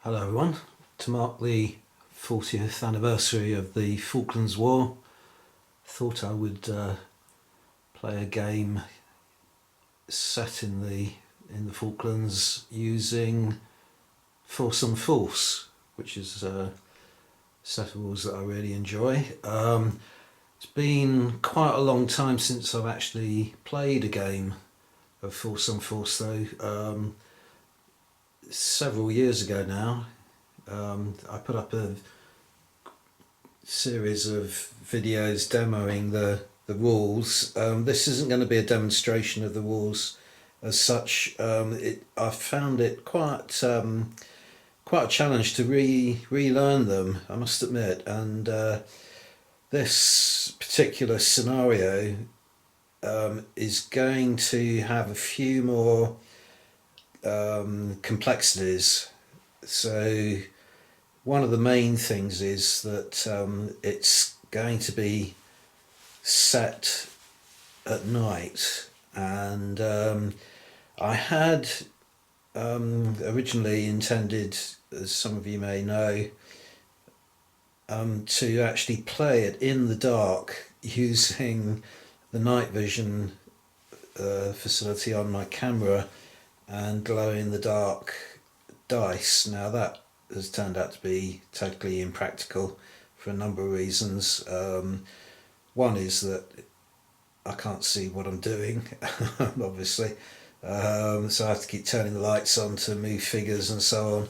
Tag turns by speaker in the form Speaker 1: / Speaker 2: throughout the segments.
Speaker 1: Hello everyone. To mark the 40th anniversary of the Falklands War, thought I would play a game set in the Falklands using Force on Force, which is a set of rules that I really enjoy. It's been quite a long time since I've actually played a game of Force on Force though. Several years ago now. I put up a series of videos demoing the rules. This isn't going to be a demonstration of the rules as such. I found it quite a challenge to relearn them, I must admit, and this particular scenario is going to have a few more complexities. So one of the main things is that it's going to be set at night, and I had originally intended, as some of you may know, to actually play it in the dark using the night vision facility on my camera and glow in the dark dice. Now that has turned out to be totally impractical for a number of reasons. One is that I can't see what I'm doing, obviously, so I have to keep turning the lights on to move figures and so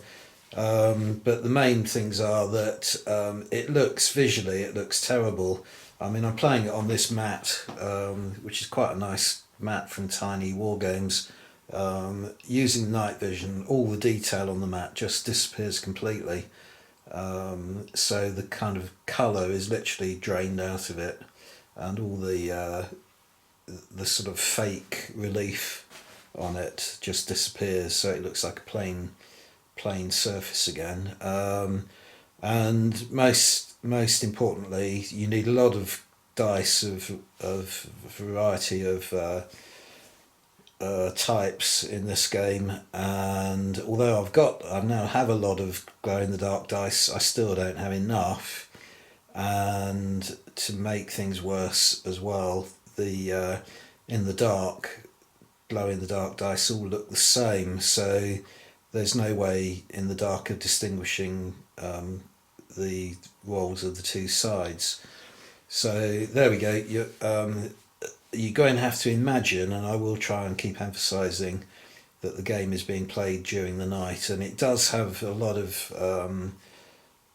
Speaker 1: on. But the main things are that it looks terrible. I mean, I'm playing it on this mat, which is quite a nice mat from Tiny Wargames. Using night vision, all the detail on the mat just disappears completely. So the kind of colour is literally drained out of it, and all the sort of fake relief on it just disappears. So it looks like a plain surface again. And most importantly, you need a lot of dice of variety of types in this game, and although I now have a lot of glow in the dark dice, I still don't have enough. And to make things worse as well, the in the dark glow in the dark dice all look the same, so there's no way in the dark of distinguishing the rolls of the two sides. So there we go. You're going to have to imagine, and I will try and keep emphasising, that the game is being played during the night, and it does have a lot of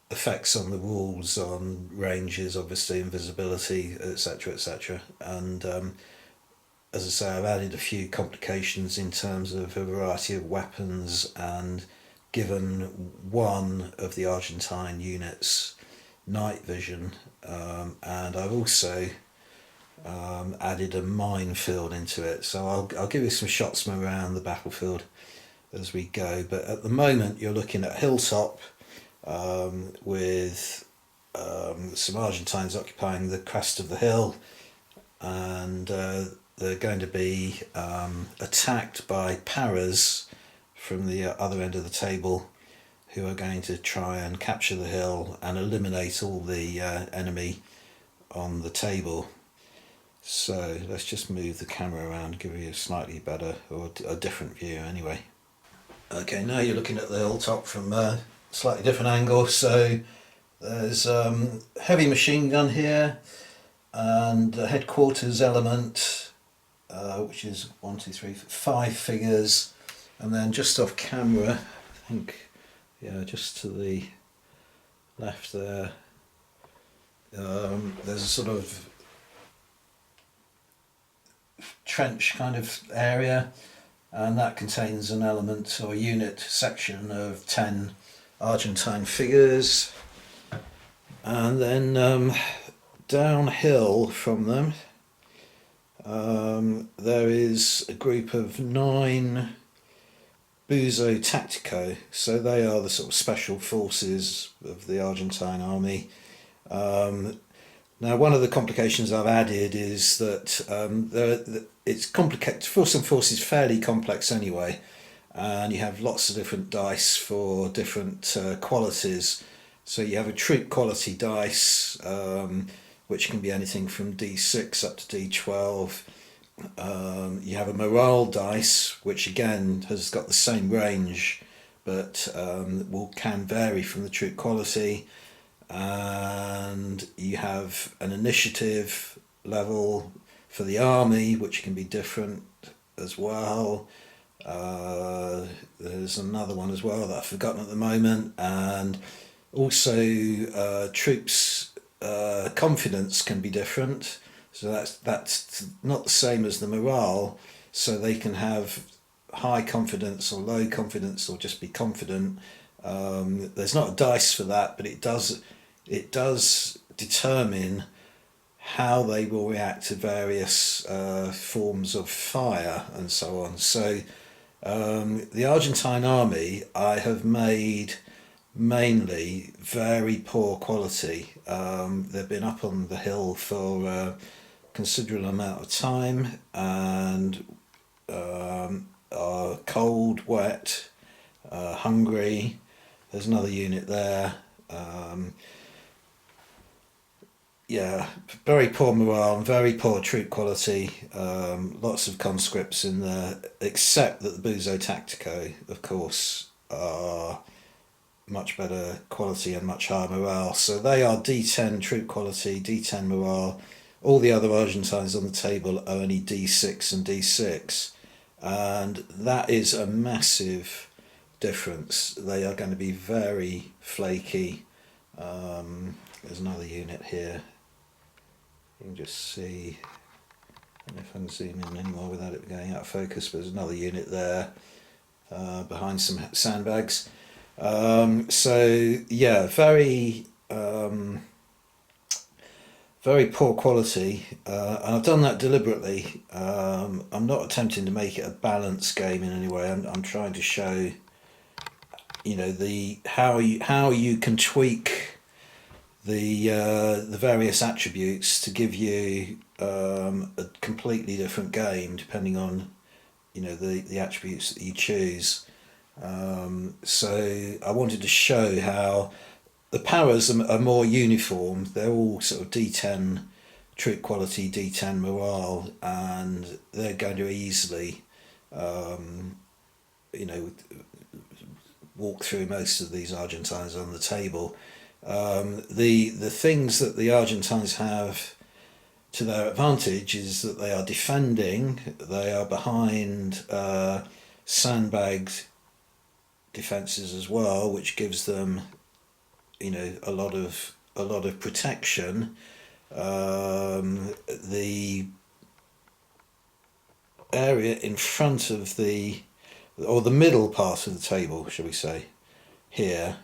Speaker 1: effects on the rules, on ranges, obviously, invisibility, etc., etc. And as I say, I've added a few complications in terms of a variety of weapons, and given one of the Argentine units night vision, and I've also added a minefield into it. So I'll give you some shots from around the battlefield as we go. But at the moment, you're looking at hilltop with some Argentines occupying the crest of the hill, and they're going to be attacked by paras from the other end of the table, who are going to try and capture the hill and eliminate all the enemy on the table. So let's just move the camera around, give you a slightly better, or a different view anyway. Okay, now you're looking at the hilltop from a slightly different angle. So there's heavy machine gun here, and a headquarters element, which is 1, 2, 3, 5 figures, and then just off camera, I think, yeah, just to the left there, there's a sort of trench kind of area, and that contains an element or a unit section of 10 Argentine figures. And then downhill from them, there is a group of 9 Buzo Tactico, so they are the sort of special forces of the Argentine army. Now, one of the complications I've added is that it's complicated. Force and Force is fairly complex anyway, and you have lots of different dice for different qualities. So you have a troop quality dice, which can be anything from D6 up to D12. You have a morale dice, which again has got the same range, but can vary from the troop quality. And you have an initiative level for the army, which can be different as well. There's another one as well that I've forgotten at the moment, and also troops' confidence can be different. So that's not the same as the morale. So they can have high confidence or low confidence or just be confident. There's not a dice for that, but it does determine how they will react to various forms of fire and so on. So the Argentine army I have made mainly very poor quality. They've been up on the hill for a considerable amount of time and are cold, wet, hungry. There's another unit there. Yeah, very poor morale, very poor troop quality. Lots of conscripts in there, except that the Buzo Tactico, of course, are much better quality and much higher morale. So they are D10 troop quality, D10 morale. All the other Argentines on the table are only D6 and D6. And that is a massive difference. They are going to be very flaky. There's another unit here. You can just see, I don't know if I can zoom in anymore without it going out of focus, but there's another unit there behind some sandbags. So yeah, very poor quality, and I've done that deliberately. I'm not attempting to make it a balanced game in any way. I'm trying to show, how you can tweak the various attributes to give you a completely different game depending on the attributes that you choose. So I wanted to show how the powers are more uniform. They're all sort of D10 troop quality, D10 morale, and they're going to easily, walk through most of these Argentines on the table. The things that the Argentines have to their advantage is that they are defending. They are behind sandbagged defences as well, which gives them, a lot of protection. The area in front of the middle part of the table, shall we say, here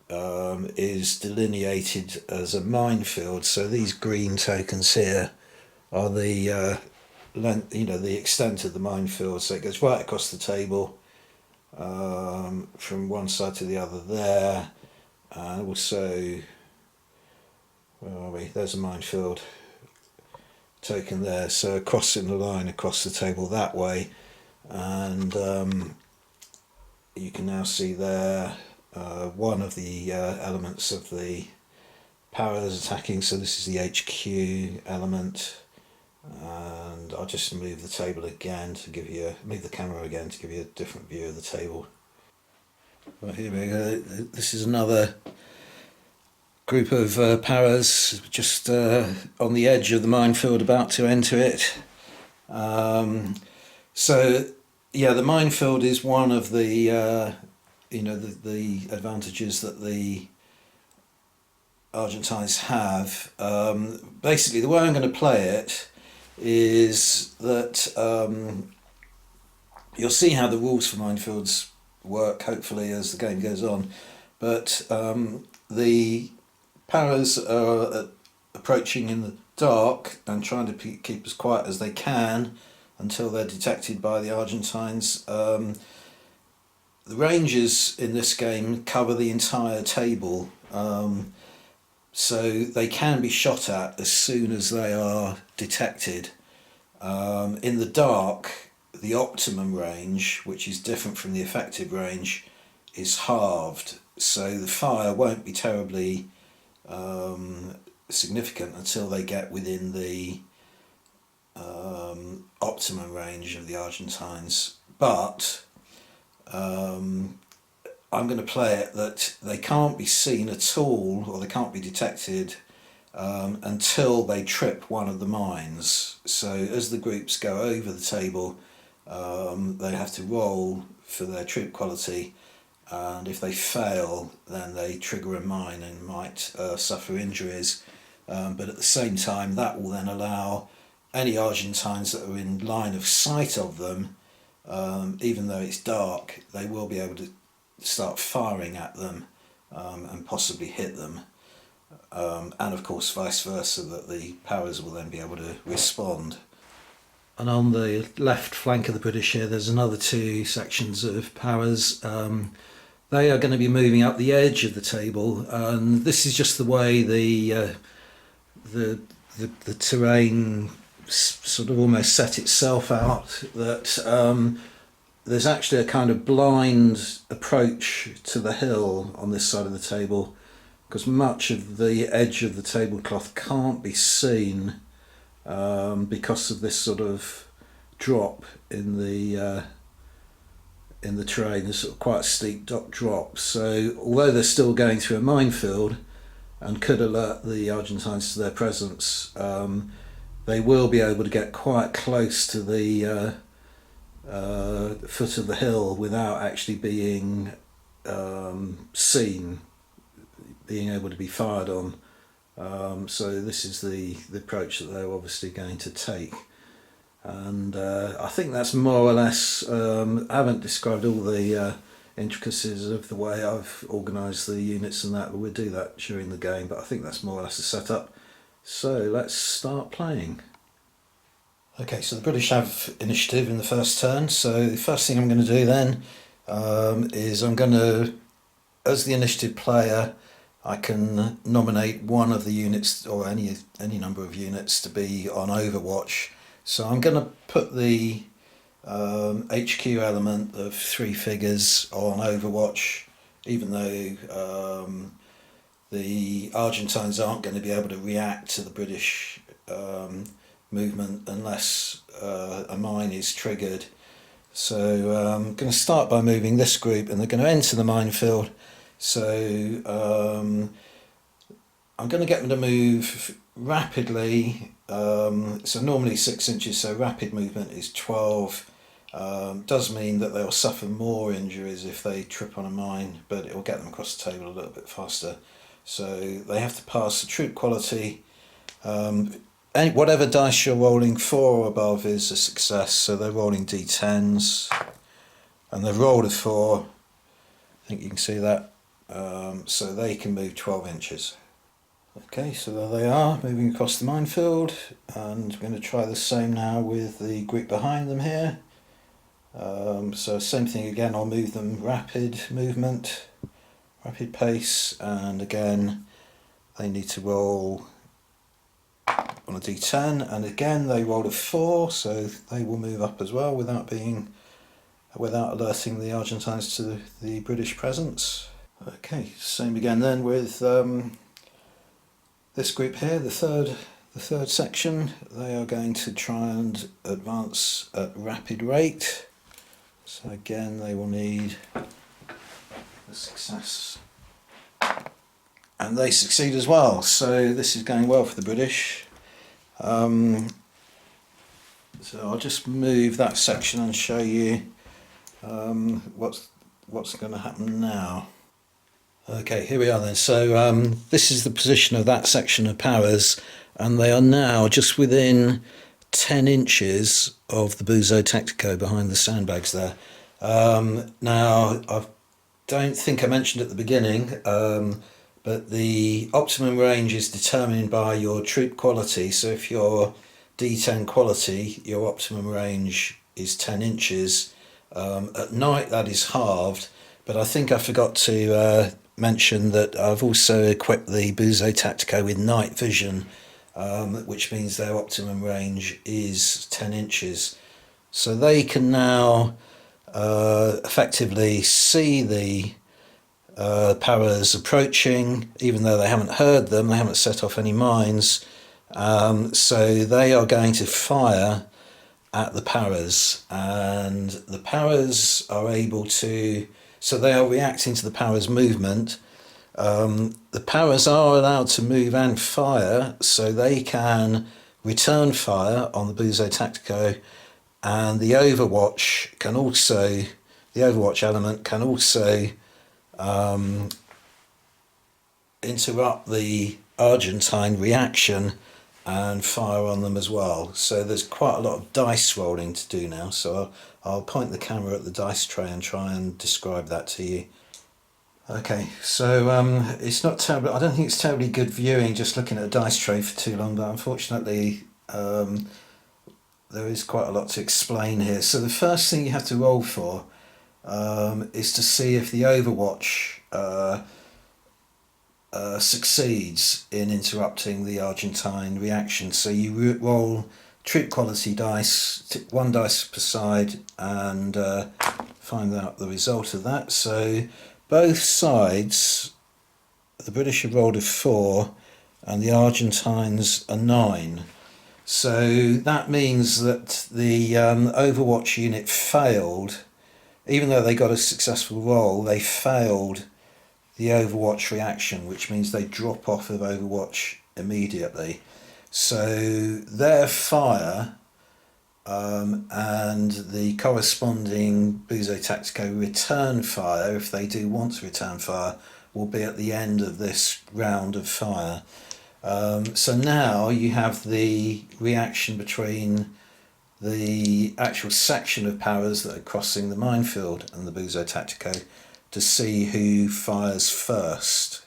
Speaker 1: is delineated as a minefield. So these green tokens here are the the extent of the minefield. So it goes right across the table from one side to the other there, and also, where are we? There's a minefield token there. So crossing the line across the table that way, and you can now see there one of the elements of the power that's attacking. So this is the HQ element, and I'll just move the table again to give you move the camera again to give you a different view of the table. Right, here we go. This is another group of paras just on the edge of the minefield, about to enter it. So yeah, the minefield is one of the the advantages that the Argentines have. Basically, the way I'm going to play it is that you'll see how the rules for minefields work, hopefully, as the game goes on. But the paras are approaching in the dark and trying to keep as quiet as they can until they're detected by the Argentines. The Rangers in this game cover the entire table, so they can be shot at as soon as they are detected. In the dark, the optimum range, which is different from the effective range, is halved. So the fire won't be terribly significant until they get within the optimum range of the Argentines. But I'm going to play it that they can't be seen at all, or they can't be detected until they trip one of the mines. So as the groups go over the table, they have to roll for their troop quality, and if they fail, then they trigger a mine and might suffer injuries. But at the same time, that will then allow any Argentines that are in line of sight of them, even though it's dark, they will be able to start firing at them and possibly hit them. And of course vice versa, that the powers will then be able to respond. And on the left flank of the British here, there's another two sections of powers. They are going to be moving up the edge of the table, and this is just the way the terrain sort of almost set itself out, that there's actually a kind of blind approach to the hill on this side of the table, because much of the edge of the tablecloth can't be seen because of this sort of drop in the terrain. There's sort of quite a steep drop. So although they're still going through a minefield and could alert the Argentines to their presence, they will be able to get quite close to the foot of the hill without actually being seen, being able to be fired on. So this is the approach that they're obviously going to take. And I think that's more or less, I haven't described all the intricacies of the way I've organised the units and that, but we'll do that during the game, but I think that's more or less the setup. So let's start playing. Okay, so the British have initiative in the first turn, so the first thing I'm going to do then is I'm going to, as the initiative player, I can nominate one of the units, or any number of units, to be on Overwatch. So I'm going to put the HQ element of 3 figures on Overwatch, even though the Argentines aren't going to be able to react to the British movement unless a mine is triggered. So I'm going to start by moving this group, and they're going to enter the minefield. So I'm going to get them to move rapidly. So normally 6 inches, so rapid movement is 12. Does mean that they'll suffer more injuries if they trip on a mine, but it will get them across the table a little bit faster. So they have to pass the troop quality. Whatever dice you're rolling, 4 or above is a success, so they're rolling d10s, and they've rolled a 4. I think you can see that. So they can move 12 inches. Okay, so there they are, moving across the minefield, and I'm going to try the same now with the group behind them here. So same thing again, I'll move them rapid movement, rapid pace, and again they need to roll on a d10, and again they rolled a 4, so they will move up as well without alerting the Argentines to the British presence. Okay, same again then with this group here, the third section. They are going to try and advance at rapid rate. So again, they will need a success. And they succeed as well, so this is going well for the British. So I'll just move that section and show you what's going to happen now. Okay, here we are then. So this is the position of that section of powers, and they are now just within 10 inches of the Buzo Tactico behind the sandbags there. Now, I don't think I mentioned at the beginning, but the optimum range is determined by your troop quality. So if you're D10 quality, your optimum range is 10 inches. At night that is halved, but I think I forgot to mention that I've also equipped the Buzo Tactico with night vision, which means their optimum range is 10 inches. So they can now effectively see the paras approaching, even though they haven't heard them, they haven't set off any mines. So they are going to fire at the paras, and the paras are able to, so they are reacting to the paras' movement. The paras are allowed to move and fire, so they can return fire on the Buzo Tactico, and the Overwatch can also, the Overwatch element can also interrupt the Argentine reaction and fire on them as well. So there's quite a lot of dice rolling to do now, so I'll point the camera at the dice tray and try and describe that to you. Okay, so it's not terrible. I don't think it's terribly good viewing just looking at a dice tray for too long, but unfortunately there is quite a lot to explain here. So the first thing you have to roll for is to see if the Overwatch succeeds in interrupting the Argentine reaction. So you roll troop quality dice, one dice per side, and find out the result of that. So both sides, the British have rolled a 4 and the Argentines a 9. So that means that the Overwatch unit failed. Even though they got a successful roll, they failed the Overwatch reaction, which means they drop off of Overwatch immediately. So their fire and the corresponding Buzo Tactico return fire, if they do want to return fire, will be at the end of this round of fire. So now you have the reaction between the actual section of paras that are crossing the minefield and the Buzo Tactico to see who fires first.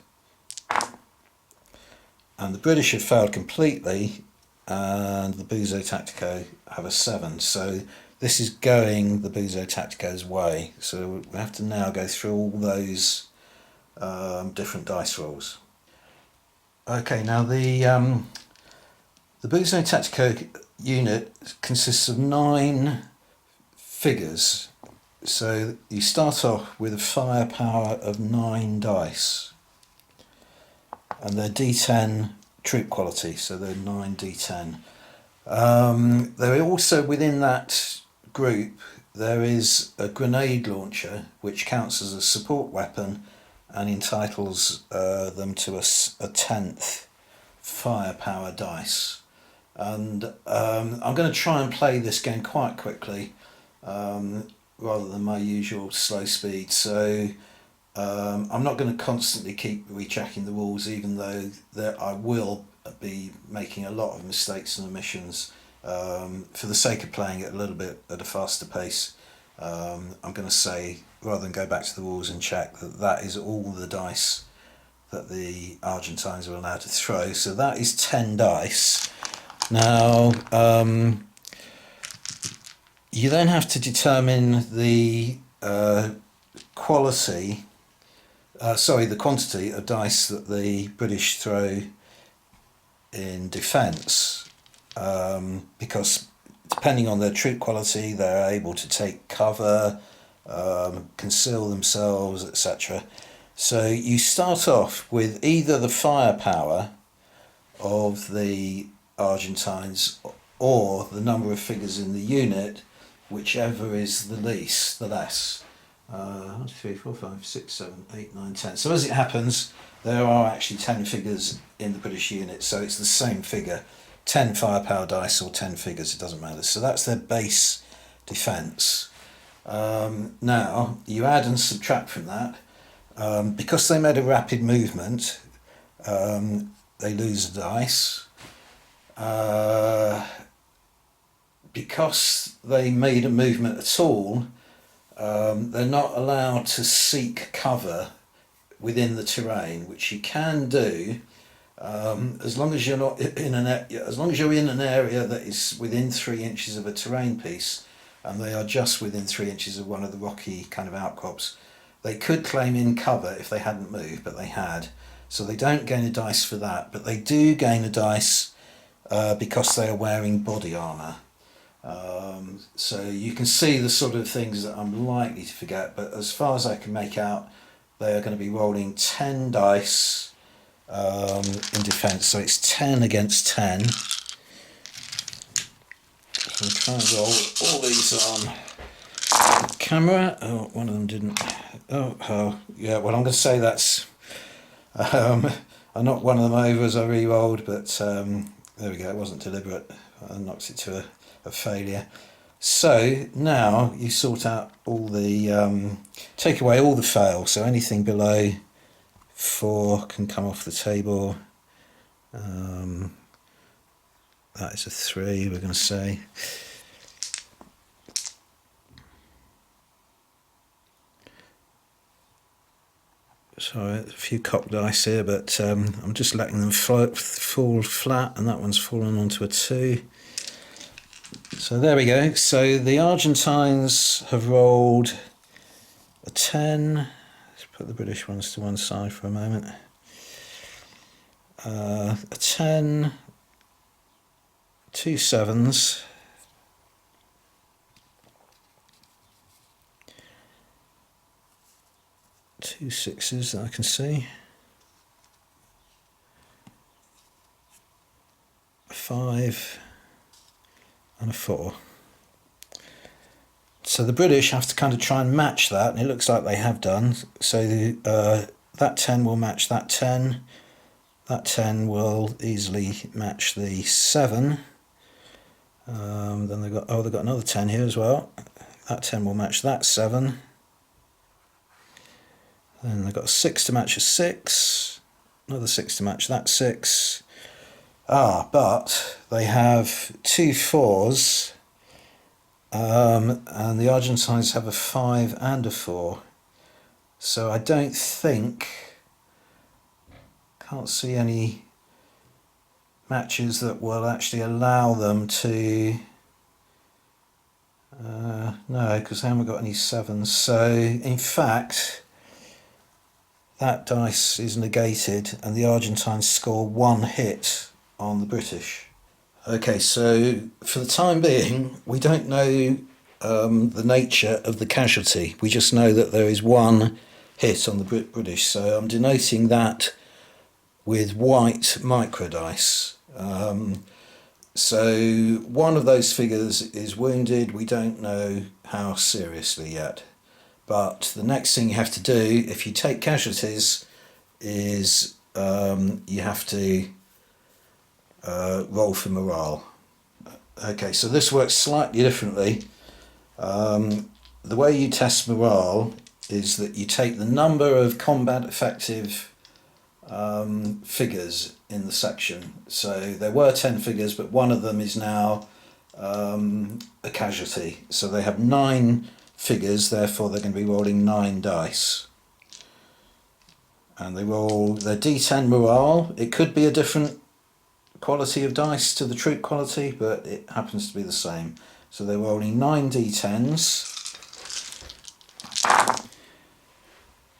Speaker 1: And the British have failed completely, and the Buzo Tactico have a 7. So this is going the Buzo Tactico's way. So we have to now go through all those different dice rolls. Okay, now the Buzo Tactico unit consists of 9 figures. So you start off with a firepower of 9 dice, and they're D10 troop quality, so they're 9 D10. They're also within that group. There is a grenade launcher which counts as a support weapon and entitles them to a 10th firepower dice. And I'm going to try and play this game quite quickly rather than my usual slow speed. So I'm not going to constantly keep rechecking the rules, even though I will be making a lot of mistakes and omissions. For the sake of playing it a little bit at a faster pace, I'm going to say, rather than go back to the rules and check, that is all the dice that the Argentines are allowed to throw. So that is 10 dice. Now, you then have to determine the quantity of dice that the British throw in defence, because depending on their troop quality, they're able to take cover, conceal themselves, etc. So you start off with either the firepower of the Argentines or the number of figures in the unit, whichever is the less. 1, 2, 3, 4, 5, 6, 7, 8, 9, 10. So as it happens, there are actually 10 figures in the British unit, so it's the same figure. 10 firepower dice or 10 figures, it doesn't matter. So that's their base defence. Now, you add and subtract from that. Because they made a rapid movement, they lose a dice. Because they made a movement at all, they're not allowed to seek cover within the terrain, which you can do as long as you're not in as long as you're in an area that is within 3 inches of a terrain piece, and they are just within 3 inches of one of the rocky kind of outcrops. They could claim in cover if they hadn't moved, but they had. So they don't gain a dice for that, but they do gain a dice because they are wearing body armour. So you can see the sort of things that I'm likely to forget, but as far as I can make out, they are going to be rolling 10 dice in defence. So it's 10 against 10. So I'll try and roll all these on camera. Oh, one of them didn't. Oh, yeah, well, I'm going to say that's... I knocked one of them over as I re-rolled, but there we go, it wasn't deliberate. I knocked it to a failure. So now you sort out all the... take away all the fails, so anything below 4 can come off the table. That is a 3, we're going to say. Sorry, a few cocked dice here, but I'm just letting them fall flat, and that one's fallen onto a 2. So there we go. So the Argentines have rolled a 10. Let's put the British ones to one side for a moment. A 10, 2 7s, two 6s that I can see, a 5 and a 4. So the British have to kind of try and match that, and it looks like they have done. So that 10 will match that 10. That 10 will easily match the 7. Then they've got another 10 here as well. That 10 will match that 7. Then they've got a 6 to match a 6. Another 6 to match that 6. But they have 2 4s. And the Argentines have a 5 and a 4. So I don't think... can't see any matches that will actually allow them to... no, because they haven't got any 7s. So in fact, that dice is negated and the Argentines score 1 hit on the British. Okay, so for the time being, we don't know the nature of the casualty. We just know that there is 1 hit on the British. So I'm denoting that with white micro dice. So one of those figures is wounded. We don't know how seriously yet. But the next thing you have to do, if you take casualties, is you have to roll for morale. Okay, so this works slightly differently. The way you test morale is that you take the number of combat effective figures in the section. So there were 10 figures, but one of them is now a casualty. So they have 9 figures, therefore they're going to be rolling 9 dice. And they roll their D10 morale. It could be a different quality of dice to the troop quality, but it happens to be the same. So they're rolling 9 D10s.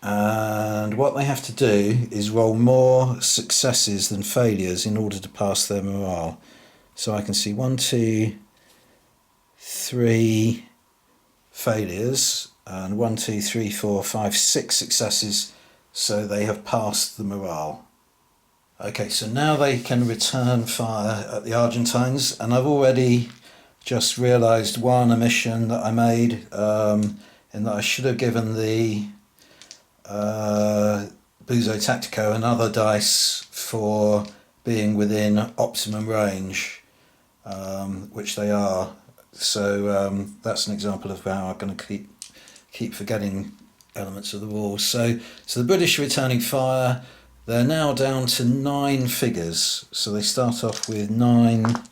Speaker 1: And what they have to do is roll more successes than failures in order to pass their morale. So I can see 1, 2, 3 failures and 1, 2, 3, 4, 5, 6 successes, so they have passed the morale. Okay, so now they can return fire at the Argentines, and I've already just realised one omission that I made, in that I should have given the Buzo Tactico another dice for being within optimum range, which they are. So that's an example of how I'm going to keep forgetting elements of the rules. So the British are returning fire. They're now down to 9 figures. So they start off with 9, 1,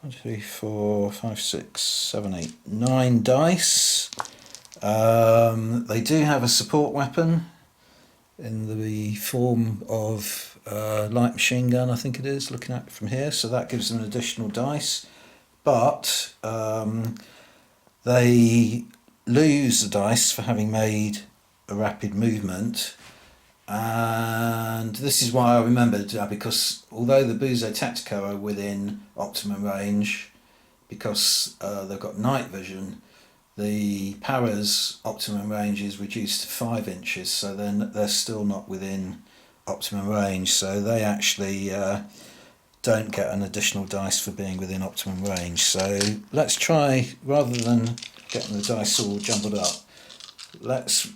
Speaker 1: 2, 3, 4, 5, 6, 7, 8, 9 dice. They do have a support weapon in the form of light machine gun, I think it is, looking at it from here. So that gives them an additional dice. But they lose the dice for having made a rapid movement. And this is why I remembered, because although the Buzo Tactico are within optimum range, because they've got night vision, the para's optimum range is reduced to 5 inches, so then they're still not within optimum range, so they actually don't get an additional dice for being within optimum range. So let's try, rather than getting the dice all jumbled up, let's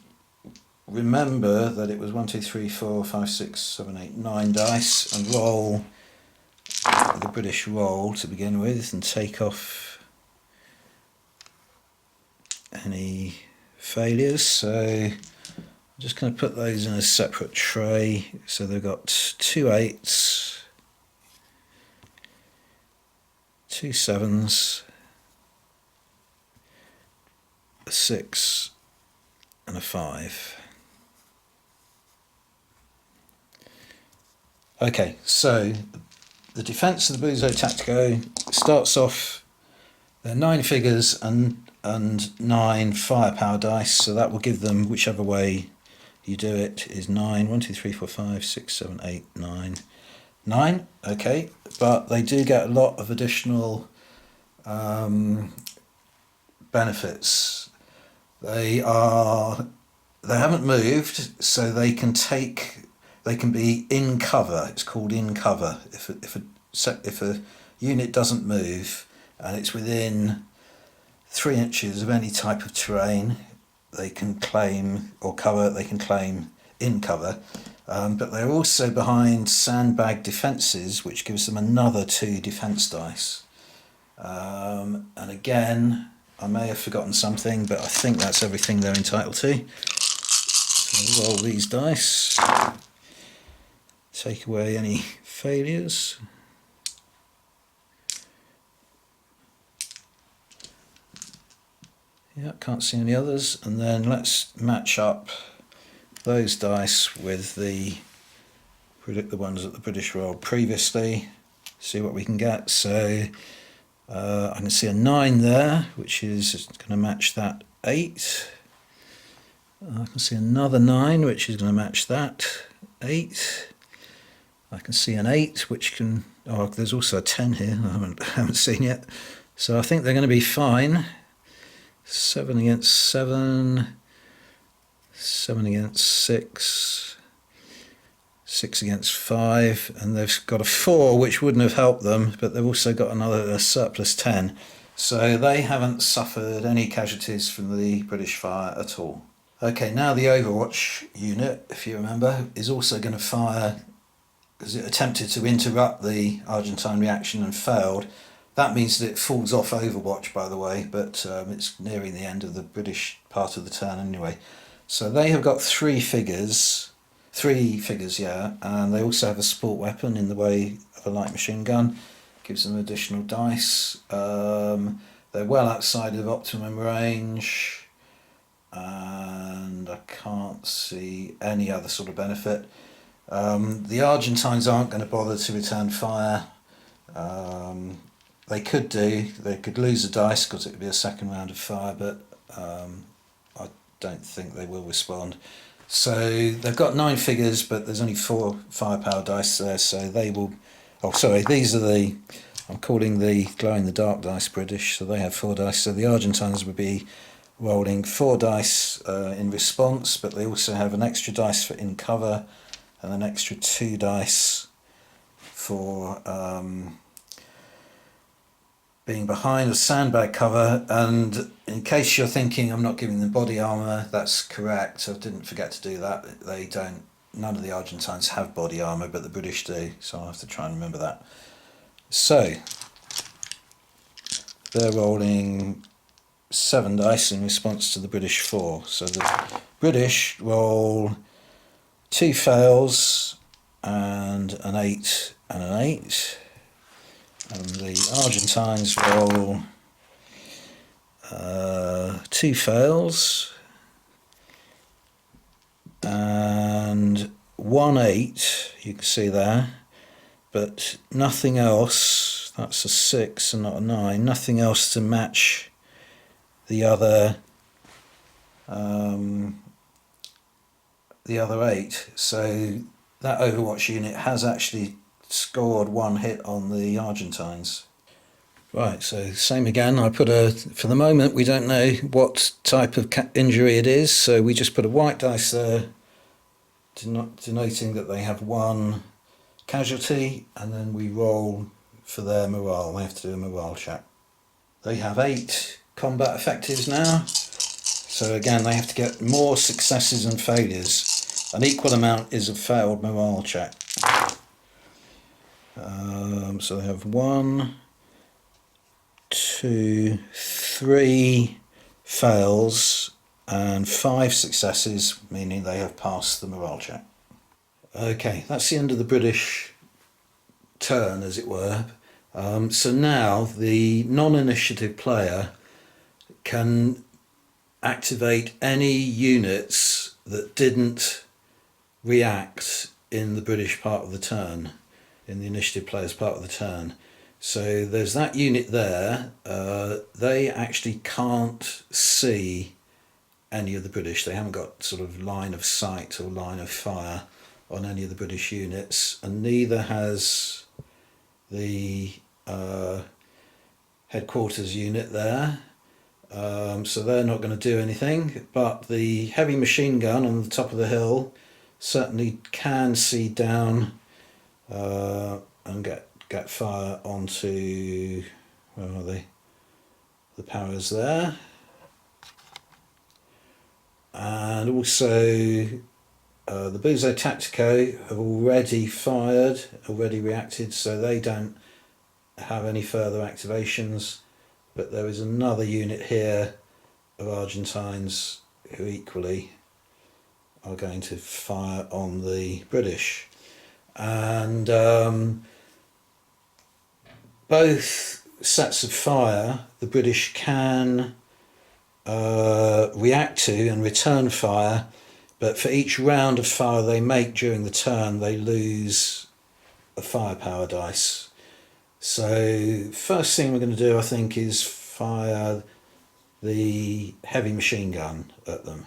Speaker 1: remember that it was 1, 2, 3, 4, 5, 6, 7, 8, 9 dice, and roll the British roll to begin with, and take off any failures. So I'm just going to put those in a separate tray. So they've got 2 8s, 2 7s, a 6 and a 5. Okay, so the defence of the Buzo Tactico starts off, they're 9 figures and 9 firepower dice, so that will give them, whichever way you do it, is 9. 1, 2, 3, 4, 5, 6, 7, 8, 9. 9, okay, but they do get a lot of additional benefits. They haven't moved, so they can be in cover. It's called in cover. If a unit doesn't move and it's within 3 inches of any type of terrain, they can claim, or cover, they can claim in cover. But they're also behind sandbag defences, which gives them another 2 defence dice. And again, I may have forgotten something, but I think that's everything they're entitled to. So roll these dice, take away any failures. Yeah, can't see any others. And then let's match up those dice with the ones that the British rolled previously, see what we can get. So I can see a 9 there, which is going to match that 8. I can see another 9, which is going to match that 8. I can see an 8, which can, oh, there's also a 10 here I haven't seen yet. So I think they're going to be fine. 7 against 7, 7 against 6, 6 against 5, and they've got a 4, which wouldn't have helped them, but they've also got a surplus 10. So they haven't suffered any casualties from the British fire at all. Okay, now the Overwatch unit, if you remember, is also going to fire, because it attempted to interrupt the Argentine reaction and failed. That means that it falls off Overwatch, by the way, but it's nearing the end of the British part of the turn anyway. So they have got 3 figures, yeah, and they also have a support weapon in the way of a light machine gun. Gives them additional dice. They're well outside of optimum range, and I can't see any other sort of benefit. The Argentines aren't going to bother to return fire. They could lose a dice because it would be a second round of fire, but I don't think they will respond. So they've got 9 figures, but there's only 4 firepower dice there, so they will. Oh, sorry, these are I'm calling the glow-in-the-dark dice British, so they have 4 dice. So the Argentines would be rolling 4 dice in response, but they also have an extra dice for in cover and an extra 2 dice for being behind a sandbag cover. And in case you're thinking I'm not giving them body armour, that's correct. I didn't forget to do that. None of the Argentines have body armour, but the British do, so I'll have to try and remember that. So they're rolling 7 dice in response to the British 4. So the British roll 2 fails and an 8 and an 8. And the Argentines roll 2 fails and 1 8, you can see there, but nothing else. That's a 6 and not a 9. Nothing else to match the other 8. So that Overwatch unit has actually scored 1 hit on the Argentines. Right, so same again. For the moment, we don't know what type of injury it is, so we just put a white dice there, denoting that they have one casualty, and then we roll for their morale. They have to do a morale check. They have 8 combat effectives now, so again, they have to get more successes and failures. An equal amount is a failed morale check. So they have 1, 2, 3 fails and 5 successes, meaning they have passed the morale check. Okay, that's the end of the British turn, as it were. So now the non-initiative player can activate any units that didn't react in the British part of the turn, in the initiative player's part of the turn. So there's that unit there. They actually can't see any of the British. They haven't got sort of line of sight or line of fire on any of the British units, and neither has the headquarters unit there. So they're not going to do anything, but the heavy machine gun on the top of the hill certainly can see down and get fire onto, where are they? The powers there. And also the Buzo Tactico have already fired, already reacted, so they don't have any further activations. But there is another unit here of Argentines who equally are going to fire on the British. And both sets of fire, the British can react to and return fire, but for each round of fire they make during the turn, they lose a firepower dice. So first thing we're going to do, I think, is fire the heavy machine gun at them.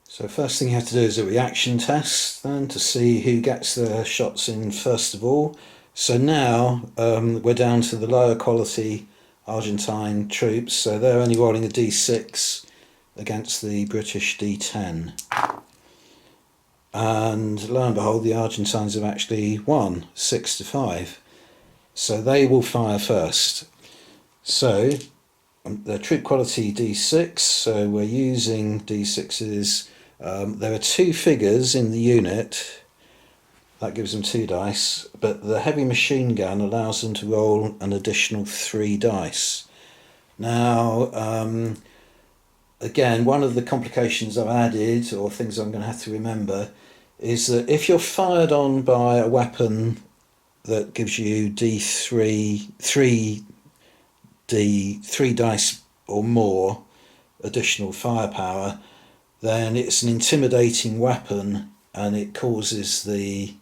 Speaker 1: So first thing you have to do is a reaction test then to see who gets their shots in first of all. So now we're down to the lower quality Argentine troops, so they're only rolling a d6 against the British d10. And lo and behold, the Argentines have actually won 6-5. So they will fire first. So the troop quality d6, so we're using d6s. There are 2 figures in the unit, that gives them 2 dice, but the heavy machine gun allows them to roll an additional 3 dice. Now, again, one of the complications I've added, or things I'm going to have to remember, is that if you're fired on by a weapon that gives you three dice or more additional firepower, then it's an intimidating weapon, and it causes the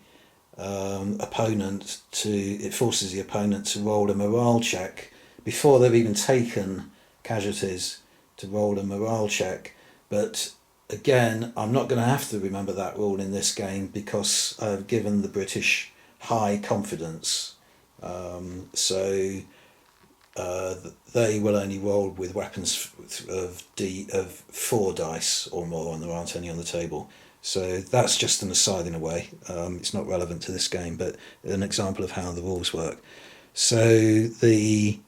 Speaker 1: it forces the opponent to roll a morale check before they've even taken casualties, to roll a morale check. But again, I'm not going to have to remember that rule in this game because I've given the British high confidence. So they will only roll with weapons of 4 dice or more, and there aren't any on the table. So that's just an aside in a way. It's not relevant to this game, but an example of how the rules work. So the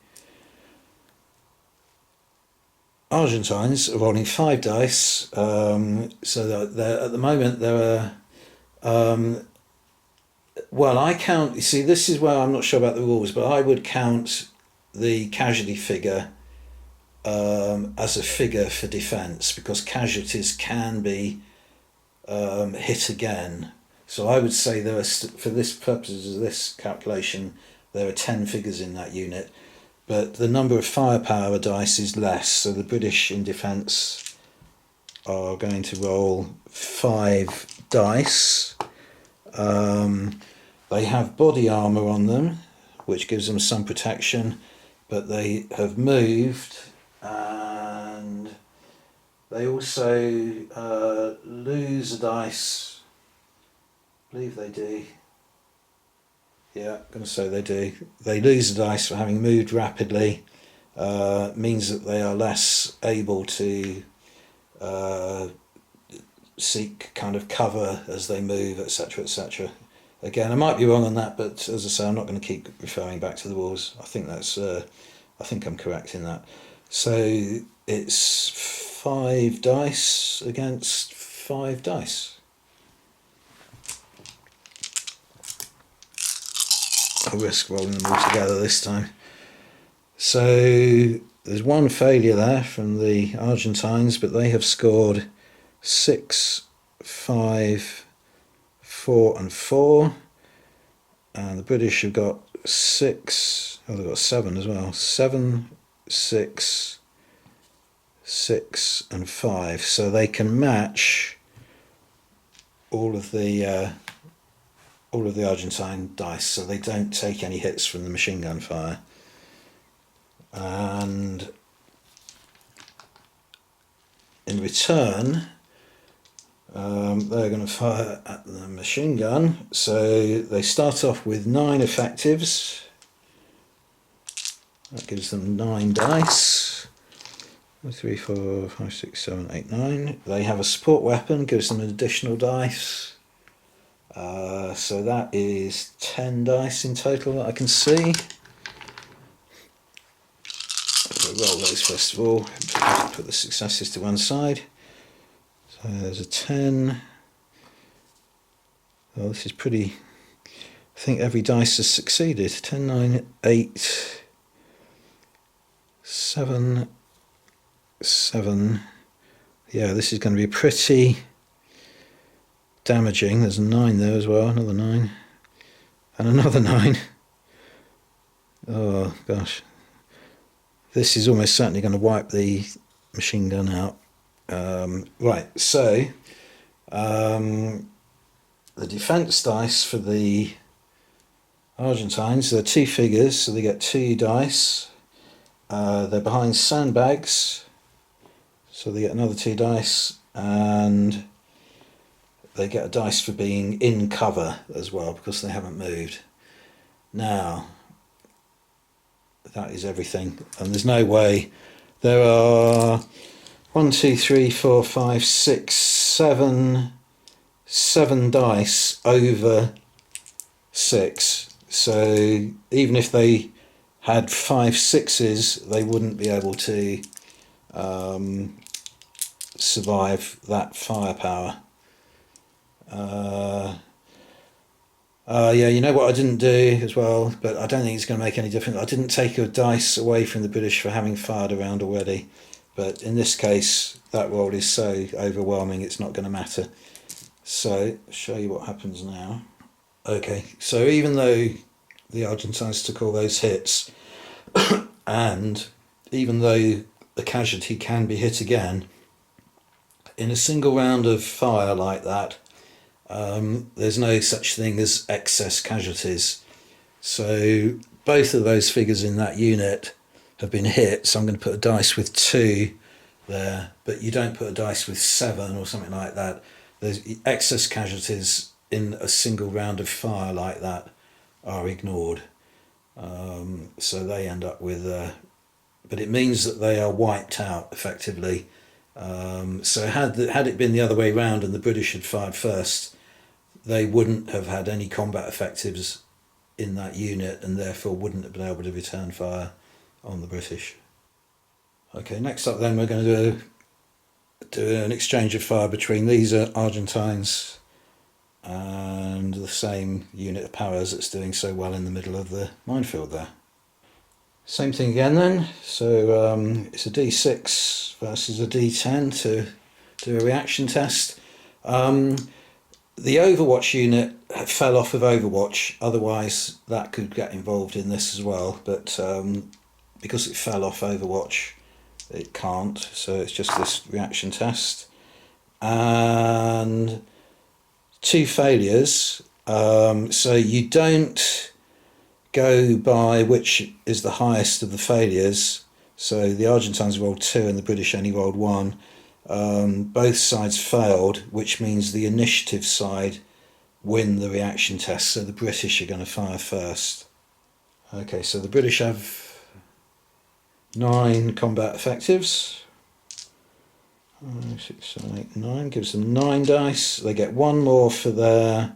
Speaker 1: Argentines are rolling 5 dice. So they're, at the moment there are. Well, I count. You see, this is where I'm not sure about the rules, but I would count the casualty figure as a figure for defence, because casualties can be hit again. So I would say there are, for this purposes of this calculation, there are 10 figures in that unit, but the number of firepower dice is less. So the British in defence are going to roll 5 dice. They have body armour on them, which gives them some protection, but they have moved, and they also lose a dice. I believe they do. Yeah, I'm going to say they do. They lose the dice for having moved rapidly. Means that they are less able to uh, seek kind of cover as they move, etc., etc. Again, I might be wrong on that, but as I say, I'm not going to keep referring back to the rules. I think that's. I think I'm correct in that. So it's 5 dice against 5 dice. I'll risk rolling them all together this time. So there's one failure there from the Argentines, but they have scored 6, 5, 4 and 4. And the British have got 6, oh they've got 7 as well. 7, 6, 6 and 5. So they can match all of the Argentine dice, so they don't take any hits from the machine gun fire. And in return, they're going to fire at the machine gun. So they start off with 9 effectives. That gives them 9 dice. 1, 2, 3, 4, 5, 6, 7, 8, 9. They have a support weapon, gives them an additional dice. So that is 10 dice in total that I can see. I'll roll those first of all. Put the successes to one side. So there's a 10. Well, this is pretty. I think every dice has succeeded. 10, 9, 8, 7, 7. Yeah, this is going to be pretty damaging. There's a 9 there as well. Another 9. And another 9. Oh, gosh. This is almost certainly going to wipe the machine gun out. Right, so the defence dice for the Argentines, they're 2 figures, so they get 2 dice. They're behind sandbags, so they get another 2 dice, and they get a dice for being in cover as well because they haven't moved. Now, that is everything, and there's no way. There are 1, 2, 3, 4, 5, 6, 7 dice over 6. So even if they had 5 sixes, they wouldn't be able to survive that firepower. Yeah, you know what I didn't do as well, but I don't think it's going to make any difference. I didn't take a dice away from the British for having fired a round already, but in this case, that roll is so overwhelming it's not going to matter. So, I'll show you what happens now. Okay, so even though the Argentines took all those hits, and even though the casualty can be hit again, in a single round of fire like that, there's no such thing as excess casualties. So both of those figures in that unit have been hit, so I'm going to put a dice with 2 there, but you don't put a dice with 7 or something like that. There's excess casualties in a single round of fire like that are ignored. So they end up with, but it means that they are wiped out effectively. So had it been the other way round and the British had fired first, they wouldn't have had any combat effectives in that unit and therefore wouldn't have been able to return fire on the British. Okay, next up then we're going to do an exchange of fire between these Argentines and the same unit of powers that's doing so well in the middle of the minefield there. Same thing again then, so it's a D6 versus a D10 to do a reaction test. The Overwatch unit fell off of Overwatch, otherwise that could get involved in this as well, but because it fell off Overwatch it can't, so it's just this reaction test. And 2 failures, so you don't go by which is the highest of the failures. So the Argentines rolled 2 and the British only rolled 1. Both sides failed, which means the initiative side win the reaction test, so the British are going to fire first. Okay, so the British have 9 combat effectives. 5, 6, 7, 8, 9 gives them 9 dice. They get 1 more for their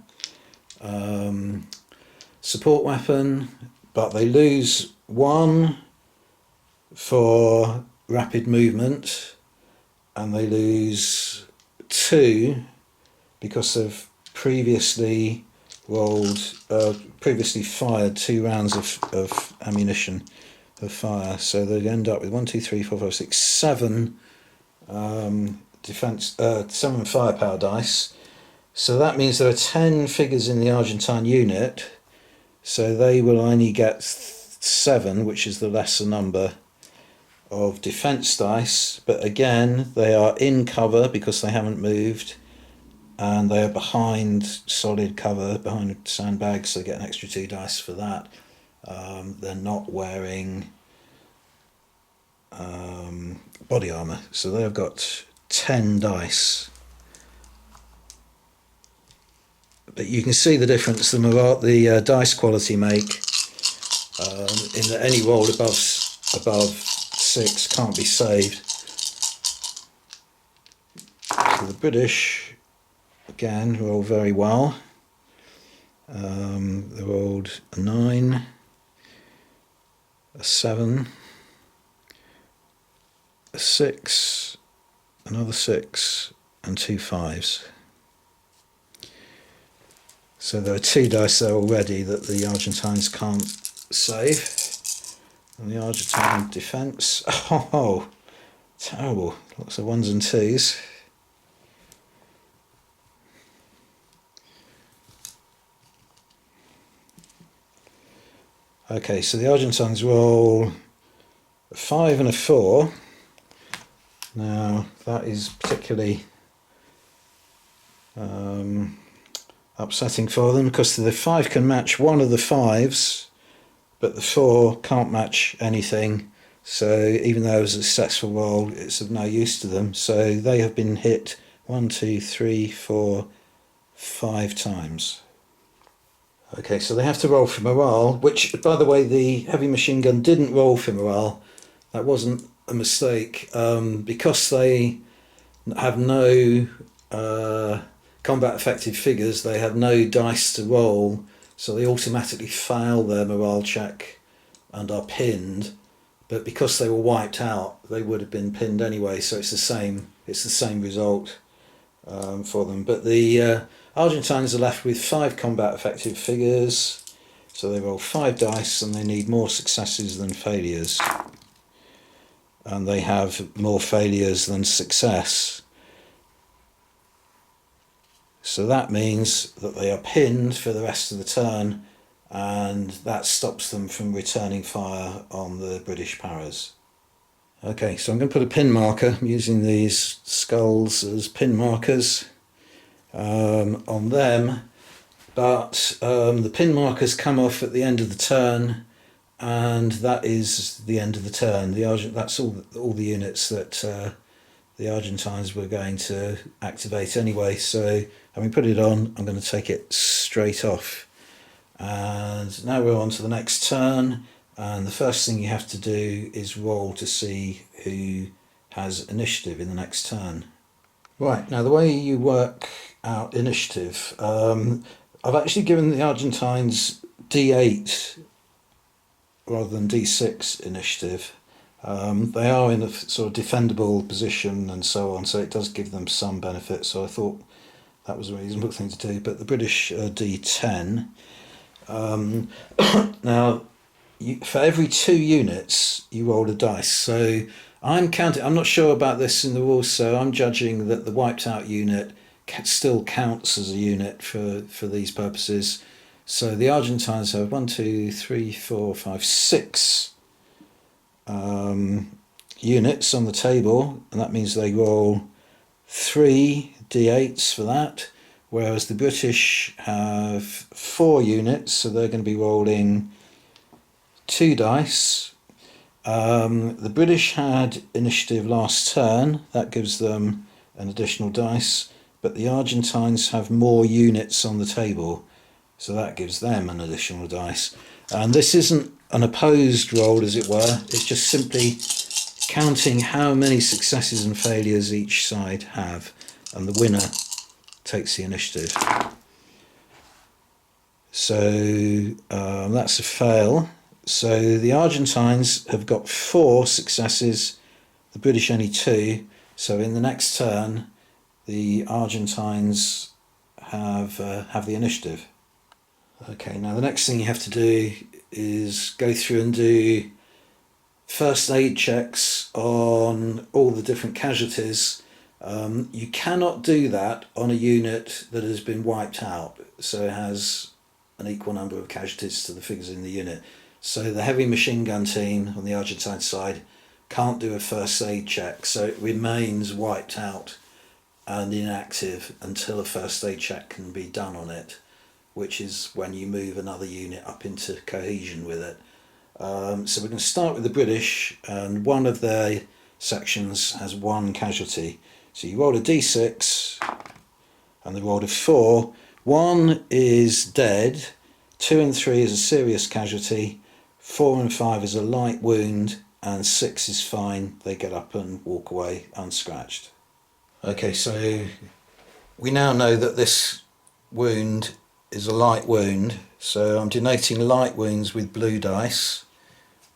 Speaker 1: support weapon, but they lose 1 for rapid movement, and they lose 2 because they've previously fired 2 rounds of ammunition of fire. So they end up with 1, 2, 3, 4, 5, 6, 7 defense, 7 firepower dice. So that means there are 10 figures in the Argentine unit, so they will only get 7, which is the lesser number of defense dice. But again, they are in cover because they haven't moved, and they are behind solid cover, behind sandbags, so they get an extra 2 dice for that. They're not wearing body armour, so they've got 10 dice. But you can see the difference the dice quality make, in that any roll above 6 can't be saved. So the British, again, roll very well. They rolled a 9, a 7, a 6, another 6, and 2 5s. So there are 2 dice there already that the Argentines can't save. And the Argentine defence, oh, terrible, lots of 1s and 2s. Okay, so the Argentines roll a 5 and a 4. Now that is particularly upsetting for them, because the 5 can match one of the 5s, but the 4 can't match anything. So even though it was a successful roll, it's of no use to them. So they have been hit 1, 2, 3, 4, 5 times. Okay, so they have to roll for morale, which, by the way, the heavy machine gun didn't roll for morale. That wasn't a mistake, because they have no combat effective figures. They have no dice to roll, so they automatically fail their morale check and are pinned. But because they were wiped out, they would have been pinned anyway. So it's the same result for them. But the Argentines are left with 5 combat effective figures, so they roll 5 dice, and they need more successes than failures. And they have more failures than success. So that means that they are pinned for the rest of the turn, and that stops them from returning fire on the British paras. Okay, so I'm going to put a pin marker. I'm using these skulls as pin markers on them, but the pin markers come off at the end of the turn, and that is the end of the turn. That's all the units that the Argentines were going to activate anyway. So having put it on, I'm going to take it straight off. And now we're on to the next turn, and the first thing you have to do is roll to see who has initiative in the next turn. Right, now the way you work out initiative, I've actually given the Argentines D8 rather than D6 initiative. They are in a sort of defendable position and so on, so it does give them some benefit, so I thought that was a reasonable thing to do. But the British are D10. Now, for every 2 units, you roll a dice. So I'm not sure about this in the rules, so I'm judging that the wiped out unit still counts as a unit for these purposes. So the Argentines have 1, 2, 3, 4, 5, 6 units on the table, and that means they roll 3 d8s for that, whereas the British have 4 units, so they're going to be rolling 2 dice. The British had initiative last turn, that gives them an additional dice, but the Argentines have more units on the table, so that gives them an additional dice. And this isn't an opposed roll, as it were, it's just simply counting how many successes and failures each side have, and the winner takes the initiative. So that's a fail. So the Argentines have got 4 successes, the British only 2. So in the next turn, the Argentines have the initiative. Okay, now the next thing you have to do is go through and do first aid checks on all the different casualties. You cannot do that on a unit that has been wiped out, so it has an equal number of casualties to the figures in the unit. So the heavy machine gun team on the Argentine side can't do a first aid check, so it remains wiped out and inactive until a first aid check can be done on it, which is when you move another unit up into cohesion with it. So we're going to start with the British, and one of their sections has 1 casualty. So you roll a d6 and they rolled a 4. 1 is dead, 2 and 3 is a serious casualty, 4 and 5 is a light wound, and 6 is fine. They get up and walk away unscratched. Okay, so we now know that this wound is a light wound, so I'm denoting light wounds with blue dice,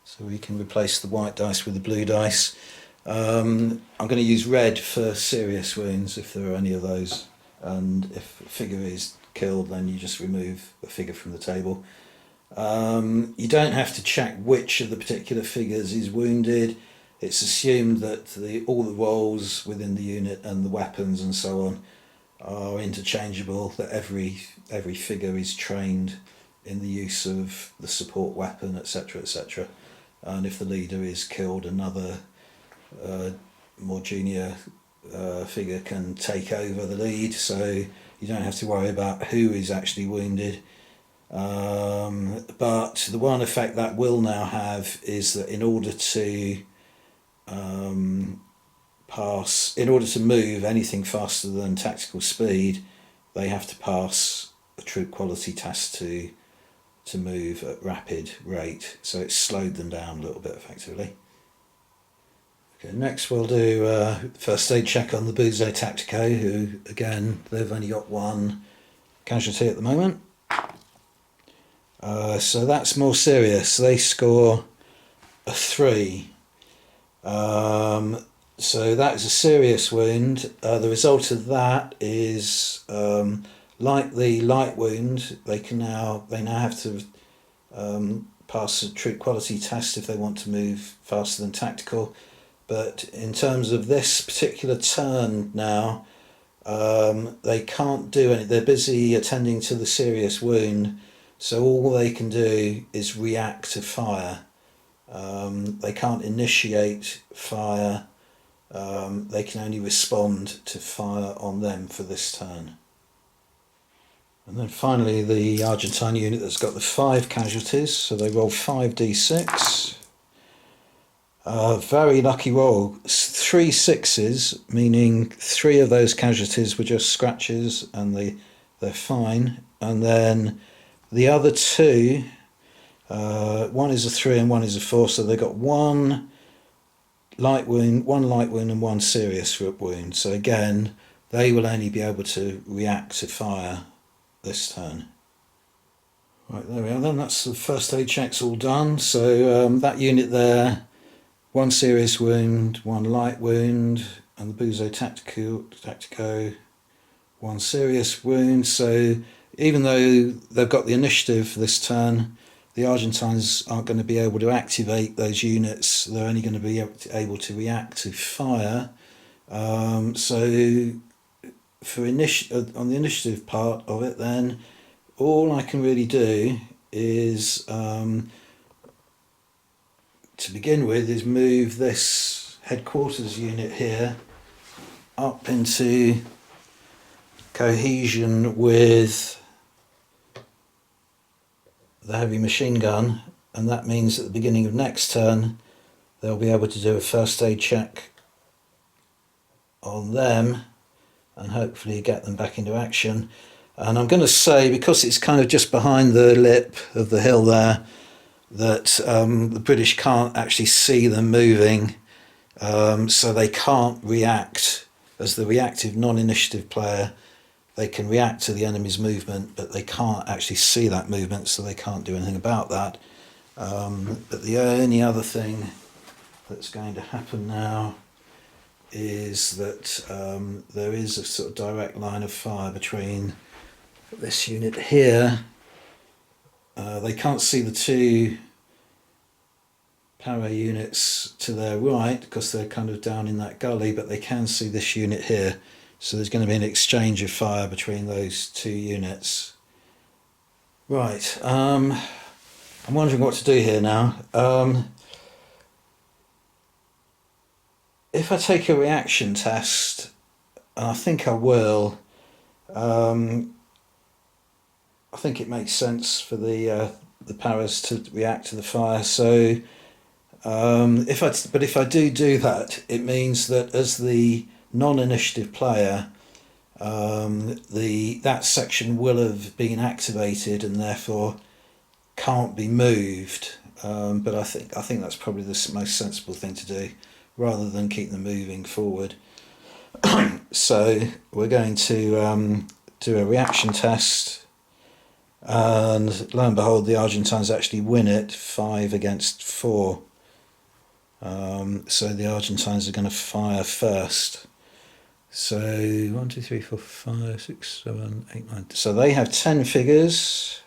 Speaker 1: so we can replace the white dice with the blue dice. I'm going to use red for serious wounds if there are any of those, and if a figure is killed then you just remove a figure from the table. You don't have to check which of the particular figures is wounded. It's assumed that all the rolls within the unit and the weapons and so on are interchangeable, that every figure is trained in the use of the support weapon, etc., etc. And if the leader is killed, another more junior figure can take over the lead, so you don't have to worry about who is actually wounded. But the one effect that will now have is that in order to move anything faster than tactical speed, they have to pass a troop quality test to move at rapid rate, so it's slowed them down a little bit effectively. Okay, next we'll do first aid check on the Buzo Tactico, who again they've only got 1 casualty at the moment. So that's more serious. They score a 3. So that is a serious wound. The result of that is, like the light wound, they now have to pass a troop quality test if they want to move faster than tactical. But in terms of this particular turn now, they can't do anything. They're busy attending to the serious wound, so all they can do is react to fire. They can't initiate fire. They can only respond to fire on them for this turn. And then finally the Argentine unit that's got the 5 casualties, so they roll 5d6. Very lucky roll. 3 6s, meaning 3 of those casualties were just scratches and they're fine. And then the other 2, 1 is a 3 and 1 is a 4, so they got 1 light wound and 1 serious wound. So again, they will only be able to react to fire this turn. Right, there we are then, that's the first aid checks all done. So that unit there, 1 serious wound, 1 light wound, and the Buzo Tactico 1 serious wound. So even though they've got the initiative this turn, the Argentines aren't going to be able to activate those units. They're only going to be able to react to fire. So for on the initiative part of it then, all I can really do is, to begin with, is move this headquarters unit here up into cohesion with the heavy machine gun, and that means at the beginning of next turn they'll be able to do a first aid check on them, and hopefully get them back into action. And I'm going to say, because it's kind of just behind the lip of the hill there, that the British can't actually see them moving, so they can't react. As the reactive non-initiative player, they can react to the enemy's movement, but they can't actually see that movement, so they can't do anything about that. But the only other thing that's going to happen now is that there is a sort of direct line of fire between this unit here. They can't see the two para units to their right because they're kind of down in that gully, but they can see this unit here. So there's going to be an exchange of fire between those two units. Right, I'm wondering what to do here now. If I take a reaction test, and I think I will, I think it makes sense for the paras to react to the fire. So if I do that, it means that as the non-initiative player, that section will have been activated and therefore can't be moved. But I think that's probably the most sensible thing to do, rather than keep them moving forward. So we're going to do a reaction test, and lo and behold, the Argentines actually win it 5-4. So the Argentines are going to fire first. So 1, 2, 3, 4, 5, 6, 7, 8, 9. So they have 10 figures.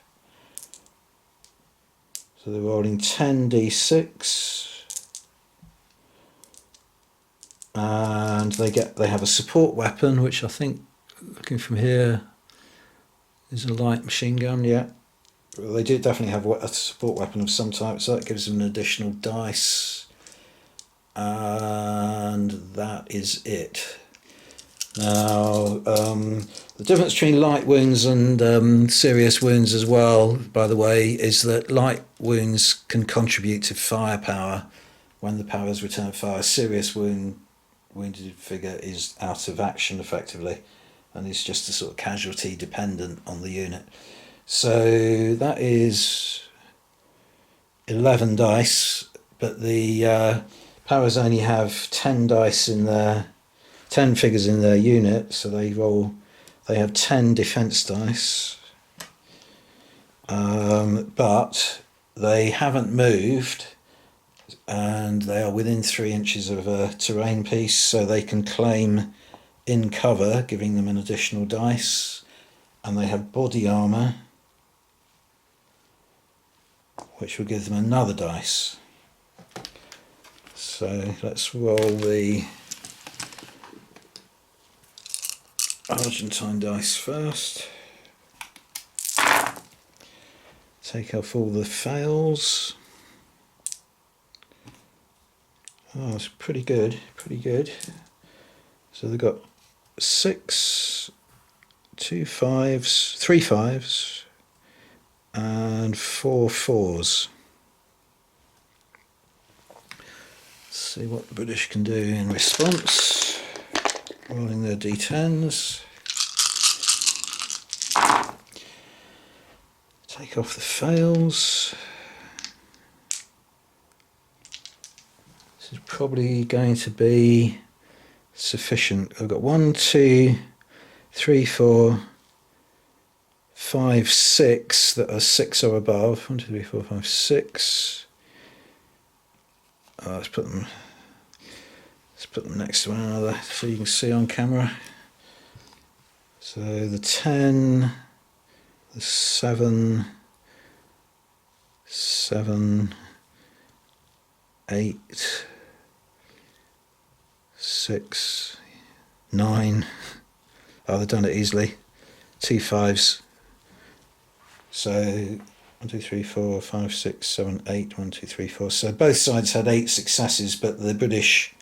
Speaker 1: So they're rolling 10d6. And they have a support weapon, which I think, looking from here, is a light machine gun. Yeah, they do definitely have a support weapon of some type, so that gives them an additional dice, and that is it. Now, the difference between light wounds and serious wounds as well, by the way, is that light wounds can contribute to firepower when the paras return fire. Serious wounded figure is out of action effectively, and is just a sort of casualty dependent on the unit. So that is 11 dice, but the paras only have 10 dice in their 10 figures in their unit, so they have 10 defense dice, but they haven't moved, and they are within 3 inches of a terrain piece, so they can claim in cover, giving them an additional dice. And they have body armour, which will give them another dice. So let's roll the Argentine dice first. Take off all the fails. Oh, it's pretty good, pretty good. So they've got 6, 2 5s, 3 5s, and 4 4s. Let's see what the British can do in response. Rolling their d10s. Take off the fails. This is probably going to be sufficient. I've got 1, 2, 3, 4, 5, 6 that are 6 or above. 1, 2, 3, 4, 5, 6. Let's put them next to one another so you can see on camera. So the 10, the 7, 7, 8, 6, 9. Oh, they've done it easily. 2 5s. So 1, 2, 3, 4, 5, 6, 7, 8. 1, 2, 3, 4. So both sides had 8 successes, but the British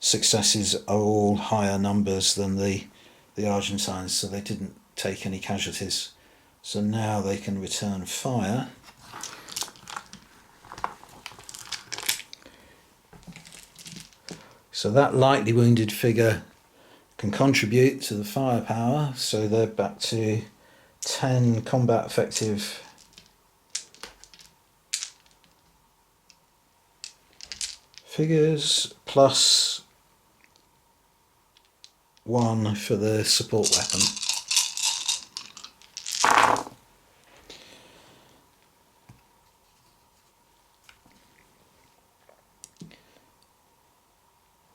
Speaker 1: successes are all higher numbers than the Argentines, so they didn't take any casualties. So now they can return fire. So that lightly wounded figure can contribute to the firepower, so they're back to 10 combat effective figures plus 1 for the support weapon.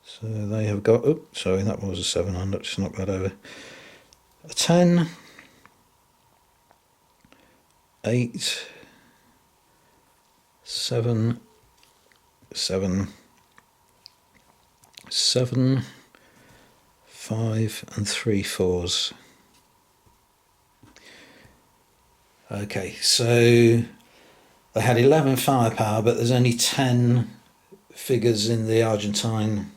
Speaker 1: So they have got, oh sorry, that was a 700, just knock that over. A 10, 8, 7, 7, 7, 5 and 3 4s. Okay, so they had 11 firepower, but there's only 10 figures in the Argentine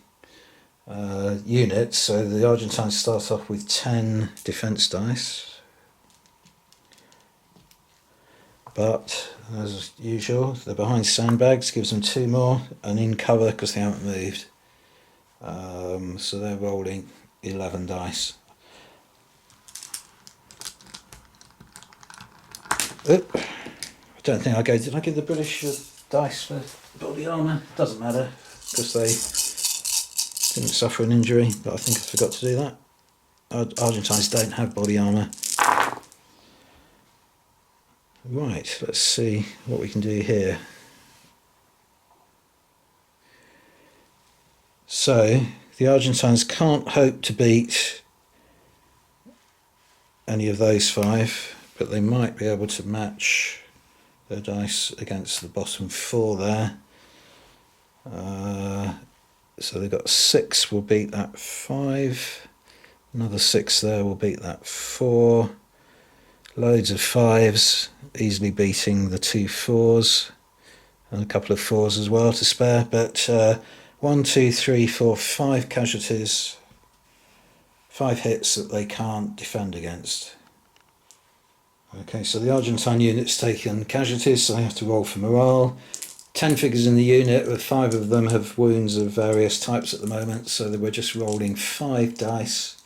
Speaker 1: unit, so the Argentines start off with 10 defense dice, but as usual they're behind sandbags, gives them 2 more, and in cover because they haven't moved, so they're rolling 11 dice. I don't think did I give the British dice for body armour? Doesn't matter because they didn't suffer an injury, but I think I forgot to do that. Argentines don't have body armour. Right, let's see what we can do here. So the Argentines can't hope to beat any of those 5, but they might be able to match their dice against the bottom 4 there. So they've got 6 will beat that 5, another 6 there will beat that 4, loads of 5s, easily beating the 2 4s, and a couple of 4s as well to spare, but 1, 2, 3, 4, 5 casualties, 5 hits that they can't defend against. Okay, so the Argentine unit's taken casualties, so they have to roll for morale. 10 figures in the unit, with 5 of them have wounds of various types at the moment, so we're just rolling 5 dice,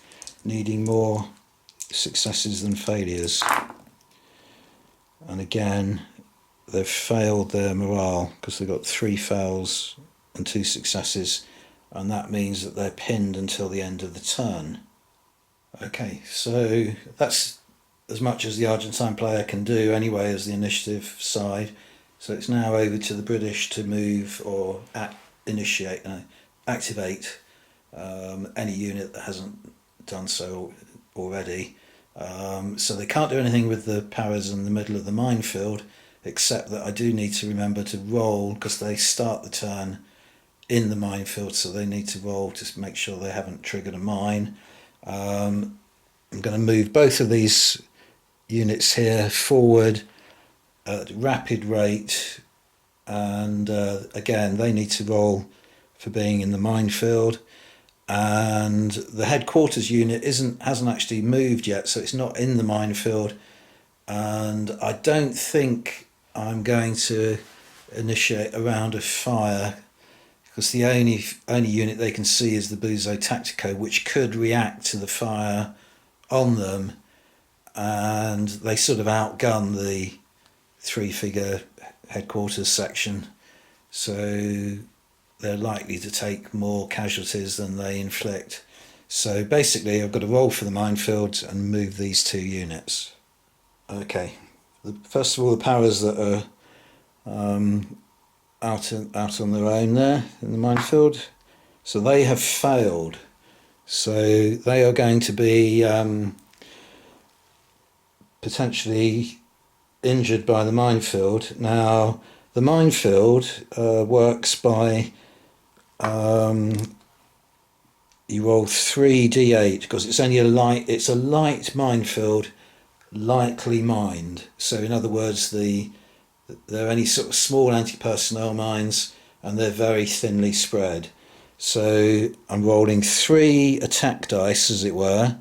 Speaker 1: needing more successes than failures. And again, they've failed their morale because they've got 3 fails and 2 successes, and that means that they're pinned until the end of the turn. Okay, so that's as much as the Argentine player can do anyway as the initiative side. So it's now over to the British to move or activate any unit that hasn't done so already. So they can't do anything with the paras in the middle of the minefield, except that I do need to remember to roll, because they start the turn in the minefield, so they need to roll to make sure they haven't triggered a mine. I'm going to move both of these units here forward at rapid rate, and again they need to roll for being in the minefield, and the headquarters unit hasn't actually moved yet, so it's not in the minefield, and I don't think I'm going to initiate a round of fire because the only unit they can see is the Buzo Tactico, which could react to the fire on them, and they sort of outgun the 3-figure headquarters section, so they're likely to take more casualties than they inflict. So basically I've got to roll for the minefields and move these 2 units. Okay, first of all, the paras that are out on their own there in the minefield, so they have failed, so they are going to be potentially injured by the minefield. Now the minefield works by you roll 3d8 because it's only it's a light minefield, lightly mined. So in other words, they're only sort of small anti-personnel mines, and they're very thinly spread. So I'm rolling 3 attack dice, as it were,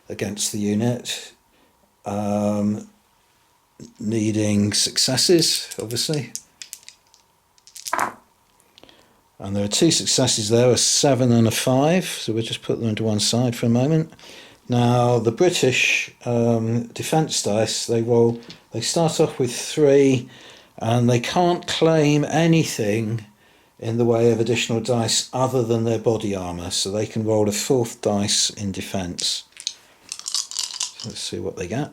Speaker 1: against the unit, needing successes, obviously. And there are two successes there, a 7 and a 5, so we'll just put them into one side for a moment. Now the British defence dice, they start off with 3, and they can't claim anything in the way of additional dice other than their body armour, so they can roll a 4th dice in defence. So let's see what they get.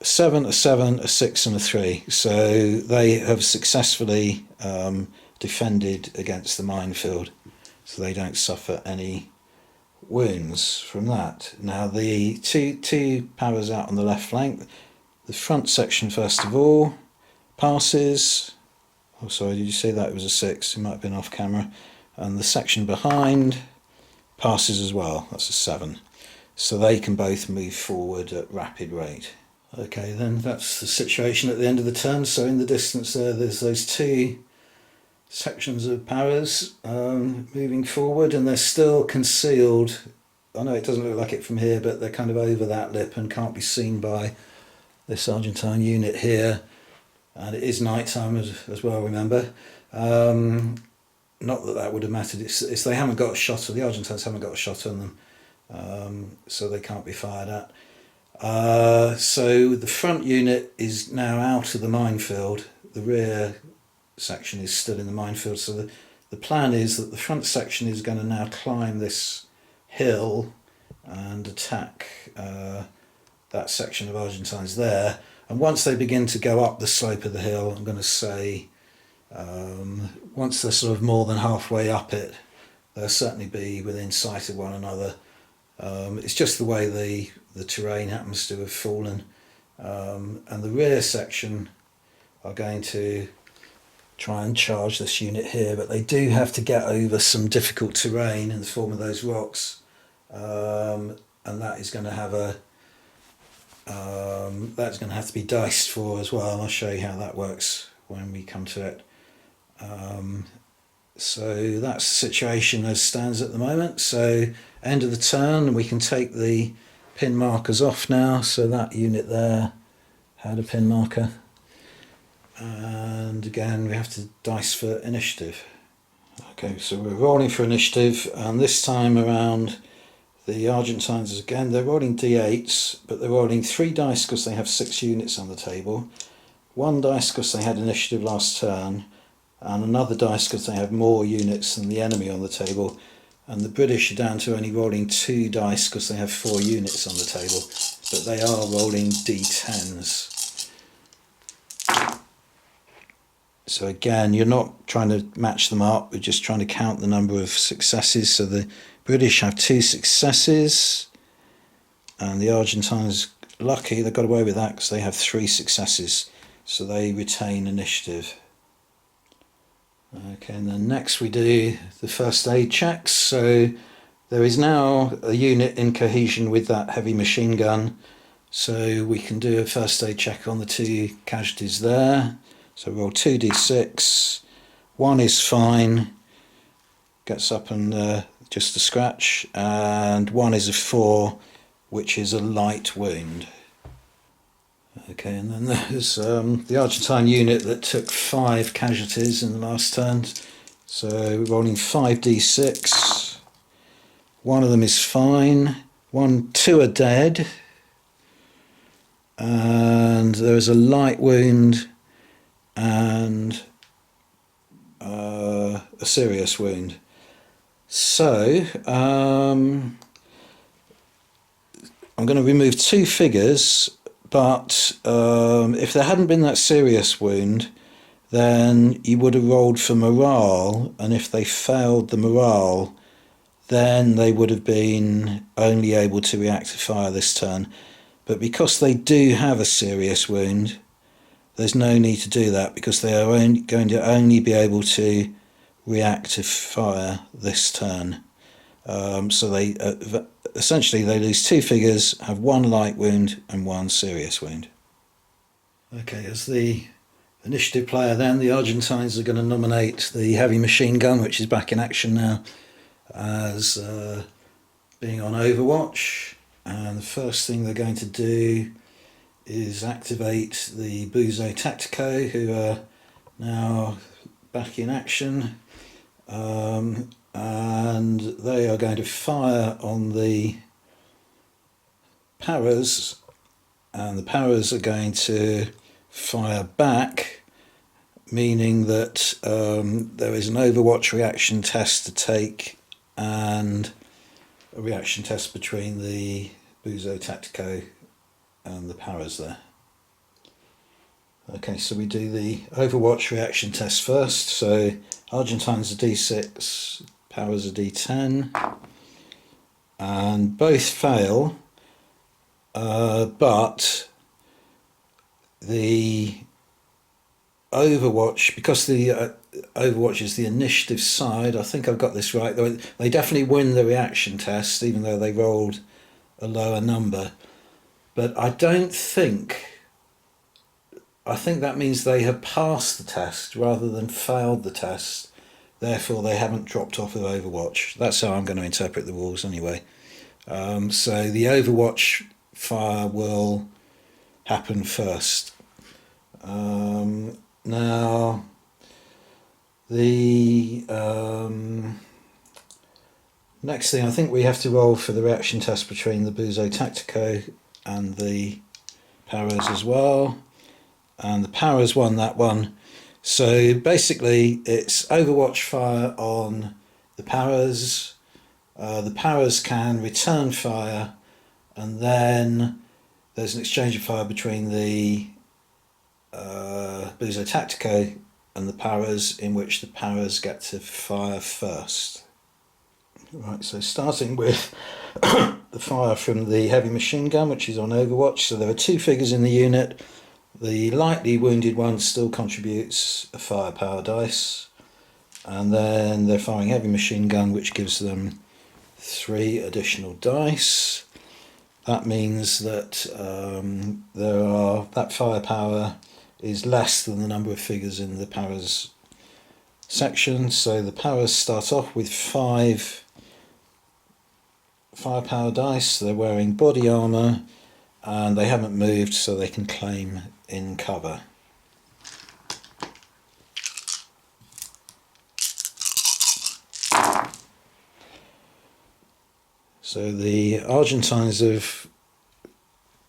Speaker 1: 7, a 7, a 6 and a 3. So they have successfully defended against the minefield, so they don't suffer any wounds from that. Now the two powers out on the left flank, the front section first of all passes. Oh sorry, did you say that it was a 6? It might have been off camera. And the section behind passes as well, that's a 7. So they can both move forward at rapid rate. Okay, then that's the situation at the end of the turn. So in the distance there's those two sections of powers moving forward, and they're still concealed. I know it doesn't look like it from here, but they're kind of over that lip and can't be seen by this Argentine unit here. And it is night time as well, remember. Not that would have mattered. It's they haven't got a shot, or the Argentines haven't got a shot on them, so they can't be fired at. So the front unit is now out of the minefield. The rear section is still in the minefield. So the plan is that the front section is going to now climb this hill and attack that section of Argentines there. And once they begin to go up the slope of the hill, I'm going to say, once they're sort of more than halfway up it, they'll certainly be within sight of one another. It's just the way the terrain happens to have fallen. And the rear section are going to try and charge this unit here, but they do have to get over some difficult terrain in the form of those rocks. And that is going to have that's going to have to be diced for as well, and I'll show you how that works when we come to it. So that's the situation as stands at the moment. So end of the turn, we can take the pin markers off now. So that unit there had a pin marker, and again we have to dice for initiative. Okay, so we're rolling for initiative, and this time around the Argentines, again, they're rolling d8s, but they're rolling 3 dice because they have 6 units on the table, 1 dice because they had initiative last turn, and another dice because they have more units than the enemy on the table. And the British are down to only rolling 2 dice because they have 4 units on the table, but they are rolling d10s. So again, you're not trying to match them up, we're just trying to count the number of successes. So the British have 2 successes, and the Argentines, lucky, they got away with that because they have 3 successes, so they retain initiative. Okay, and then next we do the first aid checks. So there is now a unit in cohesion with that heavy machine gun, so we can do a first aid check on the 2 casualties there. So roll 2d6, 1 is fine, gets up and just a scratch, and 1 is a 4, which is a light wound. Okay, and then there's the Argentine unit that took 5 casualties in the last turn. So we're rolling 5d6, 1 of them is fine, 2 are dead, and there is a light wound and a serious wound. So I'm going to remove 2 figures, but if there hadn't been that serious wound, then you would have rolled for morale, and if they failed the morale, then they would have been only able to react to fire this turn. But because they do have a serious wound, there's no need to do that, because they are going to only be able to react to fire this turn. So they essentially they lose 2 figures, have 1 light wound and 1 serious wound. Okay, as the initiative player then, the Argentines are going to nominate the heavy machine gun, which is back in action now, as being on Overwatch. And the first thing they're going to do is activate the Buzo Tactico, who are Now back in action, and they are going to fire on the paras, and the paras are going to fire back, meaning that there is an overwatch reaction test to take and a reaction test between the Buzo Tactico and the paras there. Okay, so we do the overwatch reaction test first. So Argentine's a D6, paras a D10, and both fail, but the overwatch, because the overwatch is the initiative side, I think I've got this right, they definitely win the reaction test even though they rolled a lower number, but I think that means they have passed the test rather than failed the test, therefore they haven't dropped off of overwatch. That's how I'm going to interpret the rules anyway. So the overwatch fire will happen first. Now the next thing, I think we have to roll for the reaction test between the Buzo Tactico and the paras as well, and the paras won that one. So basically it's overwatch fire on the paras. The paras can return fire, and then there's an exchange of fire between the Buzo Tactico and the paras, in which the paras get to fire first. Right, so starting with the fire from the heavy machine gun, which is on overwatch. So there are 2 figures in the unit. The lightly wounded one still contributes a firepower dice, and then they're firing heavy machine gun, which gives them 3 additional dice. That means that that firepower is less than the number of figures in the paras section. So the paras start off with 5 firepower dice. They're wearing body armour and they haven't moved, so they can claim in cover. So the Argentines have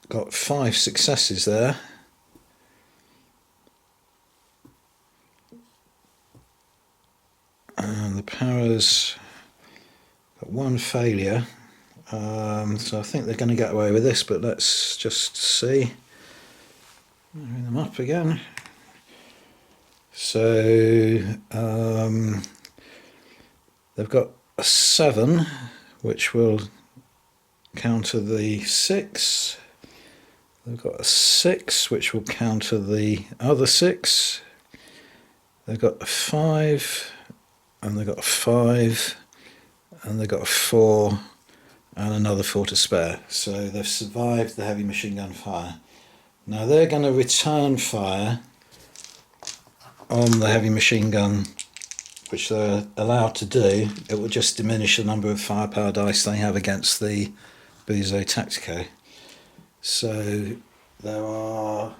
Speaker 1: got 5 successes there. And the paras got 1 failure. So I think they're going to get away with this, but let's just see. Bring them up again. So they've got a 7, which will counter the 6. They've got a 6, which will counter the other 6. They've got a 5, and they've got a 5, and they've got a 4, and another 4 to spare. So they've survived the heavy machine gun fire. Now they're going to return fire on the heavy machine gun, which they're allowed to do. It will just diminish the number of firepower dice they have against the Buzo Tactico. So there are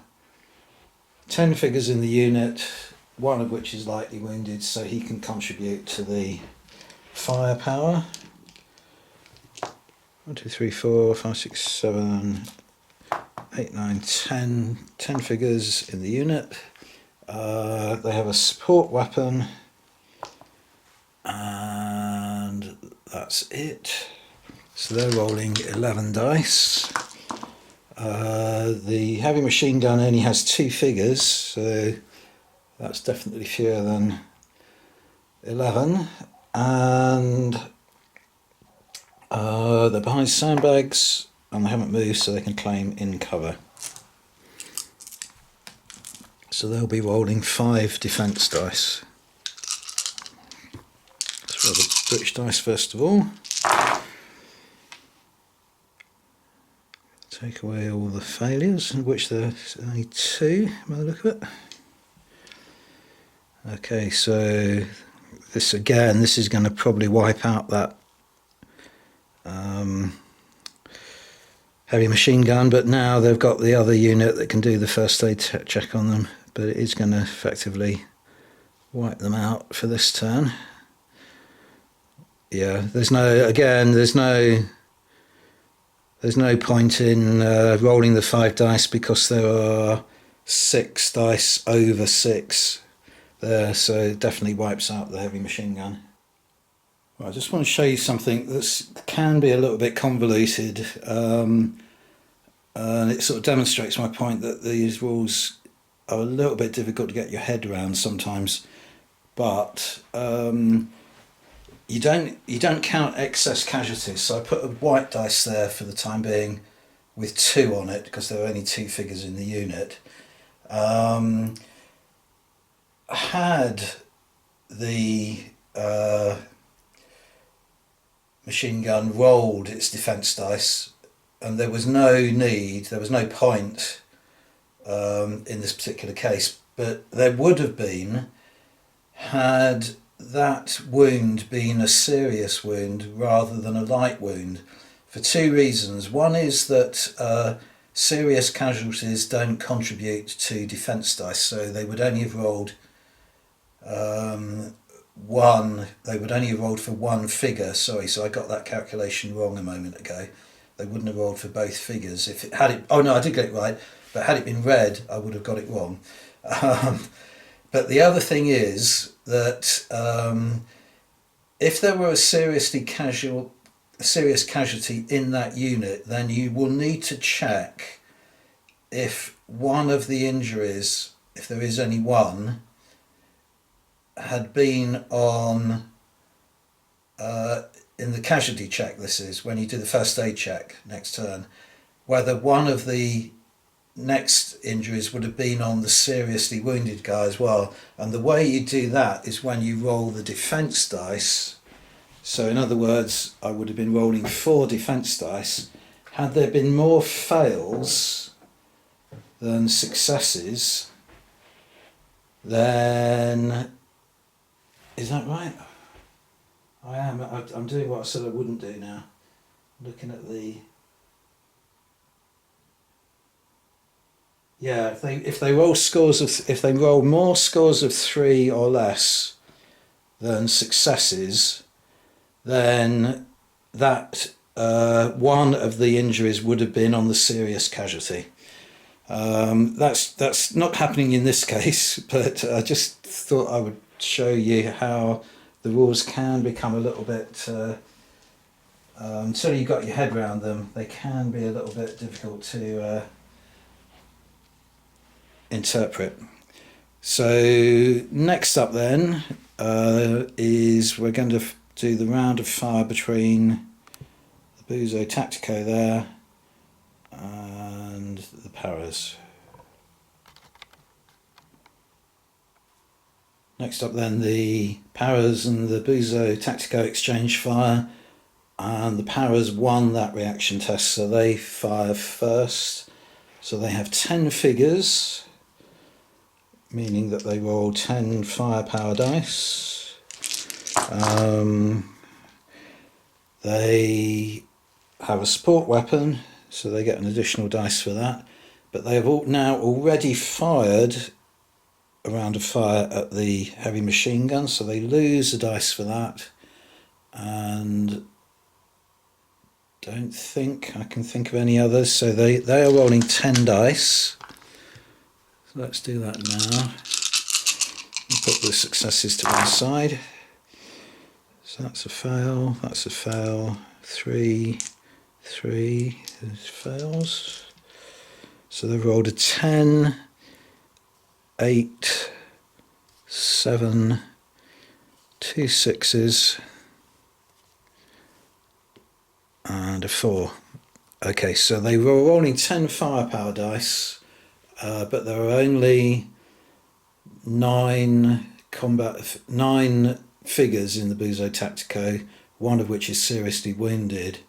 Speaker 1: 10 figures in the unit, 1 of which is lightly wounded, so he can contribute to the firepower. 1, 2, 3, 4, 5, 6, 7, 8, 9, 10. 10 figures in the unit. They have a support weapon, and that's it. So they're rolling 11 dice. The heavy machine gun only has 2 figures, so that's definitely fewer than 11. And they're behind sandbags and they haven't moved, so they can claim in cover. So they'll be rolling 5 defence dice. Let's roll the British dice first of all. Take away all the failures, of which there's only 2 by the look of it. Okay, so this is going to probably wipe out that heavy machine gun, but now they've got the other unit that can do the first aid check on them, but it is going to effectively wipe them out for this turn. Yeah, there's no point in rolling the 5 dice because there are 6 dice over 6 there, so it definitely wipes out the heavy machine gun. Well, I just want to show you something that can be a little bit convoluted, and it sort of demonstrates my point that these rules are a little bit difficult to get your head around sometimes. But you don't count excess casualties. So I put a white dice there for the time being, with 2 on it because there are only 2 figures in the unit. Had the machine gun rolled its defence dice, and there was no point in this particular case, but there would have been had that wound been a serious wound rather than a light wound, for 2 reasons. One is that serious casualties don't contribute to defence dice, so they would only have rolled for 1 figure. Sorry, so I got that calculation wrong a moment ago. They wouldn't have rolled for both figures. Oh no, I did get it right, but had it been red, I would have got it wrong. But the other thing is that if there were a serious casualty in that unit, then you will need to check if one of the injuries, if there is only one, had been on in the casualty check. This is when you do the first aid check next turn, whether one of the next injuries would have been on the seriously wounded guy as well. And the way you do that is when you roll the defence dice. So in other words, I would have been rolling 4 defence dice. Had there been more fails than successes, then... Is that right? I'm doing what I said I wouldn't do now. Looking at the... Yeah, if they roll more scores of 3 or less than successes, then that one of the injuries would have been on the serious casualty. That's not happening in this case, but I just thought I would show you how the rules can become a little bit, until you've got your head around them, they can be a little bit difficult to interpret. So next up then is we're going to do the round of fire between the Buzo Tactico there and the Paras. Next up then, the Paras and the Buzo Tactico exchange fire, and the Paras won that reaction test, so they fire first. So they have 10 figures, meaning that they roll 10 firepower dice. They have a support weapon, so they get an additional dice for that. But they have now already fired a round of fire at the heavy machine gun, so they lose a dice for that. And don't think I can think of any others, so they are rolling 10 dice. So let's do that now. Put the successes to one side. So that's a fail, 3, there's fails. So they've rolled a 10, 8, 7, 2 6s, and a 4. Okay, so they were rolling 10 firepower dice, but there are only 9 figures in the Buzo Tactico, one of which is seriously wounded.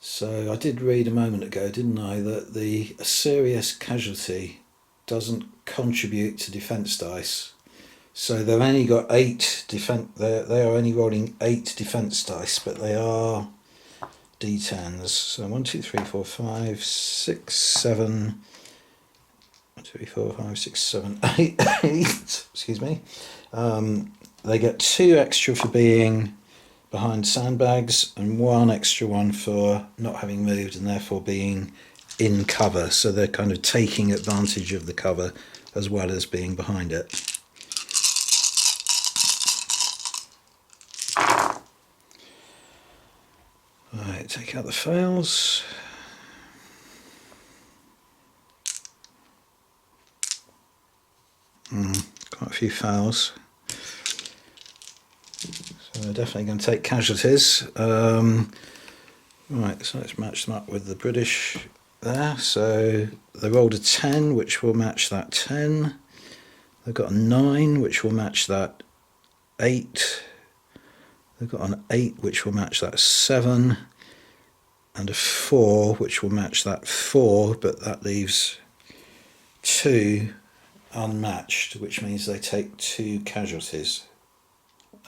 Speaker 1: So I did read a moment ago, didn't I, that the serious casualty doesn't contribute to defence dice. So they've only got 8 defence. They are only rolling 8 defence dice, but they are D10s. So 1, 2, 3, 4, 5, 6, 7, 3, 4, 5, 6, 7, 8, 8. Excuse me. They get 2 extra for being behind sandbags and 1 extra one for not having moved and therefore being in cover. So they're kind of taking advantage of the cover as well as being behind it. Right, take out the fails. Quite a few fails. So they're definitely going to take casualties. Right, so let's match them up with the British there. So they rolled a 10, which will match that 10. They've got a 9, which will match that 8. They've got an 8, which will match that 7. And a 4, which will match that 4, but that leaves 2 unmatched, which means they take 2 casualties.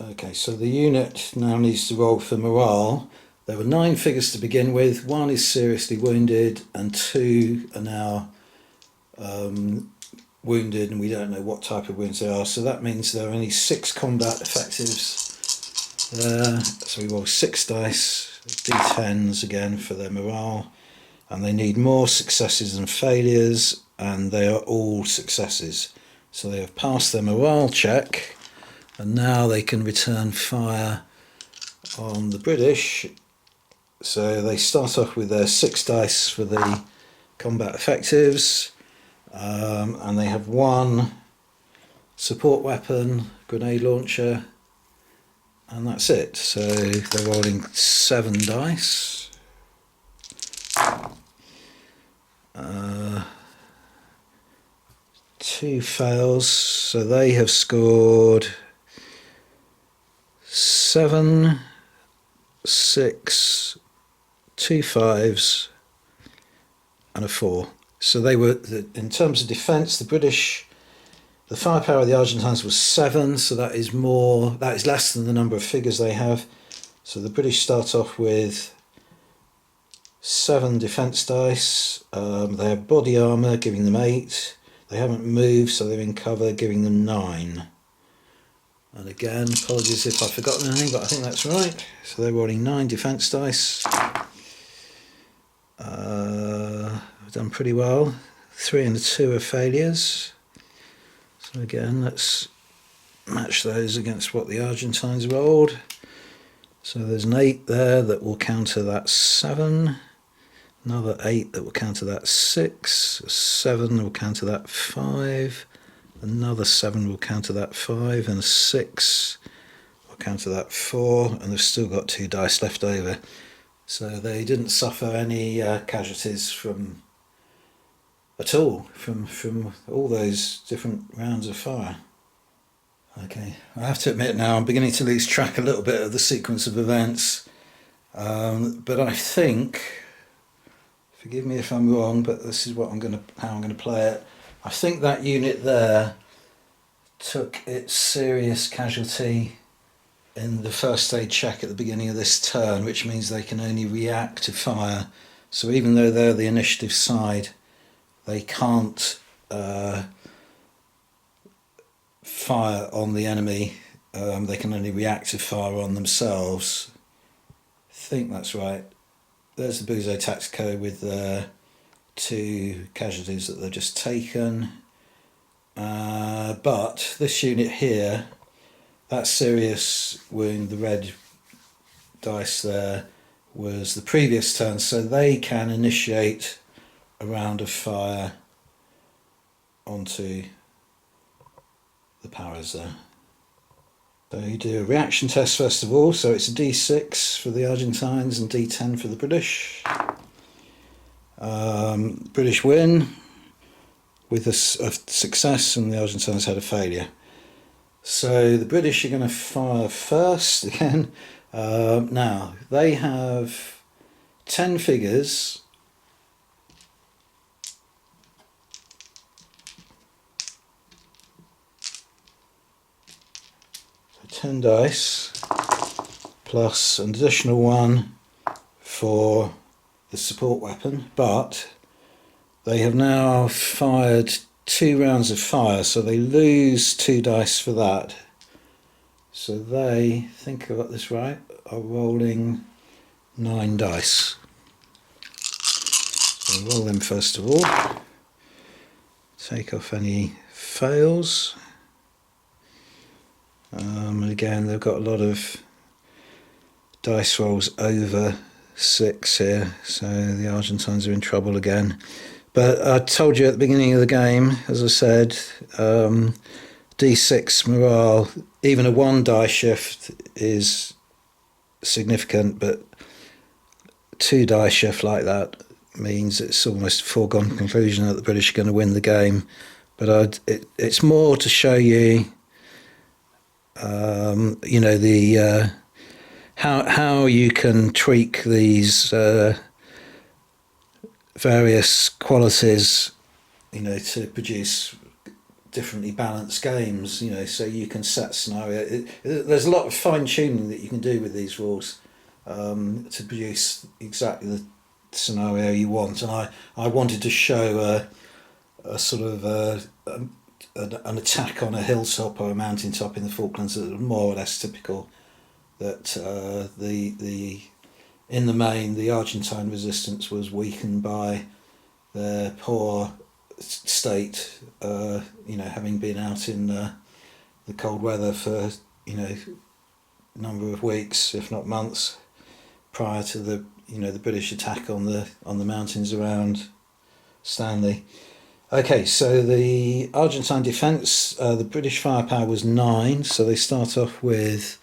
Speaker 1: Okay, so the unit now needs to roll for morale. There were 9 figures to begin with. 1 is seriously wounded and 2 are now wounded, and we don't know what type of wounds they are. So that means there are only 6 combat effectives there. So we roll 6 dice, d10s again for their morale. And they need more successes than failures, and they are all successes. So they have passed their morale check, and now they can return fire on the British. So they start off with their 6 dice for the combat effectives, and they have 1 support weapon, grenade launcher, and that's it. So they're rolling 7 dice. 2 fails, so they have scored 7, 6, 2 5s and a 4. So they were, in terms of defence, the British, the firepower of the Argentines was 7, so that is less than the number of figures they have. So the British start off with 7 defence dice. They have body armour, giving them 8. They haven't moved, so they're in cover, giving them 9. And again, apologies if I've forgotten anything, but I think that's right. So they're rolling 9 defence dice. I've done pretty well. 3 and a 2 are failures. So again, let's match those against what the Argentines rolled. So there's an 8 there that will counter that 7. Another 8 that will counter that 6. A 7 will counter that 5. Another 7 will counter that 5. And a 6 will counter that 4. And they've still got 2 dice left over. So they didn't suffer any casualties from all those different rounds of fire. Okay, I have to admit now I'm beginning to lose track a little bit of the sequence of events, but I think, forgive me if I'm wrong, but this is how I'm going to play it. I think that unit there took its serious casualty in the first aid check at the beginning of this turn, which means they can only react to fire. So even though they're the initiative side, they can't fire on the enemy. They can only react to fire on themselves. I think that's right. There's the Buzo Tactico with the 2 casualties that they've just taken. But this unit here, that serious wound, the red dice there, was the previous turn, so they can initiate a round of fire onto the powers there. So you do a reaction test first of all, so it's a d6 for the Argentines and d10 for the British. British win with a success, and the Argentines had a failure. So the British are going to fire first again. Now, they have 10 figures. So 10 dice, plus an additional 1 for the support weapon, but they have now fired 2 rounds of fire, so they lose 2 dice for that. So they, I think I got this right, are rolling 9 dice. So roll them first of all. Take off any fails. And again, they've got a lot of dice rolls over 6 here, so the Argentines are in trouble again. But I told you at the beginning of the game, as I said, D6 morale, even a 1 die shift is significant, but 2 die shift like that means it's almost a foregone conclusion that the British are going to win the game. But it's more to show you, you know, the how you can tweak these various qualities, you know, to produce differently balanced games. You know, so you can set scenario. There's a lot of fine tuning that you can do with these rules to produce exactly the scenario you want. And I wanted to show a sort of an attack on a hilltop or a mountaintop in the Falklands that was more or less typical. That the in the main the Argentine resistance was weakened by their poor state. You know, having been out in the cold weather for, you know, a number of weeks, if not months, prior to the, you know, the British attack on the mountains around Stanley. Okay, so the Argentine defence, the British firepower was 9, so they start off with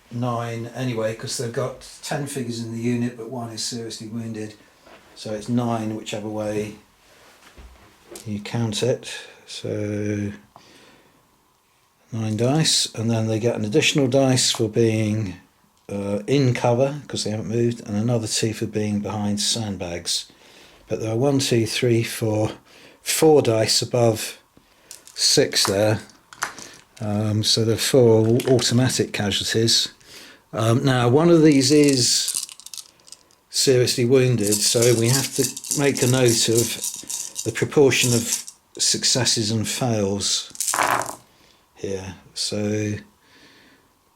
Speaker 1: 9 anyway, because they've got 10 figures in the unit, but 1 is seriously wounded, so it's 9 whichever way you count it. So 9 dice, and then they get an additional dice for being in cover because they haven't moved, and another 2 for being behind sandbags. But there are 1, 2, 3, 4, 4 dice above 6 there. So there are 4 automatic casualties. Now, one of these is seriously wounded, so we have to make a note of the proportion of successes and fails here. So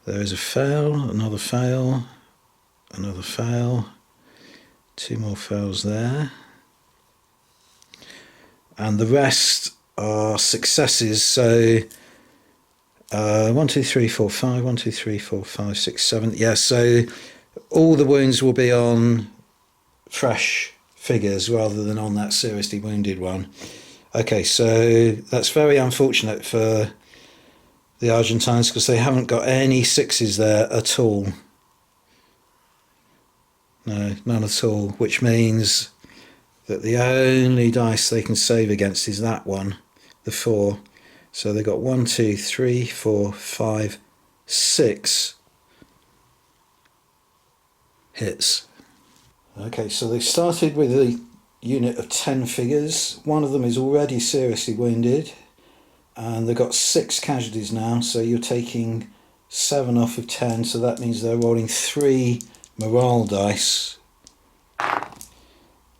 Speaker 1: there is a fail, another fail, another fail, 2 more fails there. And the rest are successes, so 1, 2, 3, 4, 5, 1, 2, 3, 4, 5, 6, 7. Yeah, so all the wounds will be on fresh figures rather than on that seriously wounded one. Okay, so that's very unfortunate for the Argentines because they haven't got any 6s there at all. No, none at all, which means that the only dice they can save against is that one, the 4. So they've got 1, 2, 3, 4, 5, 6 hits. Okay, so they started with a unit of 10 figures. One of them is already seriously wounded, and they've got 6 casualties now, so you're taking 7 off of 10, so that means they're rolling 3 morale dice.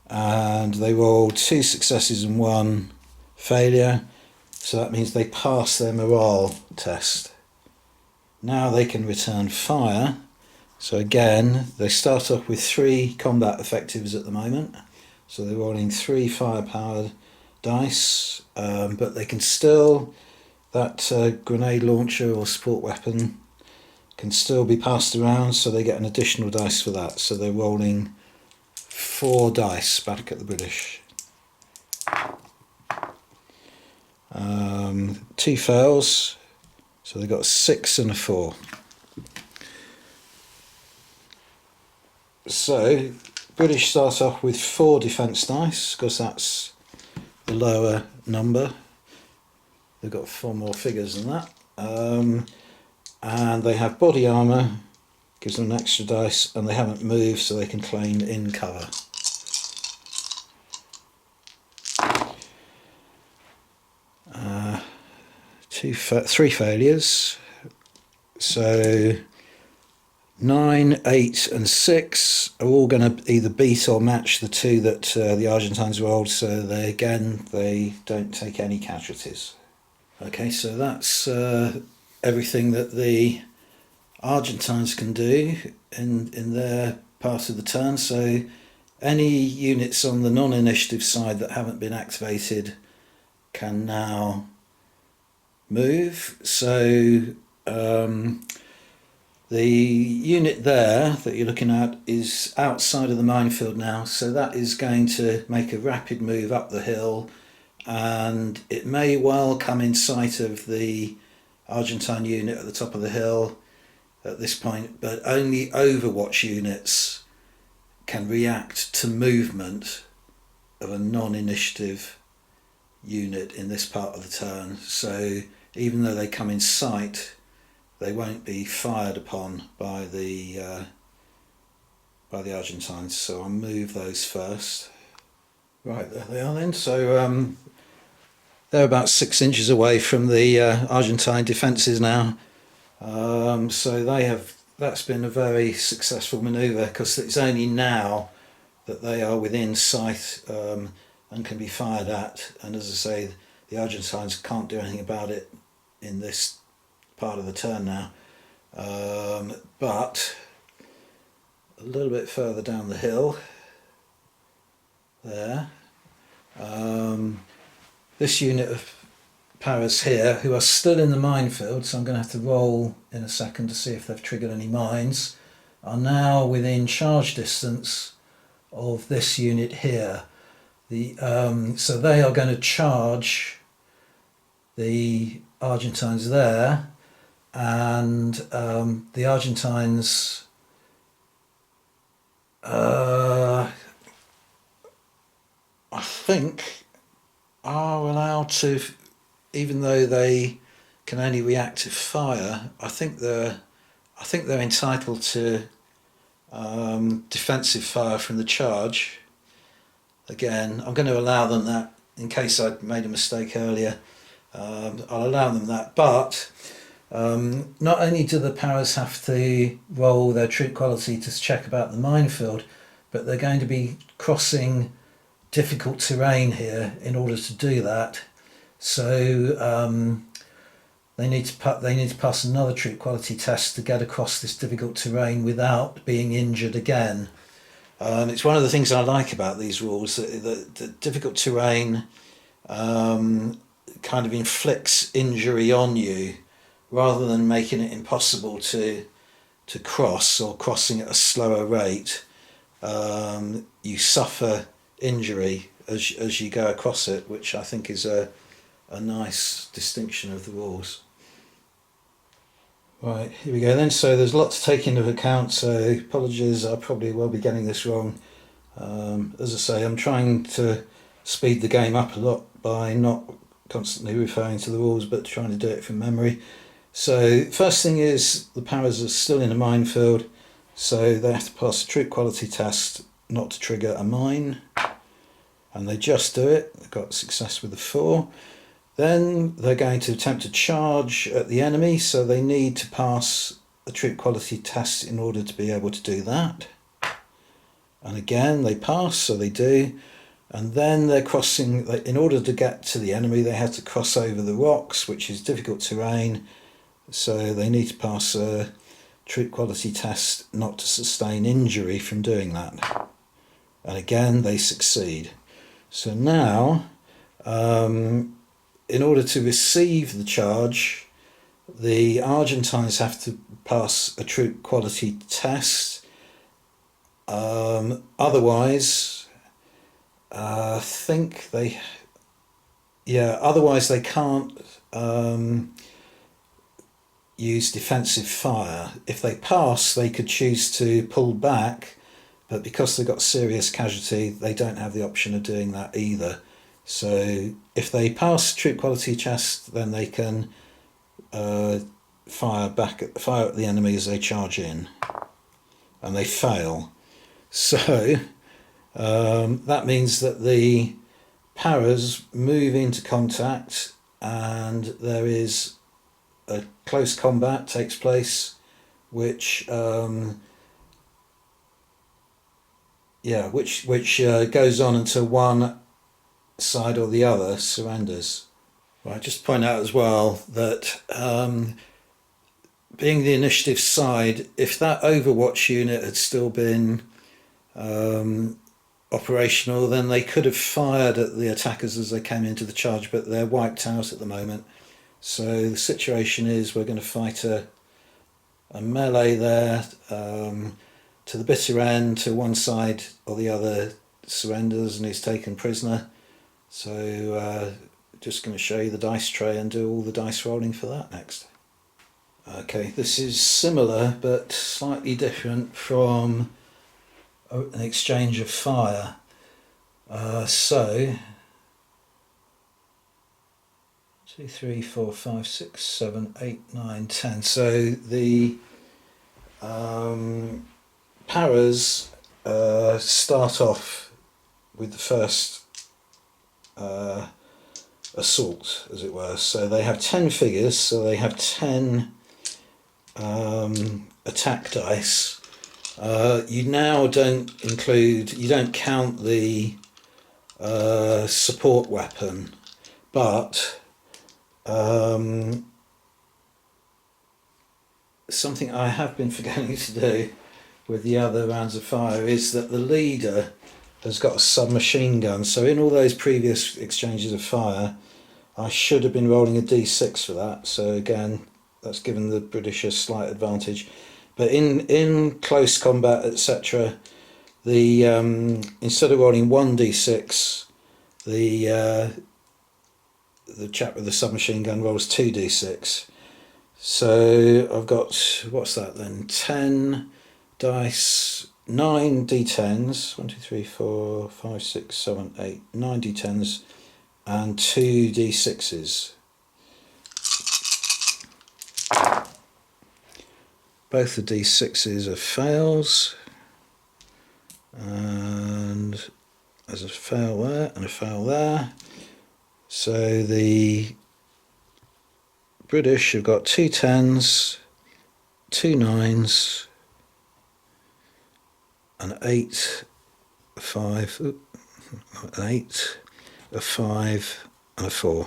Speaker 1: And they rolled 2 successes and 1 failure, so that means they pass their morale test. Now they can return fire. So again, they start off with 3 combat effectives at the moment, so they're rolling 3 fire-powered dice, but they can still, that grenade launcher or support weapon can still be passed around, so they get an additional dice for that, so they're rolling 4 dice back at the British. 2 fails, so they got a 6 and a 4. So British start off with 4 defence dice because that's the lower number. They've got 4 more figures than that, and they have body armour, gives them an extra dice, and they haven't moved, so they can claim in cover. Three failures, so 9, 8 and 6 are all going to either beat or match the two that the Argentines rolled, so they don't take any casualties. Okay, so that's everything that the Argentines can do in their part of the turn. So any units on the non-initiative side that haven't been activated can now move. So the unit there that you're looking at is outside of the minefield now, so that is going to make a rapid move up the hill, and it may well come in sight of the Argentine unit at the top of the hill at this point, but only Overwatch units can react to movement of a non-initiative unit in this part of the turn. So even though they come in sight, they won't be fired upon by the Argentines. So I'll move those first. Right, there they are then. So they're about 6 inches away from the Argentine defences now. So that's been a very successful manoeuvre, because it's only now that they are within sight and can be fired at. And as I say, the Argentines can't do anything about it in this part of the turn now. But a little bit further down the hill there, this unit of Paras here, who are still in the minefield, so I'm going to have to roll in a second to see if they've triggered any mines, are now within charge distance of this unit here. So they are going to charge the Argentines there, and the Argentines I think are allowed to, even though they can only react to fire, I think they're entitled to defensive fire from the charge. Again, I'm going to allow them that in case I made a mistake earlier. I'll allow them that, but not only do the Paras have to roll their troop quality to check about the minefield, but they're going to be crossing difficult terrain here in order to do that. So they need to pass another troop quality test to get across this difficult terrain without being injured again. It's one of the things I like about these rules, that the difficult terrain kind of inflicts injury on you, rather than making it impossible to cross, or crossing at a slower rate. You suffer injury as you go across it, which I think is a nice distinction of the rules. Right, here we go then. So there's a lot to take into account, so apologies, I probably will be getting this wrong. As I say, I'm trying to speed the game up a lot by not constantly referring to the rules, but trying to do it from memory. So first thing is, the Paras are still in a minefield, so they have to pass a troop quality test not to trigger a mine, and they just do it. They've got success with the 4. Then they're going to attempt to charge at the enemy, so they need to pass a troop quality test in order to be able to do that. And again, they pass, so they do. And then they're crossing, in order to get to the enemy, they have to cross over the rocks, which is difficult terrain, so they need to pass a troop quality test not to sustain injury from doing that. And again, they succeed. So now, in order to receive the charge, the Argentines have to pass a troop quality test. Otherwise, otherwise they can't use defensive fire. If they pass, they could choose to pull back, but because they've got serious casualty, they don't have the option of doing that either. So if they pass troop quality test, then they can fire at the enemy as they charge in, and they fail. So that means that the Paras move into contact, and there is a close combat takes place which goes on until one side or the other surrenders. Right, just point out as well that being the initiative side, if that Overwatch unit had still been operational, then they could have fired at the attackers as they came into the charge, but they're wiped out at the moment. So the situation is we're going to fight a melee there to the bitter end, to one side or the other surrenders and is taken prisoner. So just going to show you the dice tray and do all the dice rolling for that next. Okay, this is similar but slightly different from an exchange of fire. So 2, 3, 4, 5, 6, 7, 8, 9, 10. So the paras start off with the first assault, as it were. So they have 10 figures, so they have 10 attack dice. You now don't count the support weapon, but something I have been forgetting to do with the other rounds of fire is that the leader has got a submachine gun. So in all those previous exchanges of fire, I should have been rolling a d6 for that. So again, that's given the British a slight advantage. But in close combat, etc., the instead of rolling 1d6, the chap with the submachine gun rolls 2d6. So I've got, what's that then? 10 dice, 9 d10s, 1, 2, 3, 4, 5, 6, 7, 8, 9 d10s, and 2 d6s. Both the d6s are fails, and there's a fail there and a fail there. So the British have got 2 10s, 2 9s, an 8, a 5, an 8, a 5, and a 4.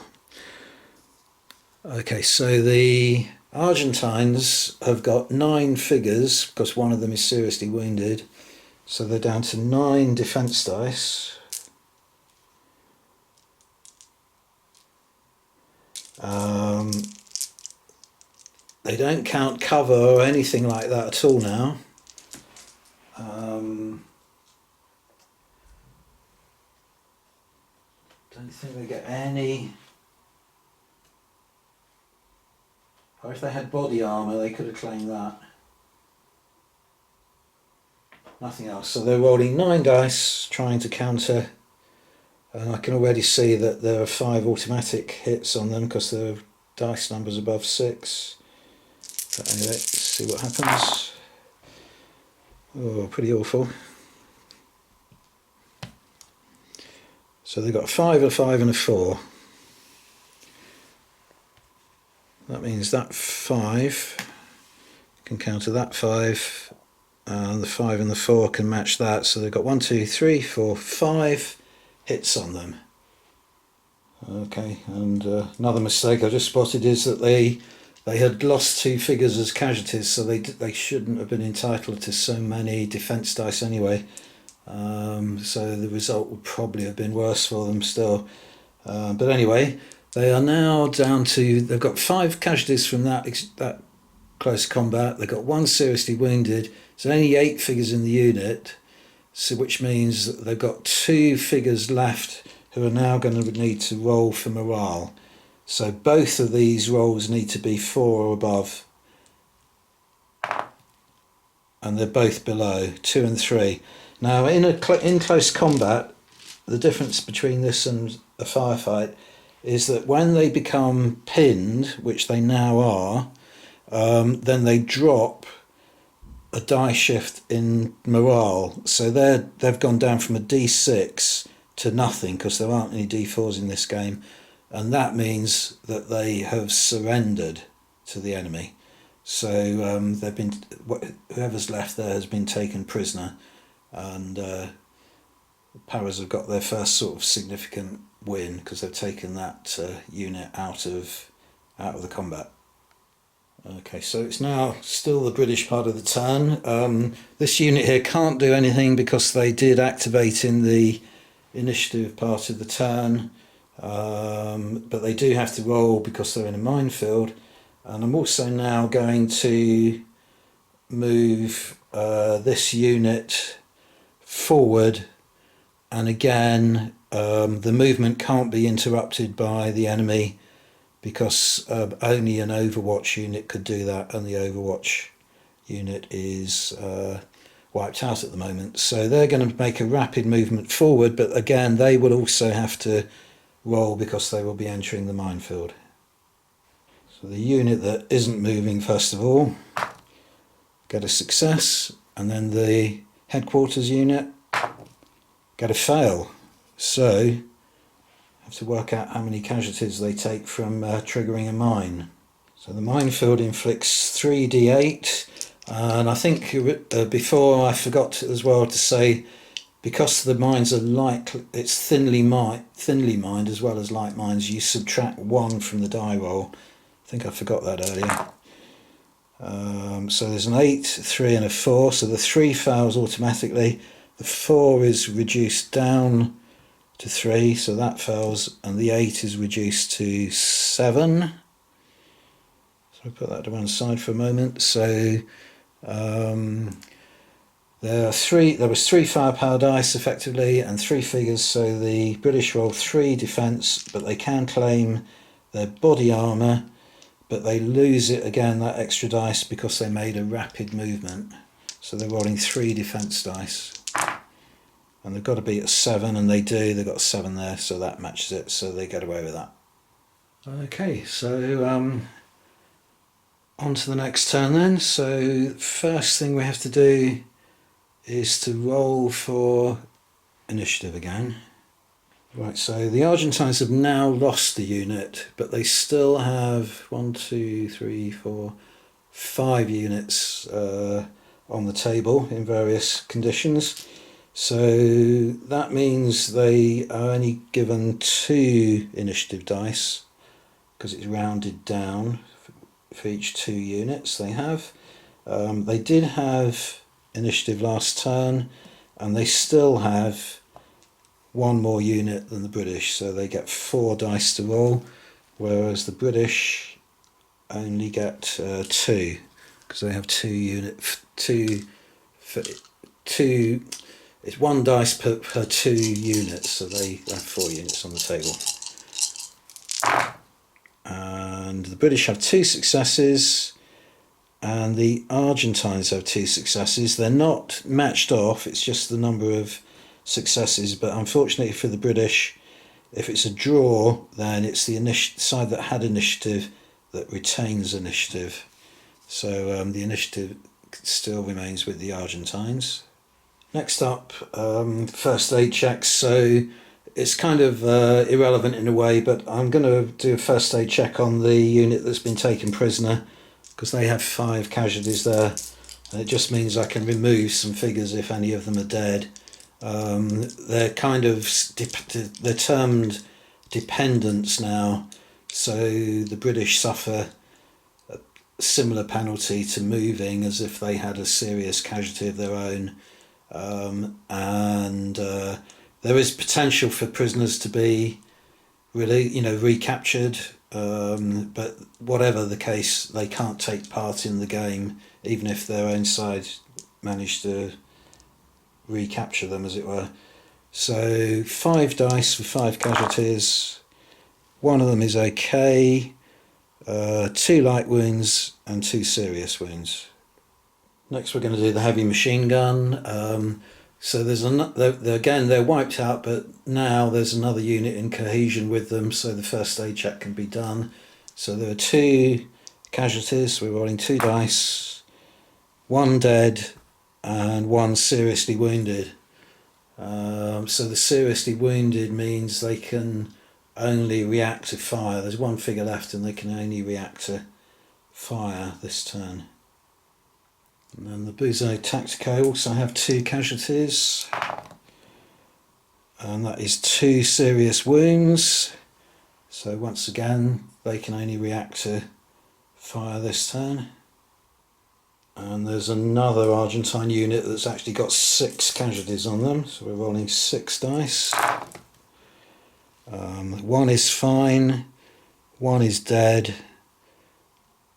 Speaker 1: Okay, so the Argentines have got 9 figures because one of them is seriously wounded, so they're down to 9 defence dice. They don't count cover or anything like that at all now. Don't think they get any. Or if they had body armour, they could have claimed that. Nothing else. So they're rolling 9 dice, trying to counter. And I can already see that there are 5 automatic hits on them because the dice number's above 6. But anyway, let's see what happens. Oh, pretty awful. So they've got a 5, a 5 and a 4. That means that 5 can counter that 5, and the 5 and the 4 can match that. So they've got 1, 2, 3, 4, 5 hits on them. Okay, and another mistake I just spotted is that they had lost 2 figures as casualties, so they shouldn't have been entitled to so many defence dice anyway. So the result would probably have been worse for them still. But anyway, they are now down to, they've got 5 casualties from that close combat. They've got 1 seriously wounded. So only 8 figures in the unit, so which means that they've got 2 figures left who are now going to need to roll for morale. So both of these rolls need to be 4 or above, and they're both below 2 and 3. Now in close combat, the difference between this and a firefight is that when they become pinned, which they now are, then they drop a die shift in morale. So they've gone down from a D6 to nothing because there aren't any D4s in this game, and that means that they have surrendered to the enemy. So they've been, whoever's left there has been taken prisoner, and Paras have got their first sort of significant win because they've taken that unit out of the combat. Okay, so it's now still the British part of the turn. This unit here can't do anything because they did activate in the initiative part of the turn, but they do have to roll because they're in a minefield. And I'm also now going to move this unit forward, and again the movement can't be interrupted by the enemy because only an Overwatch unit could do that, and the Overwatch unit is wiped out at the moment. So they're going to make a rapid movement forward, but again they will also have to roll because they will be entering the minefield. So the unit that isn't moving, first of all, get a success, and then the headquarters unit get a fail. So have to work out how many casualties they take from triggering a mine. So the minefield inflicts 3d8, and I think before I forgot as well to say, because the mines are it's thinly mined as well as light mines, you subtract 1 from the die roll. I think I forgot that earlier. So there's an 8, 3 and a 4, so the 3 fails automatically. The 4 is reduced down to 3, so that fails, and the 8 is reduced to 7. So I'll put that to one side for a moment. So there was 3 firepower dice effectively and 3 figures, so the British roll 3 defence, but they can claim their body armour, but they lose it again, that extra dice, because they made a rapid movement. So they're rolling 3 defence dice. And they've got to be at 7, and they do. They've got 7 there, so that matches it, so they get away with that. Okay, so on to the next turn then. So first thing we have to do is to roll for initiative again. Right, so the Argentines have now lost the unit, but they still have 5 units on the table in various conditions. So that means they are only given 2 initiative dice because it's rounded down for each 2 units they have. They did have initiative last turn, and they still have 1 more unit than the British, so they get 4 dice to roll, whereas the British only get 2 because they have 2 it's 1 dice per 2 units, so they have 4 units on the table. And the British have 2 successes, and the Argentines have 2 successes. They're not matched off, it's just the number of successes, but unfortunately for the British, if it's a draw, then it's the side that had initiative that retains initiative. So the initiative still remains with the Argentines. Next up, first aid checks. So it's kind of irrelevant in a way, but I'm going to do a first aid check on the unit that's been taken prisoner because they have 5 casualties there, and it just means I can remove some figures if any of them are dead. They're kind of they're termed dependents now, so the British suffer a similar penalty to moving as if they had a serious casualty of their own. And there is potential for prisoners to be recaptured, but whatever the case, they can't take part in the game even if their own side managed to recapture them, as it were. So 5 dice for 5 casualties. 1 of them is okay, 2 light wounds and 2 serious wounds. Next we're going to do the heavy machine gun. So there's they're wiped out, but now there's another unit in cohesion with them, so the first aid check can be done. So there are 2 casualties, we're rolling 2 dice, 1 dead and 1 seriously wounded. So the seriously wounded means they can only react to fire. There's 1 figure left and they can only react to fire this turn. And then the Buzo Tactico also have 2 casualties, and that is 2 serious wounds. So once again, they can only react to fire this turn. And there's another Argentine unit that's actually got 6 casualties on them, so we're rolling 6 dice. 1 is fine, 1 is dead,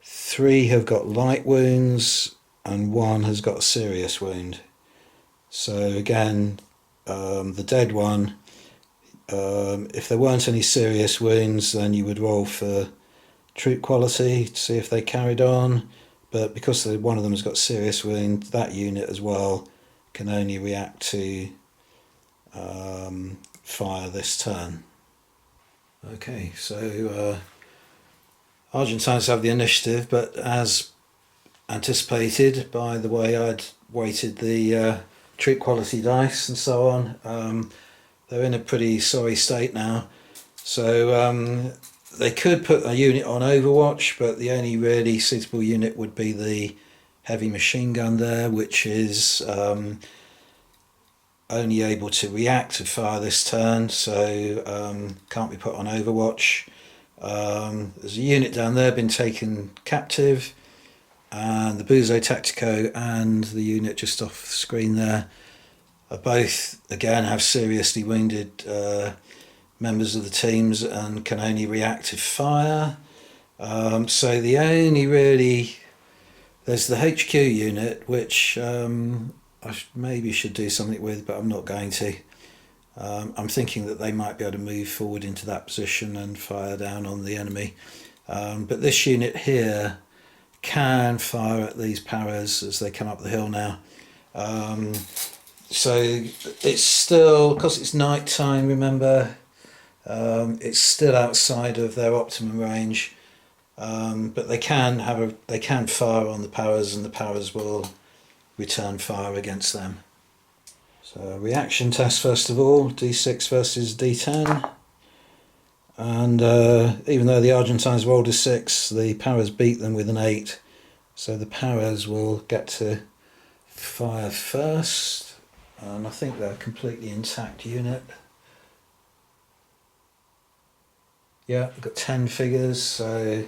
Speaker 1: 3 have got light wounds, and 1 has got a serious wound. So again, the dead one, if there weren't any serious wounds, then you would roll for troop quality to see if they carried on. But because one of them has got serious wound, that unit as well can only react to fire this turn. Okay, so Argentines have the initiative, but as anticipated by the way I'd weighted the troop quality dice and so on, they're in a pretty sorry state now. So they could put a unit on Overwatch, but the only really suitable unit would be the heavy machine gun there, which is only able to react to fire this turn, so can't be put on Overwatch. There's a unit down there been taken captive, and the Buzo Tactico and the unit just off the screen there are both, again, have seriously wounded members of the teams and can only react to fire. So the only really, there's the HQ unit, which I maybe should do something with, but I'm not going to. I'm thinking that they might be able to move forward into that position and fire down on the enemy. But this unit here can fire at these paras as they come up the hill now. So it's still, because it's night time, remember, it's still outside of their optimum range, but they can fire on the paras, and the paras will return fire against them. So reaction test first of all, D6 versus D10, and even though the Argentines rolled a 6, the paras beat them with an 8, so the paras will get to fire first, and I think they're a completely intact unit. Yeah, we've got 10 figures, so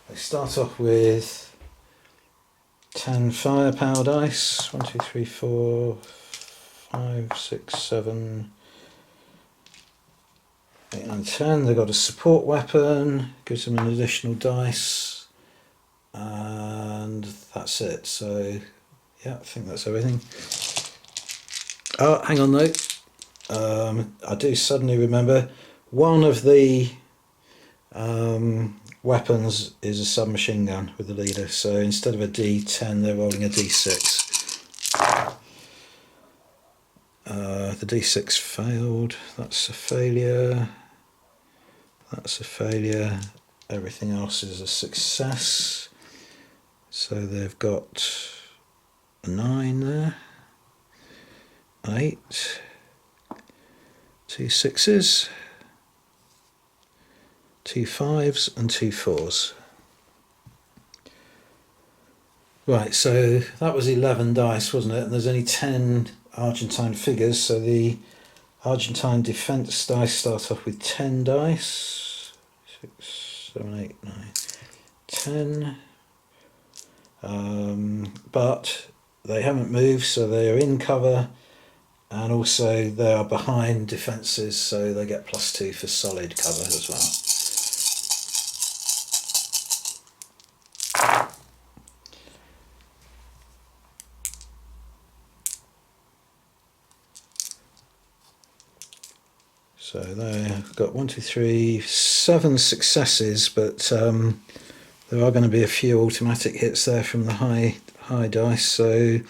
Speaker 1: they start off with 10 firepower dice. 1, 2, 3, 4, 5, 6, 7, 8, 9, 10. They've got a support weapon, gives them an additional dice, and that's it. So yeah, I think that's everything. Oh, hang on though. I do suddenly remember one of the weapons is a submachine gun with the leader, so instead of a D10 they're rolling a D6. The D6 failed, that's a failure, that's a failure, everything else is a success. So they've got a 9 there, 8, 2 6s, 2 5s and 2 4s. Right, so that was 11 dice, wasn't it? And there's only 10 Argentine figures, so the Argentine defence dice start off with 10 dice. 6, 7, 8, 9, 10. But they haven't moved, so they are in cover, and also they are behind defences, so they get +2 for solid cover as well. So they've got 1, 2, 3, 7 successes, but there are going to be a few automatic hits there from the high dice. So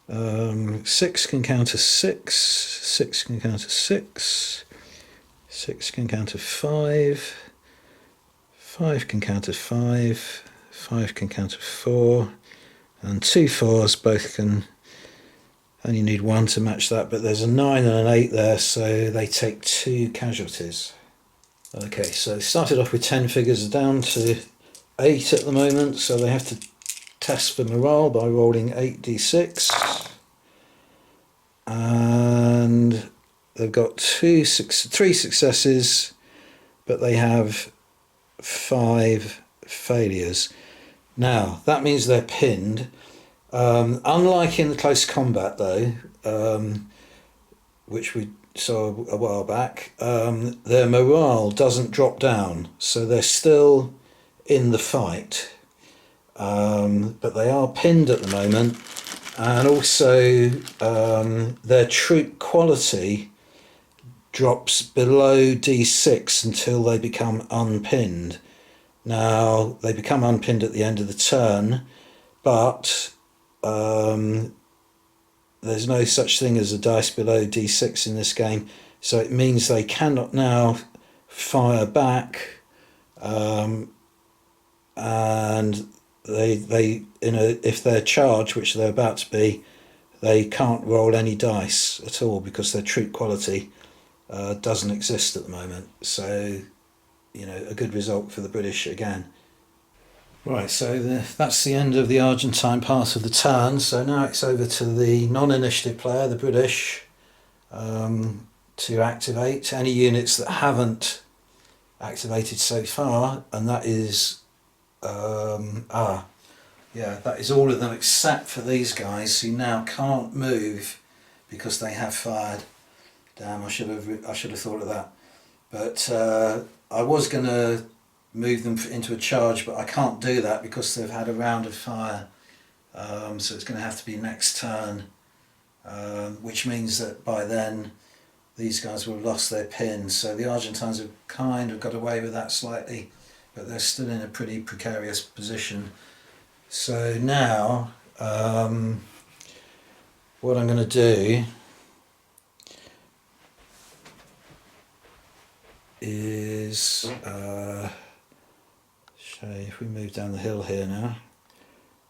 Speaker 1: 6 can counter 6, 6 can counter 6, 6 can counter 5, 5 can counter 5, 5 can counter 4, and 2 4s both can. Only need 1 to match that, but there's a 9 and an 8 there, so they take 2 casualties. Okay, so started off with 10 figures, down to 8 at the moment, so they have to test for morale by rolling 8d6, and they've got 3 successes, but they have 5 failures. Now that means they're pinned. Unlike in the close combat though, which we saw a while back, their morale doesn't drop down, so they're still in the fight, but they are pinned at the moment, and also their troop quality drops below D6 until they become unpinned. Now they become unpinned at the end of the turn, but there's no such thing as a dice below D6 in this game, so it means they cannot now fire back, and if they're charged, which they're about to be, they can't roll any dice at all because their troop quality doesn't exist at the moment. So, a good result for the British again. Right, so that's the end of the Argentine part of the turn. So now it's over to the non-initiative player, the British, to activate any units that haven't activated so far, and that is that is all of them except for these guys who now can't move because they have fired. Damn, I should have thought of that. But I was going to move them into a charge, but I can't do that because they've had a round of fire. So it's going to have to be next turn, which means that by then these guys will have lost their pins. So the Argentines have kind of got away with that slightly, but they're still in a pretty precarious position. So now what I'm going to do is if we move down the hill here now,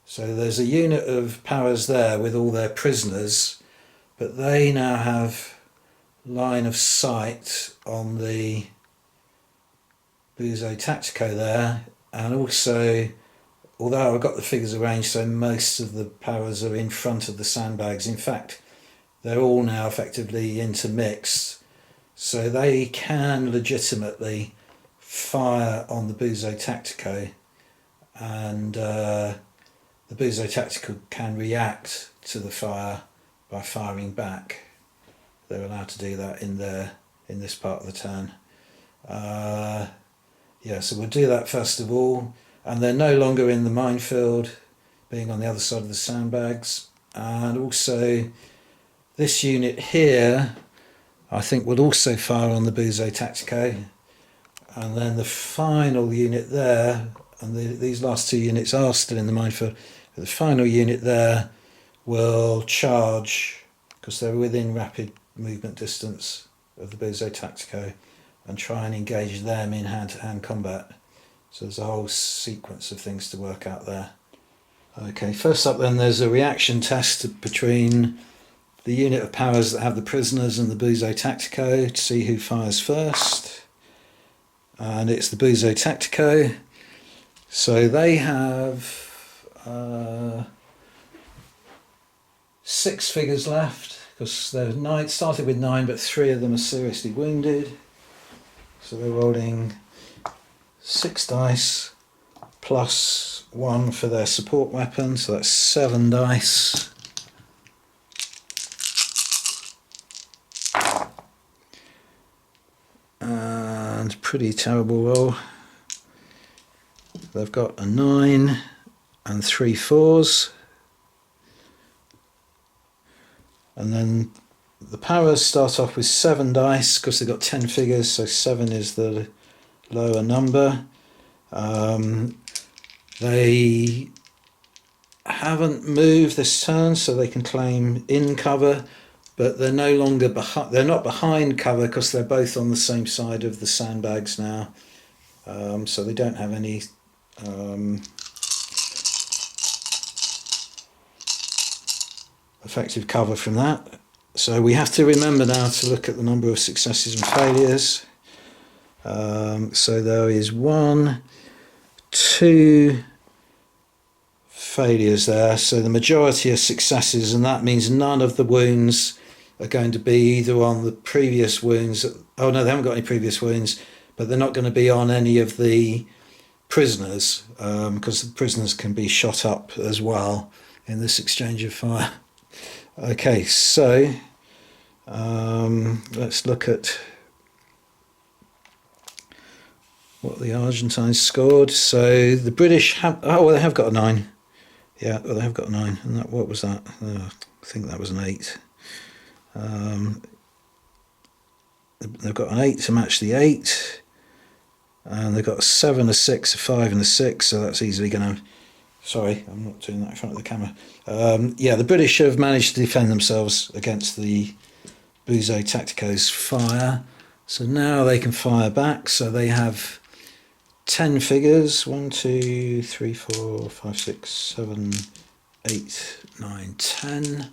Speaker 1: so there's a unit of powers there with all their prisoners, but they now have line of sight on the Buzo Tactico there, and also, although I've got the figures arranged so most of the powers are in front of the sandbags, in fact they're all now effectively intermixed, so they can legitimately fire on the Buzo Tactico, and the Buzo Tactico can react to the fire by firing back. They're allowed to do that in this part of the turn. So we'll do that first of all, and they're no longer in the minefield, being on the other side of the sandbags. And also this unit here I think will also fire on the Buzo Tactico, and then the final unit there, and these last two units are still in the minefield, but the final unit there will charge because they're within rapid movement distance of the Buzo Tactico and try and engage them in hand-to-hand combat. So there's a whole sequence of things to work out there. Okay, first up then there's a reaction test between the unit of powers that have the prisoners and the Buzo Tactico to see who fires first. And it's the Buzo Tactico. So they have 6 figures left because they're started with 9, but 3 of them are seriously wounded. So they're rolling 6 dice plus 1 for their support weapon, so that's 7 dice. And pretty terrible roll. They've got a 9 and 3 4s. And then the powers start off with 7 dice because they've got 10 figures, so 7 is the lower number. They haven't moved this turn, so they can claim in cover, but they're no longer behind. They're not behind cover because they're both on the same side of the sandbags now, so they don't have any effective cover from that. So we have to remember now to look at the number of successes and failures. So there is 1, 2 failures there, so the majority are successes, and that means none of the wounds are going to be either on the previous wounds. Oh no, they haven't got any previous wounds, but they're not going to be on any of the prisoners, because the prisoners can be shot up as well in this exchange of fire. Okay, so let's look at what the Argentines scored. So the British have, oh well, they have got a 9. Yeah, well, they have got a 9. And that, what was that? I think that was an 8. They've got an 8 to match the 8. And they've got a 7, a 6, a 5 and a 6, so that's easily going to... Sorry, I'm not doing that in front of the camera. Yeah, the British have managed to defend themselves against the Buzo Tactico's fire. So now they can fire back. So they have 10 figures. 1, 2, 3, 4, 5, 6, 7, 8, 9, 10.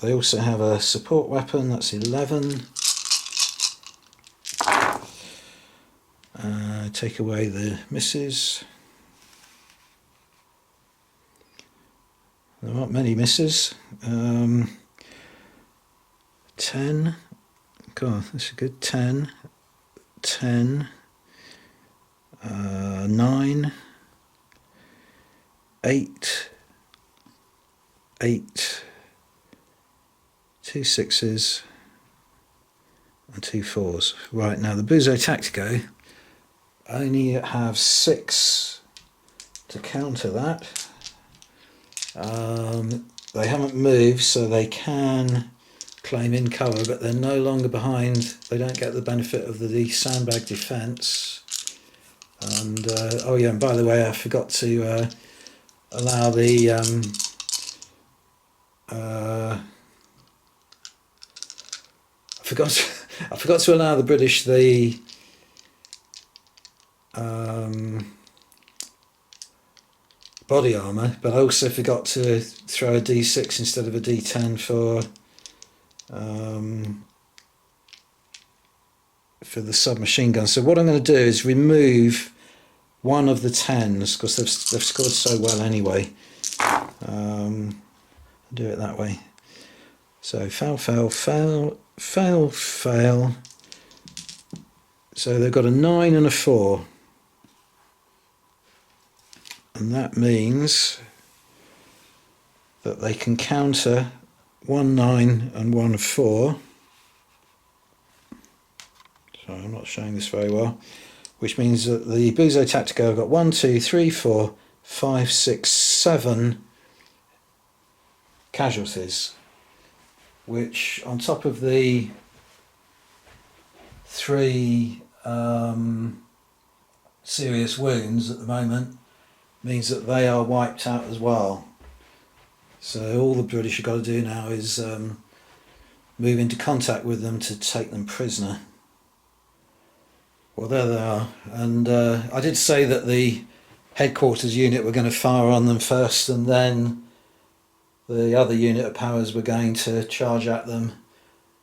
Speaker 1: They also have a support weapon, that's 11. Take away the misses. There aren't many misses. 10. God, that's a good 10. 10. 9. 8. 8. 2 6s. And 2 4s. Right, now the Buzo Tactico only have 6 to counter that. They haven't moved, so they can claim in cover, but they're no longer behind. They don't get the benefit of the sandbag defence. And oh yeah, and by the way, I forgot to allow the I forgot to allow the British the body armour, but I also forgot to throw a D6 instead of a D10 for the submachine gun. So what I'm going to do is remove one of the 10s, because they've scored so well anyway. Do it that way. So fail, fail, fail, fail, fail. So they've got a 9 and a 4. And that means that they can counter 1 9 and 1 4. So I'm not showing this very well. Which means that the Buzo Tactico have got 1, 2, 3, 4, 5, 6, 7 casualties. Which, on top of the 3 serious wounds at the moment, means that they are wiped out as well. So all the British have got to do now is move into contact with them to take them prisoner. Well, there they are. And I did say that the headquarters unit were going to fire on them first, and then the other unit of powers were going to charge at them.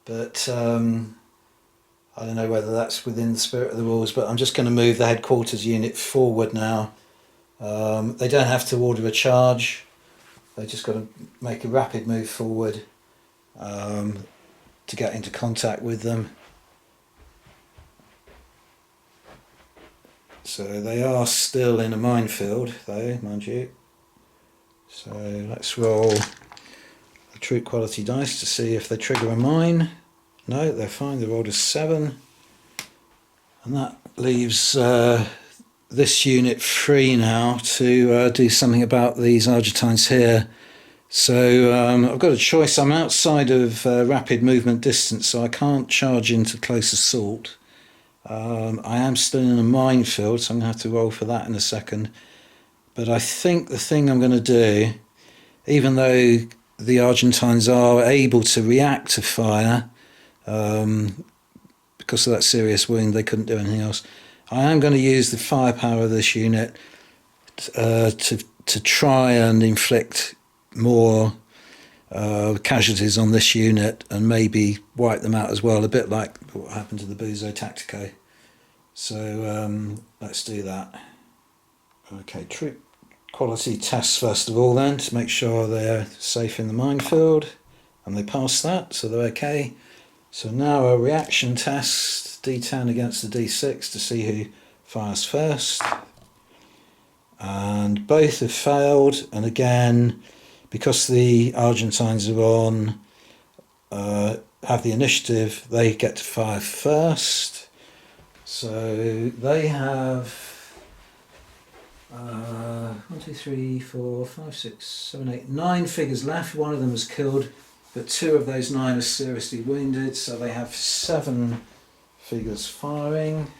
Speaker 1: But I don't know whether that's within the spirit of the rules, but I'm just going to move the headquarters unit forward now. They don't have to order a charge. They just got to make a rapid move forward to get into contact with them. So they are still in a minefield though, mind you. So let's roll the troop quality dice to see if they trigger a mine. No, they're fine, they rolled a 7. And that leaves this unit free now to do something about these Argentines here. So I've got a choice. I'm outside of rapid movement distance, so I can't charge into close assault. I am still in a minefield, so I'm going to have to roll for that in a second. But I think the thing I'm going to do, even though the Argentines are able to react to fire, because of that serious wound, they couldn't do anything else. I am going to use the firepower of this unit to try and inflict more casualties on this unit and maybe wipe them out as well, a bit like what happened to the Buzo Tactico. So let's do that. Okay, troop quality tests first of all then, to make sure they're safe in the minefield, and they passed that, so they're okay. So now a reaction test, D10 against the D6 to see who fires first. And both have failed, and again, because the Argentines are on, have the initiative, they get to fire first. So they have 1, 2, 3, 4, 5, 6, 7, 8, 9 figures left. One of them was killed, but 2 of those 9 are seriously wounded, so they have 7 figures firing.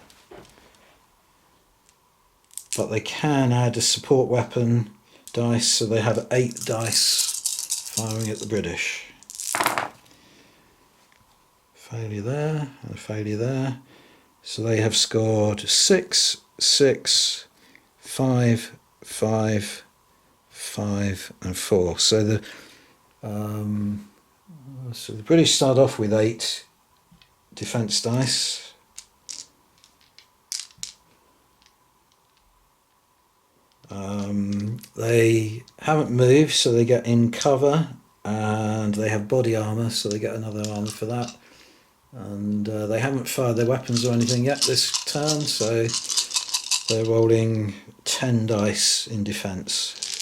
Speaker 1: But they can add a support weapon dice, so they have 8 dice firing at the British. Failure there, and a failure there. So they have scored 6, 6, 5, 5, 5, and 4. So the British start off with 8 defence dice. They haven't moved, so they get in cover, and they have body armour, so they get another armour for that. And they haven't fired their weapons or anything yet this turn, so they're rolling 10 dice in defence.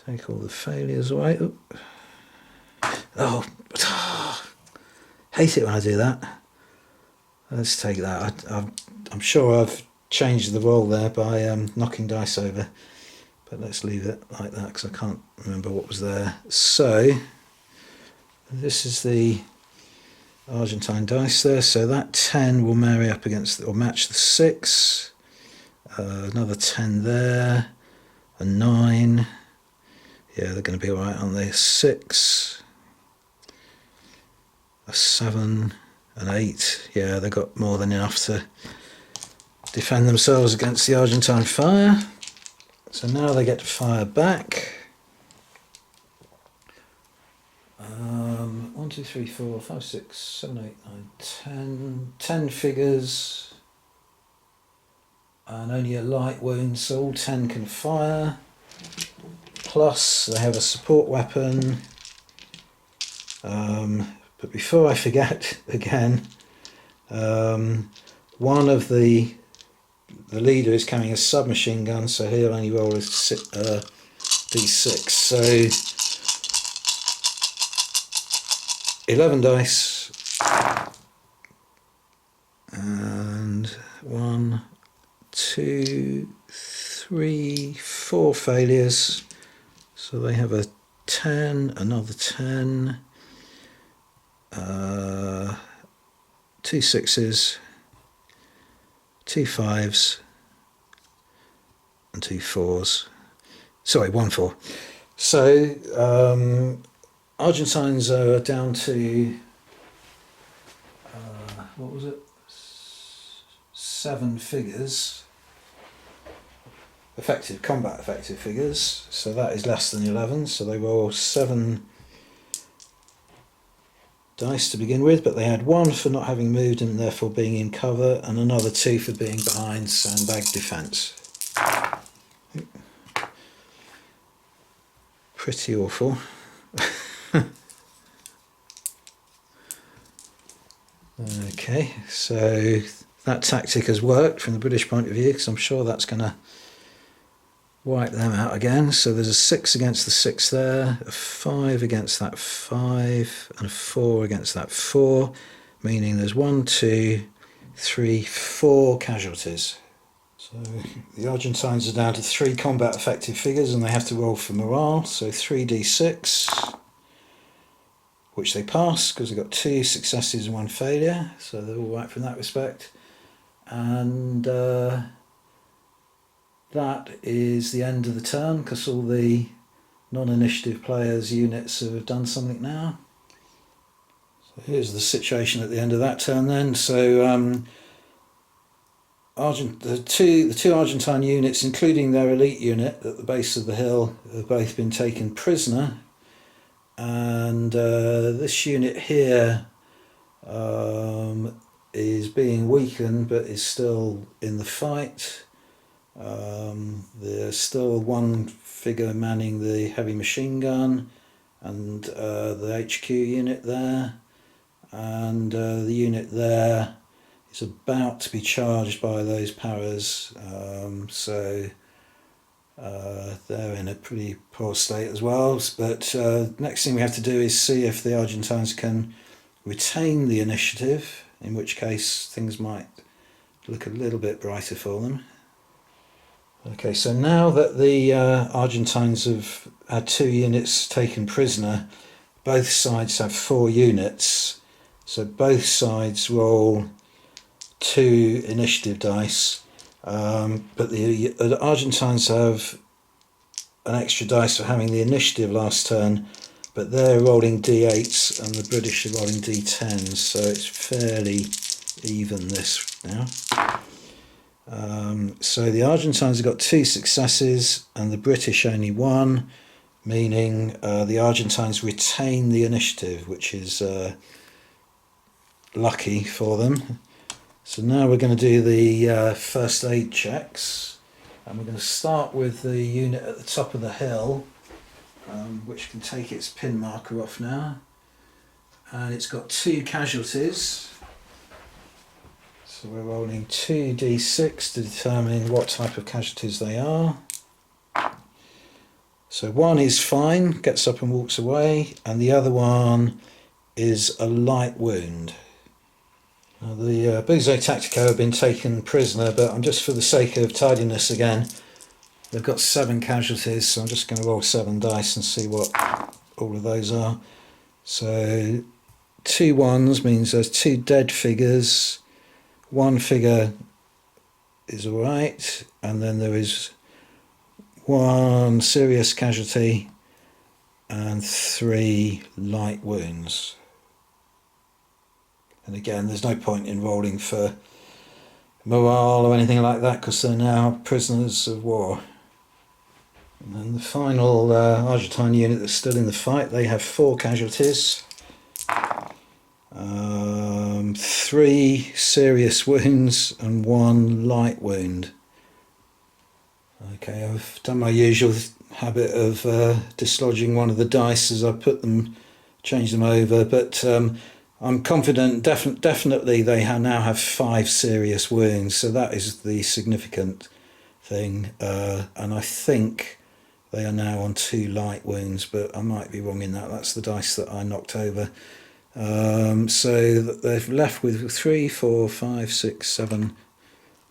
Speaker 1: Take all the failures away. Oh, hate it when I do that. Let's take that. I'm sure I've changed the roll there by knocking dice over, but let's leave it like that because I can't remember what was there. So this is the Argentine dice there, so that 10 will marry up against or match the 6, another 10 there, a 9, yeah, they're going to be alright, aren't they? 6, a 7, an 8, yeah, they've got more than enough to defend themselves against the Argentine fire. So now they get to fire back. 1, 2, 3, 4, 5, 6, 7, 8, 9, 10. 10 figures. And only a light wound, so all 10 can fire. Plus they have a support weapon. But before I forget again, one of the leader is carrying a submachine gun, so he'll only roll a d6. So 11 dice, and 1, 2, 3, 4 failures. So they have a 10, another 10, 2 6s, 2 5s, and 2 4s. Sorry, 1 4. So Argentines are down to what was it? 7 figures. Combat effective figures. So that is less than 11. So they roll 7 dice to begin with, but they had 1 for not having moved and therefore being in cover, and another 2 for being behind sandbag defence. Pretty awful. Okay, so that tactic has worked from the British point of view, because I'm sure that's going to wipe them out again. So there's a 6 against the 6 there, a 5 against that 5, and a 4 against that 4, meaning there's 1, 2, 3, 4 casualties. So the Argentines are down to 3 combat effective figures, and they have to roll for morale, so 3d6, which they pass because they've got 2 successes and 1 failure, so they're all right from that respect. And that is the end of the turn, because all the non-initiative players' units have done something now. So here's the situation at the end of that turn then. So the two Argentine units, including their elite unit at the base of the hill, have both been taken prisoner. And this unit here is being weakened but is still in the fight. There's still one figure manning the heavy machine gun and the HQ unit there, and the unit there is about to be charged by those paras, so they're in a pretty poor state as well. But next thing we have to do is see if the Argentines can retain the initiative, in which case things might look a little bit brighter for them. Okay, so now that the Argentines have had 2 units taken prisoner, both sides have 4 units, so both sides roll 2 initiative dice, but the Argentines have an extra dice for having the initiative last turn, but they're rolling d8s and the British are rolling d10s, so it's fairly even this now. So the Argentines have got 2 successes and the British only 1, meaning the Argentines retain the initiative, which is lucky for them. So now we're going to do the first aid checks, and we're going to start with the unit at the top of the hill, which can take its pin marker off now, and it's got 2 casualties. So we're rolling 2d6 to determine what type of casualties they are. So one is fine, gets up and walks away, and the other one is a light wound. Now the Buzo Tactico have been taken prisoner, but I'm just for the sake of tidiness again, they've got 7 casualties, so I'm just going to roll 7 dice and see what all of those are. So 2 ones means there's 2 dead figures. 1 figure is alright, and then there is 1 serious casualty and 3 light wounds. And again, there's no point in rolling for morale or anything like that because they're now prisoners of war. And then the final Argentine unit that's still in the fight, they have 4 casualties. 3 serious wounds and 1 light wound. Okay, I've done my usual habit of dislodging one of the dice as I change them over, but I'm confident definitely they now have 5 serious wounds, so that is the significant thing, and I think they are now on 2 light wounds, but I might be wrong in that. That's the dice that I knocked over. So they've left with 3, 4, 5, 6, 7,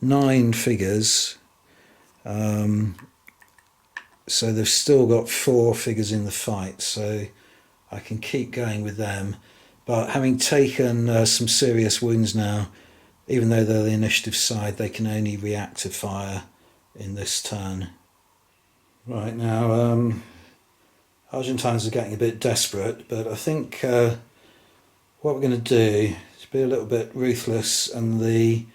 Speaker 1: 9 figures. So they've still got 4 figures in the fight, so I can keep going with them. But having taken some serious wounds now, even though they're the initiative side, they can only react to fire in this turn. Right, now Argentines are getting a bit desperate, but I think what we're going to do is be a little bit ruthless, and the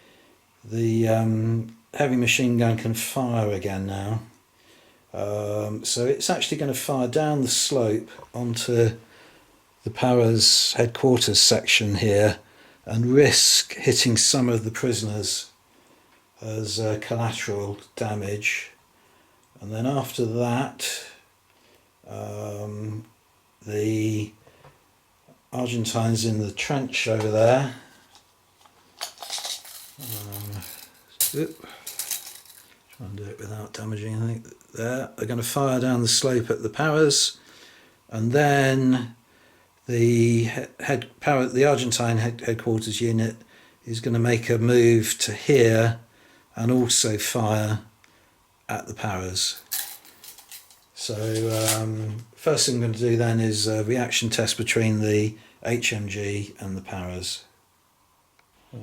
Speaker 1: heavy machine gun can fire again now. So it's actually going to fire down the slope onto the Para's headquarters section here and risk hitting some of the prisoners as collateral damage. And then after that, the Argentines in the trench over there. Try and do it without damaging anything there. They're going to fire down the slope at the Paras, and then the Argentine headquarters unit is going to make a move to here and also fire at the Paras. So first thing I'm going to do then is a reaction test between the HMG and the Paras.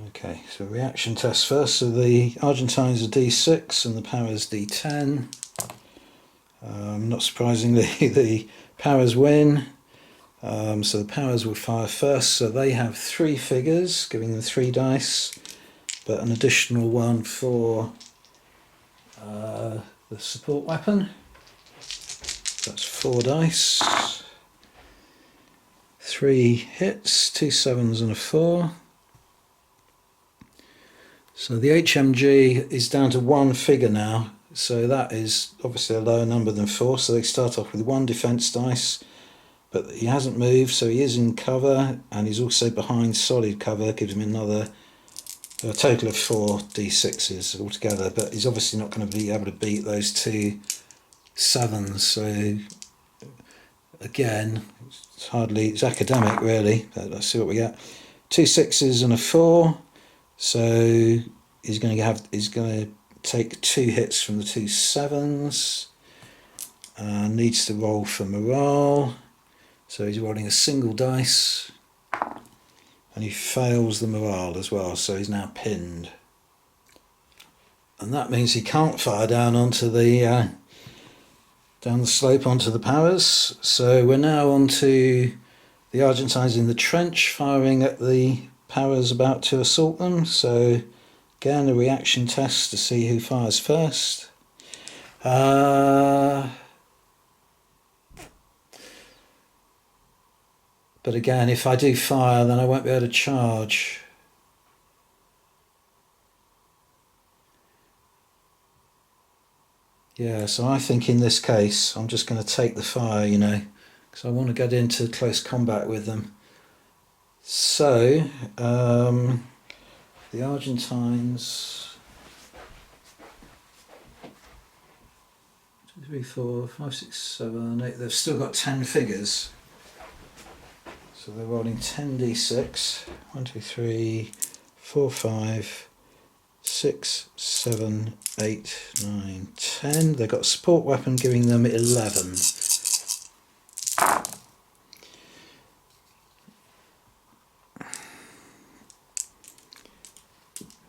Speaker 1: Okay, so reaction test first. So the Argentines are D6 and the Paras D10. Not surprisingly, the Paras win. So the Paras will fire first. So they have 3 figures, giving them 3 dice, but an additional 1 for the support weapon. That's 4 dice. 3 hits, 2 7s and a 4. So the HMG is down to one figure now, so that is obviously a lower number than 4, so they start off with 1 defence dice, but he hasn't moved, so he is in cover, and he's also behind solid cover, gives him a total of 4 d6s altogether, but he's obviously not going to be able to beat those 2 7s, so again, it's academic really, but let's see what we get. 2 6s and a 4, so he's going to take 2 hits from the 2 7s, needs to roll for morale, so he's rolling a single dice, and he fails the morale as well, so he's now pinned. And that means he can't fire down onto the down the slope onto the powers. So we're now on to the Argentines in the trench, firing at the powers about to assault them. So again, a reaction test to see who fires first. But again, if I do fire, then I won't be able to charge. Yeah, so I think in this case, I'm just going to take the fire, you know, because I want to get into close combat with them. So, the Argentines, 2, 3, 4, 5, 6, 7, 8, they've still got 10 figures. So they're rolling 10d6, 1, 2, 3, 4, 5, 6, 7, 8, 9, 10. They've got a support weapon giving them 11.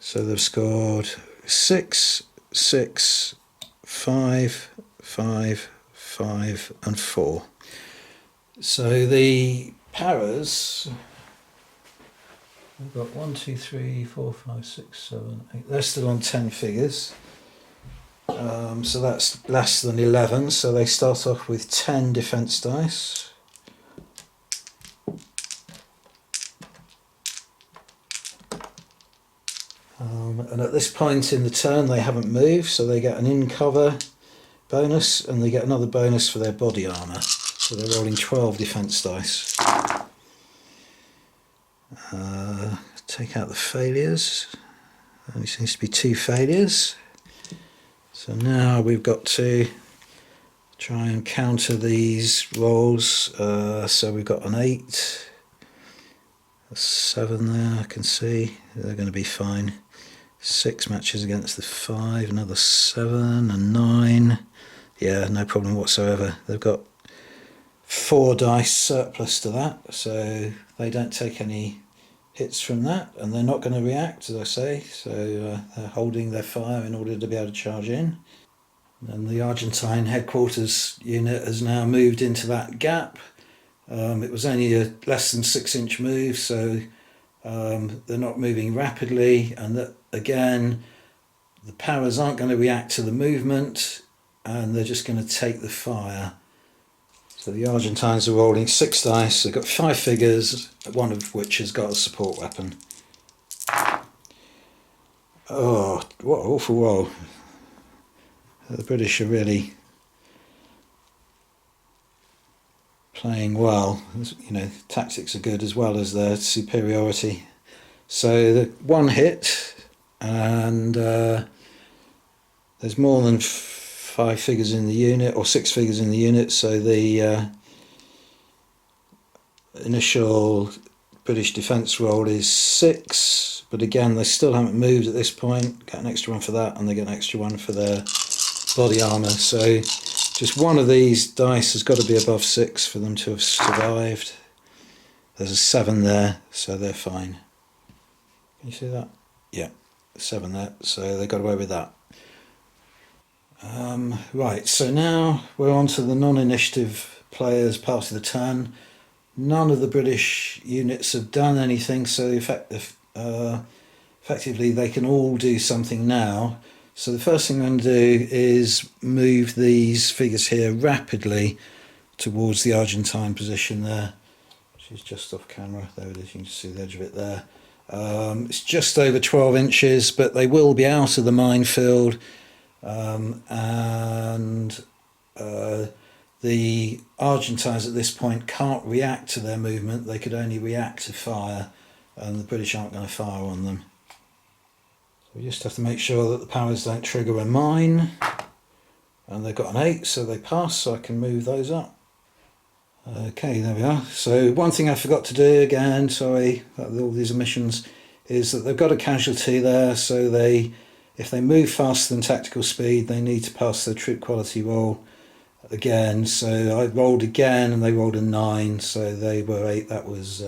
Speaker 1: So they've scored 6, 6, 5, 5, 5 and 4. So the paras, we've got 1, 2, 3, 4, 5, 6, 7, 8. They're still on 10 figures. So that's less than 11. So they start off with 10 defence dice. And at this point in the turn, they haven't moved, so they get an in cover bonus, and they get another bonus for their body armour. So they're rolling 12 defence dice. Take out the failures. Only seems to be 2 failures. So now we've got to try and counter these rolls. So we've got an 8, a 7 there, I can see. They're going to be fine. 6 matches against the 5, another 7, and 9. Yeah, no problem whatsoever. They've got 4 dice surplus to that, so they don't take any hits from that, and they're not going to react, as I say, so they're holding their fire in order to be able to charge in. And the Argentine headquarters unit has now moved into that gap. It was only a less than 6-inch move, so they're not moving rapidly, and that again, the powers aren't going to react to the movement, and they're just going to take the fire. So the Argentines are rolling 6 dice. They've got 5 figures, one of which has got a support weapon. Oh, what an awful roll. The British are really playing well. You know, tactics are good as well as their superiority. So the 1 hit, and there's more than 5 figures in the unit, or 6 figures in the unit, so the initial British defence roll is 6, but again they still haven't moved at this point. Get an extra 1 for that, and they get an extra 1 for their body armour, so just one of these dice has got to be above 6 for them to have survived. There's a 7 there, so they're fine. Can you see that? Yeah, 7 there, so they got away with that. Right, so now we're on to the non-initiative players part of the turn. None of the British units have done anything, so effectively they can all do something now. So the first thing I'm going to do is move these figures here rapidly towards the Argentine position there, which is just off camera. There it is, you can see the edge of it there. It's just over 12 inches, but they will be out of the minefield, and the Argentines at this point can't react to their movement. They could only react to fire, and the British aren't going to fire on them. So we just have to make sure that the powers don't trigger a mine. And they've got an 8, so they pass, so I can move those up. Okay, there we are. So one thing I forgot to do again, sorry, with all these omissions, is that they've got a casualty there, so if they move faster than tactical speed, they need to pass their troop quality roll again. So I rolled again, and they rolled a 9, so they were 8. That was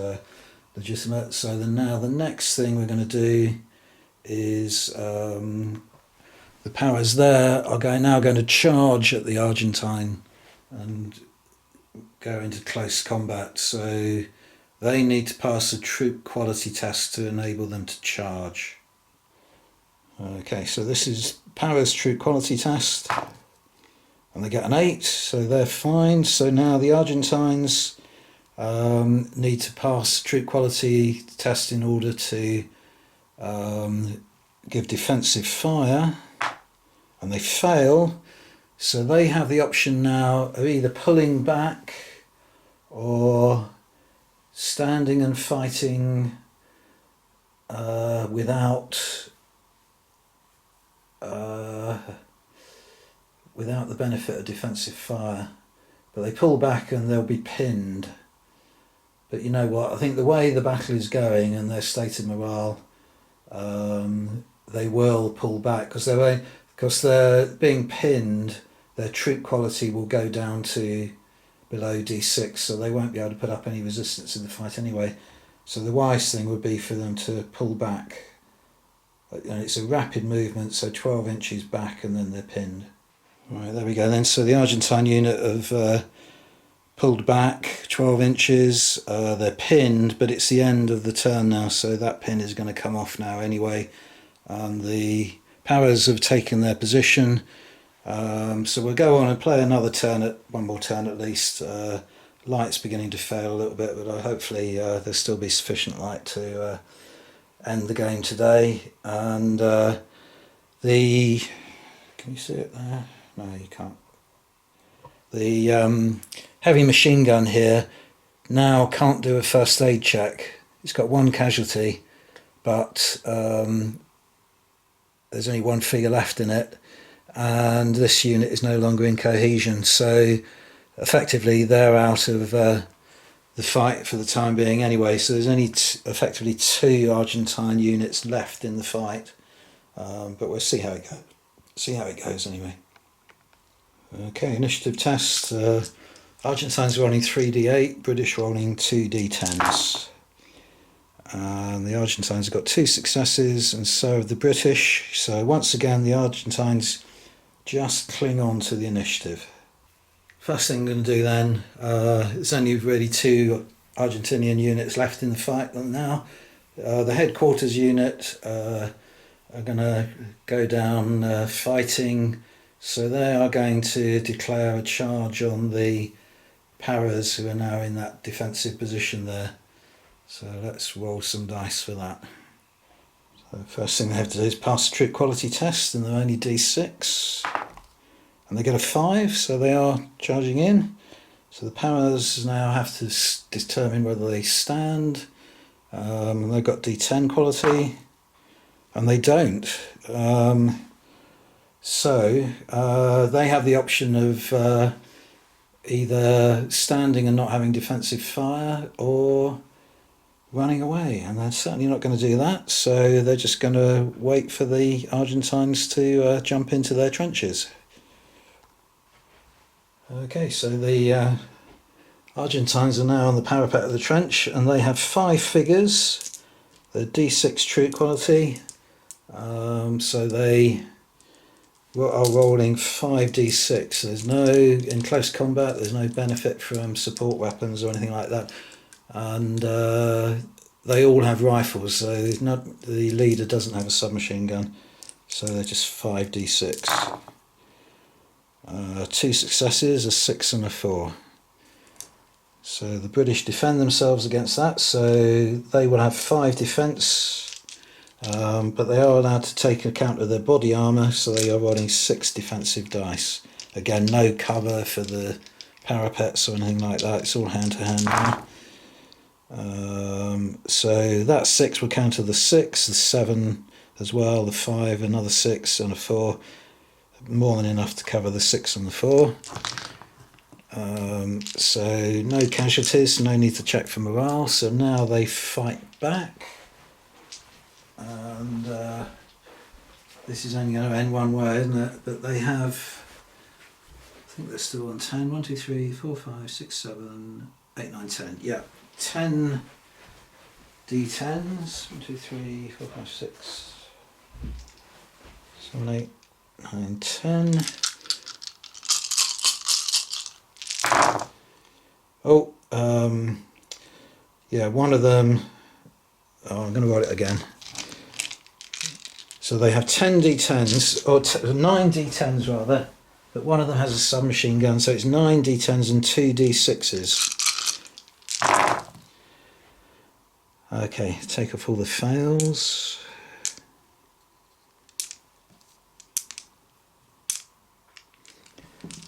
Speaker 1: legitimate. So now the next thing we're going to do is the powers there are now going to charge at the Argentine and go into close combat. So they need to pass a troop quality test to enable them to charge. Okay, so this is powers troop quality test, and they get an 8, so they're fine. So now the Argentines need to pass troop quality test in order to give defensive fire, and they fail. So they have the option now of either pulling back or standing and fighting without the benefit of defensive fire. But they pull back and they'll be pinned. But you know what, I think the way the battle is going and their state of morale, they will pull back, because they're being pinned. Their troop quality will go down to below D6, so they won't be able to put up any resistance in the fight anyway. So the wise thing would be for them to pull back. And it's a rapid movement, so 12 inches back and then they're pinned. Right, there we go then. So the Argentine unit have pulled back 12 inches. They're pinned, but it's the end of the turn now, so that pin is going to come off now anyway. The powers have taken their position. So we'll go on and play another turn, one more turn at least. Light's beginning to fail a little bit, but hopefully there'll still be sufficient light to end the game today. And can you see it there? No, you can't. The heavy machine gun here now can't do a first aid check. It's got one casualty, but there's only one figure left in it, and this unit is no longer in cohesion, so effectively they're out of the fight for the time being anyway. So there's only effectively 2 Argentine units left in the fight, but we'll see how it goes. See how it goes anyway. Okay, initiative test. Argentines rolling 3d8, British rolling 2d10s. And the Argentines have got 2 successes, and so have the British. So once again, the Argentines just cling on to the initiative. First thing I'm going to do then, there's only really 2 Argentinian units left in the fight now. The headquarters unit are going to go down fighting, so they are going to declare a charge on the Paras, who are now in that defensive position there. So let's roll some dice for that. So the first thing they have to do is pass a troop quality test, and they're only D6. And they get a 5, so they are charging in. So the Paras now have to determine whether they stand. And they've got D10 quality, and they don't. So they have the option of either standing and not having defensive fire, or running away, and they're certainly not going to do that, so they're just going to wait for the Argentines to jump into their trenches. Okay, so the Argentines are now on the parapet of the trench, and they have 5 figures. They're D6 troop quality, so they are rolling 5d6. There's no, in close combat, there's no benefit from support weapons or anything like that, and they all have rifles, so the leader doesn't have a submachine gun, so they're just 5d6. 2 successes, a 6 and a 4. So the British defend themselves against that, so they will have 5 defence, but they are allowed to take account of their body armour, so they are rolling 6 defensive dice. Again, no cover for the parapets or anything like that, it's all hand to hand now. So that 6 will counter the 6, the 7 as well, the 5, another 6 and a 4. More than enough to cover the 6 and the 4. So no casualties, no need to check for morale. So now they fight back. And this is only going to end one way, isn't it? But they have, I think they're still on 10. 1, 2, 3, 4, 5, 6, 7, 8, 9, 10. Yeah, 10 D10s. 1, 2, 3, 4, 5, 6, 7, 8, 9, 10. Oh, yeah, one of them, oh, I'm going to write it again. So they have 10 D10s, or 9 D10s rather, but one of them has a submachine gun, so it's 9 D10s and 2 D6s. Okay, take off all the fails.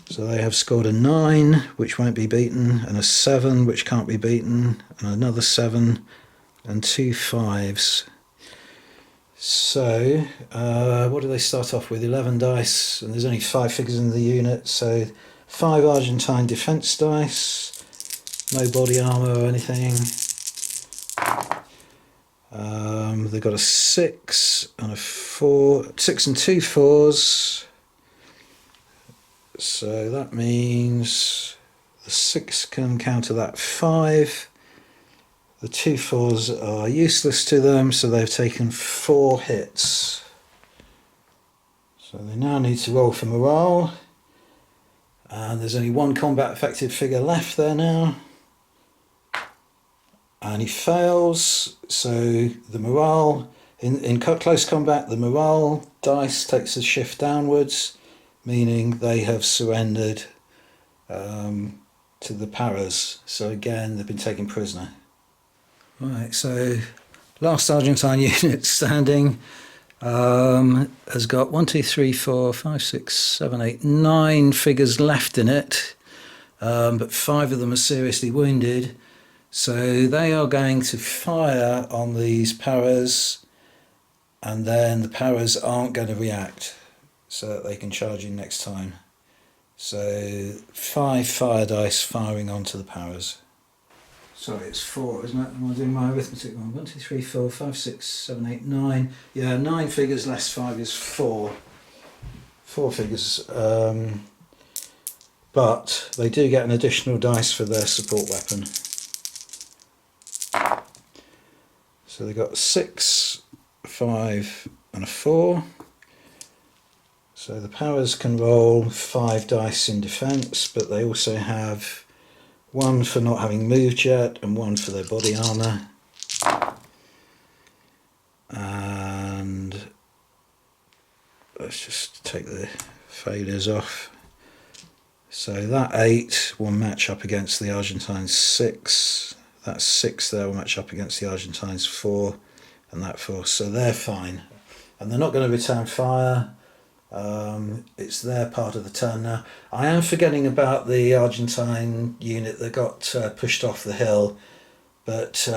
Speaker 1: So they have scored a 9, which won't be beaten, and a 7, which can't be beaten, and another 7, and 2 5s. So, what do they start off with? 11 dice, and there's only 5 figures in the unit, so 5 Argentine defence dice, no body armour or anything. They've got a 6 and a 4, 6 and 2 4s. So that means the 6 can counter that 5. The 2 4s are useless to them, so they've taken 4 hits. So they now need to roll for morale. And there's only 1 combat affected figure left there now. And he fails, so the morale, in close combat, the morale dice takes a shift downwards, meaning they have surrendered to the paras. So again, they've been taken prisoner. Right, so last Argentine unit standing has got 1, 2, 3, 4, 5, 6, 7, 8, 9 figures left in it, but 5 of them are seriously wounded. So they are going to fire on these paras, and then the paras aren't going to react, so that they can charge in next time. So 5 fire dice firing onto the paras. Sorry, it's 4, isn't it? Am I doing my arithmetic wrong? 1, 2, 3, 4, 5, 6, 7, 8, 9. Yeah, 9 figures less 5 is 4. 4 figures. But they do get an additional dice for their support weapon. So they got 6, 5 and a 4. So the powers can roll 5 dice in defence, but they also have 1 for not having moved yet and 1 for their body armour. And let's just take the failures off. So that 8 will match up against the Argentines' 6. That 6 there will match up against the Argentines' 4, and that 4. So they're fine. And they're not going to return fire. It's their part of the turn now. I am forgetting about the Argentine unit that got pushed off the hill, but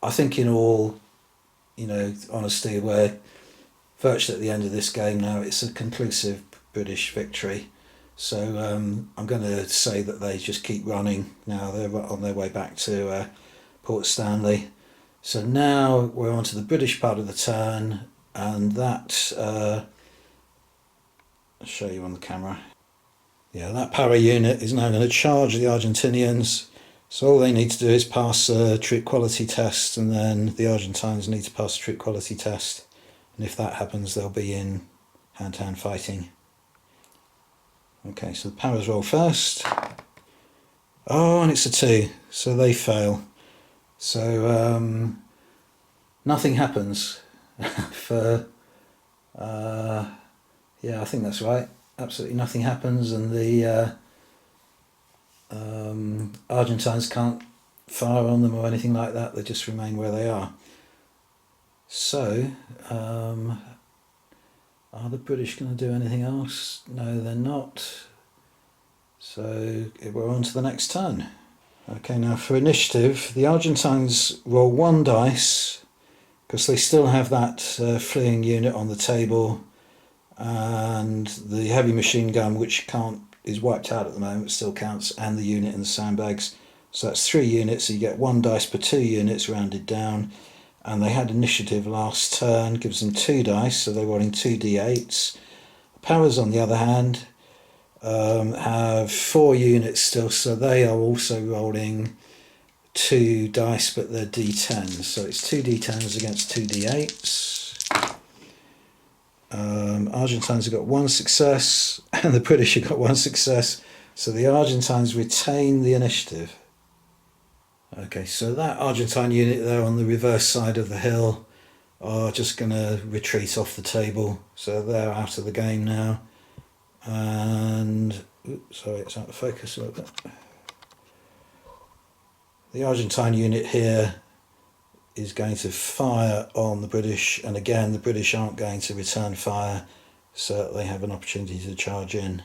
Speaker 1: I think in all, honesty, we're virtually at the end of this game now. It's a conclusive British victory. So I'm going to say that they just keep running now. They're on their way back to Port Stanley. So now we're on to the British part of the turn, and that I'll show you on the camera. Yeah, that para unit is now going to charge the Argentinians. So all they need to do is pass a troop quality test, and then the Argentines need to pass a troop quality test. And if that happens, they'll be in hand-to-hand fighting. Okay, so the paras roll first. Oh, and it's a 2, so they fail. So nothing happens for... yeah, I think that's right. Absolutely nothing happens, and the Argentines can't fire on them or anything like that, they just remain where they are. So, are the British going to do anything else? No, they're not. So we're on to the next turn. Okay, now for initiative, the Argentines roll one dice because they still have that fleeing unit on the table, and the heavy machine gun, which is wiped out at the moment, still counts, and the unit in the sandbags. So that's 3 units, so you get 1 dice per 2 units rounded down. And they had initiative last turn, gives them 2 dice, so they're rolling 2d8s. Powers, on the other hand, have 4 units still, so they are also rolling 2 dice, but they're d10s. So it's 2d10s against 2d8s. Argentines have got 1 success, and the British have got 1 success. So the Argentines retain the initiative. Okay, so that Argentine unit there on the reverse side of the hill are just going to retreat off the table. So they're out of the game now. And, oops, sorry, it's out of focus a little bit. The Argentine unit here is going to fire on the British, and again the British aren't going to return fire, so they have an opportunity to charge in.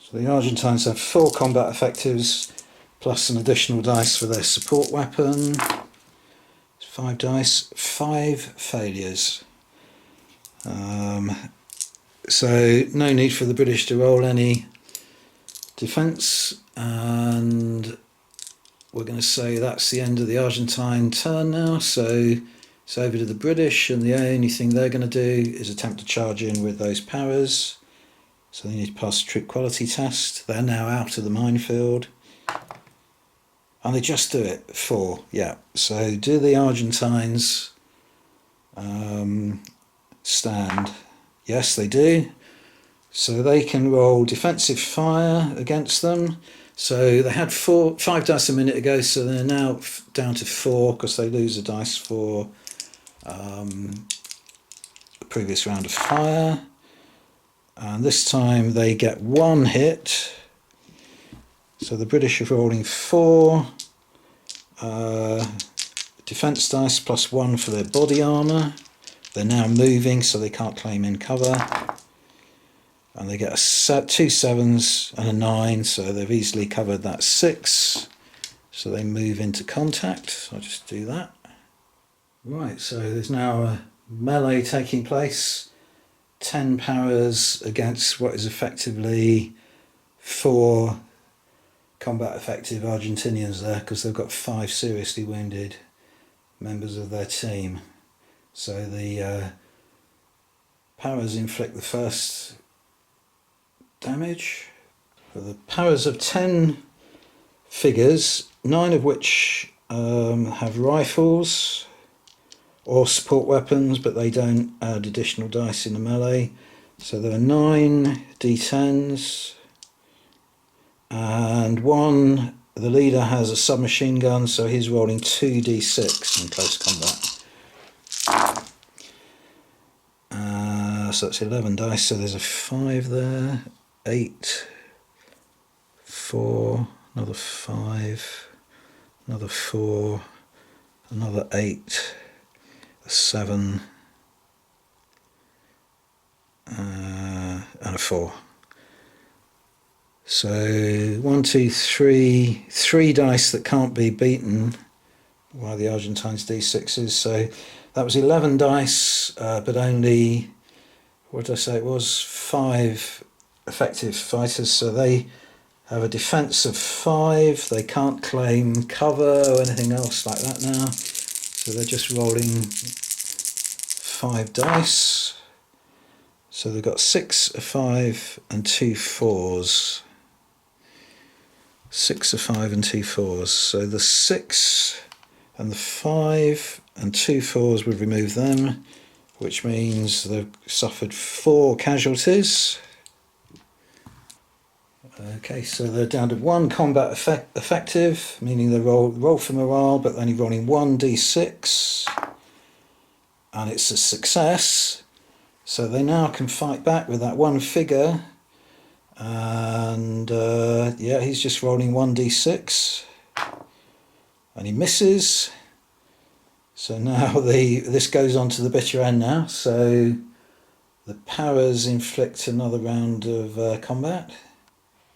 Speaker 1: So the Argentines have 4 combat effectives plus an additional dice for their support weapon. It's 5 dice, 5 failures. So no need for the British to roll any defence, and we're going to say that's the end of the Argentine turn now. So it's over to the British, and the only thing they're going to do is attempt to charge in with those powers. So they need to pass a troop quality test. They're now out of the minefield. And they just do it. 4, yeah. So do the Argentines stand? Yes, they do. So they can roll defensive fire against them. So they had 5 dice a minute ago, so they're now down to 4 because they lose a dice for the previous round of fire. And this time they get 1 hit. So the British are rolling 4 defense dice plus 1 for their body armour. They're now moving, so they can't claim in cover. And they get 2 7s and a 9, so they've easily covered that 6. So they move into contact. So I'll just do that. Right, so there's now a melee taking place. 10 powers against what is effectively 4 combat effective Argentinians there, because they've got 5 seriously wounded members of their team. So the powers inflict the first damage. For the powers of 10 figures, 9 of which have rifles or support weapons, but they don't add additional dice in the melee. So there are 9 d10s, and the leader has a submachine gun, so he's rolling 2d6 in close combat. So that's 11 dice, so there's a 5 there, 8, 4, another 5, another 4, another 8, a 7, and a 4. So 1, 2, 3, 3 dice that can't be beaten by the Argentines d6s. So that was 11 dice, but only, what did I say, it was 5 effective fighters. So they have a defense of 5. They can't claim cover or anything else like that now. So they're just rolling 5 dice. So they've got 6, a 5 and 2 4s. 6, a 5 and 2 4s. So the 6 and the 5 and 2 4s would remove them, which means they've suffered 4 casualties. Okay, so they're down to 1 combat effective, meaning they roll for morale, but only rolling 1d6, and it's a success. So they now can fight back with that 1 figure, and yeah, he's just rolling 1d6 and he misses. So now this goes on to the bitter end now. So the powers inflict another round of combat.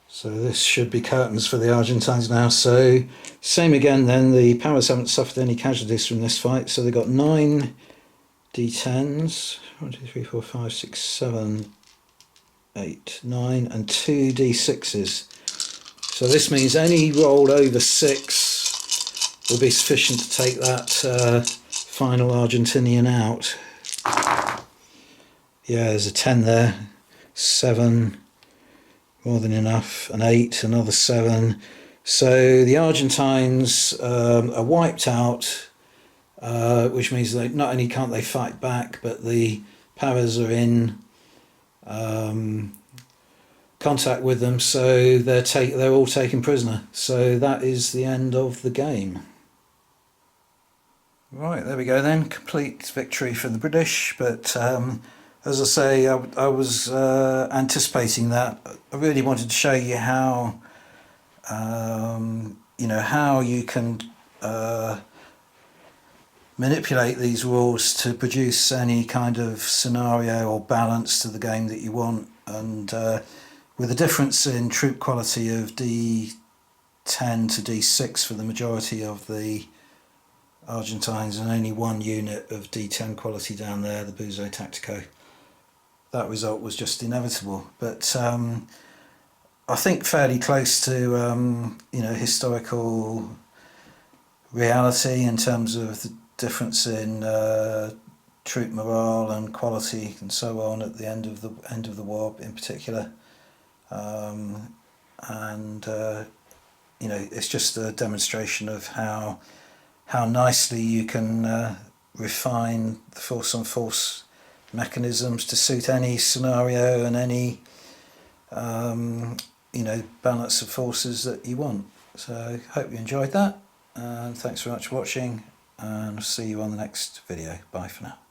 Speaker 1: So this should be curtains for the Argentines now. So same again then, the powers haven't suffered any casualties from this fight. So they've got 9 d10s, 1, 2, 3, 4, 5, 6, 7, 8, 9 and 2 d6s. So this means any roll over 6 will be sufficient to take that final Argentinian out. Yeah, there's a 10 there, 7, more than enough, an 8, another 7. So the Argentines are wiped out, which means that not only can't they fight back, but the powers are in contact with them, so they're all taken prisoner. So that is the end of the game. Right, there we go then, complete victory for the British, but as I say, I was anticipating that. I really wanted to show you how, how you can manipulate these rules to produce any kind of scenario or balance to the game that you want. And with a difference in troop quality of D10 to D6 for the majority of the Argentines, and only 1 unit of D10 quality down there, the Buzo Tactico, that result was just inevitable. But I think fairly close to historical reality in terms of the difference in troop morale and quality and so on at the end of the war in particular. It's just a demonstration of how nicely you can refine the force on force mechanisms to suit any scenario and any balance of forces that you want. So hope you enjoyed that, and thanks very much for watching, and I'll see you on the next video. Bye for now.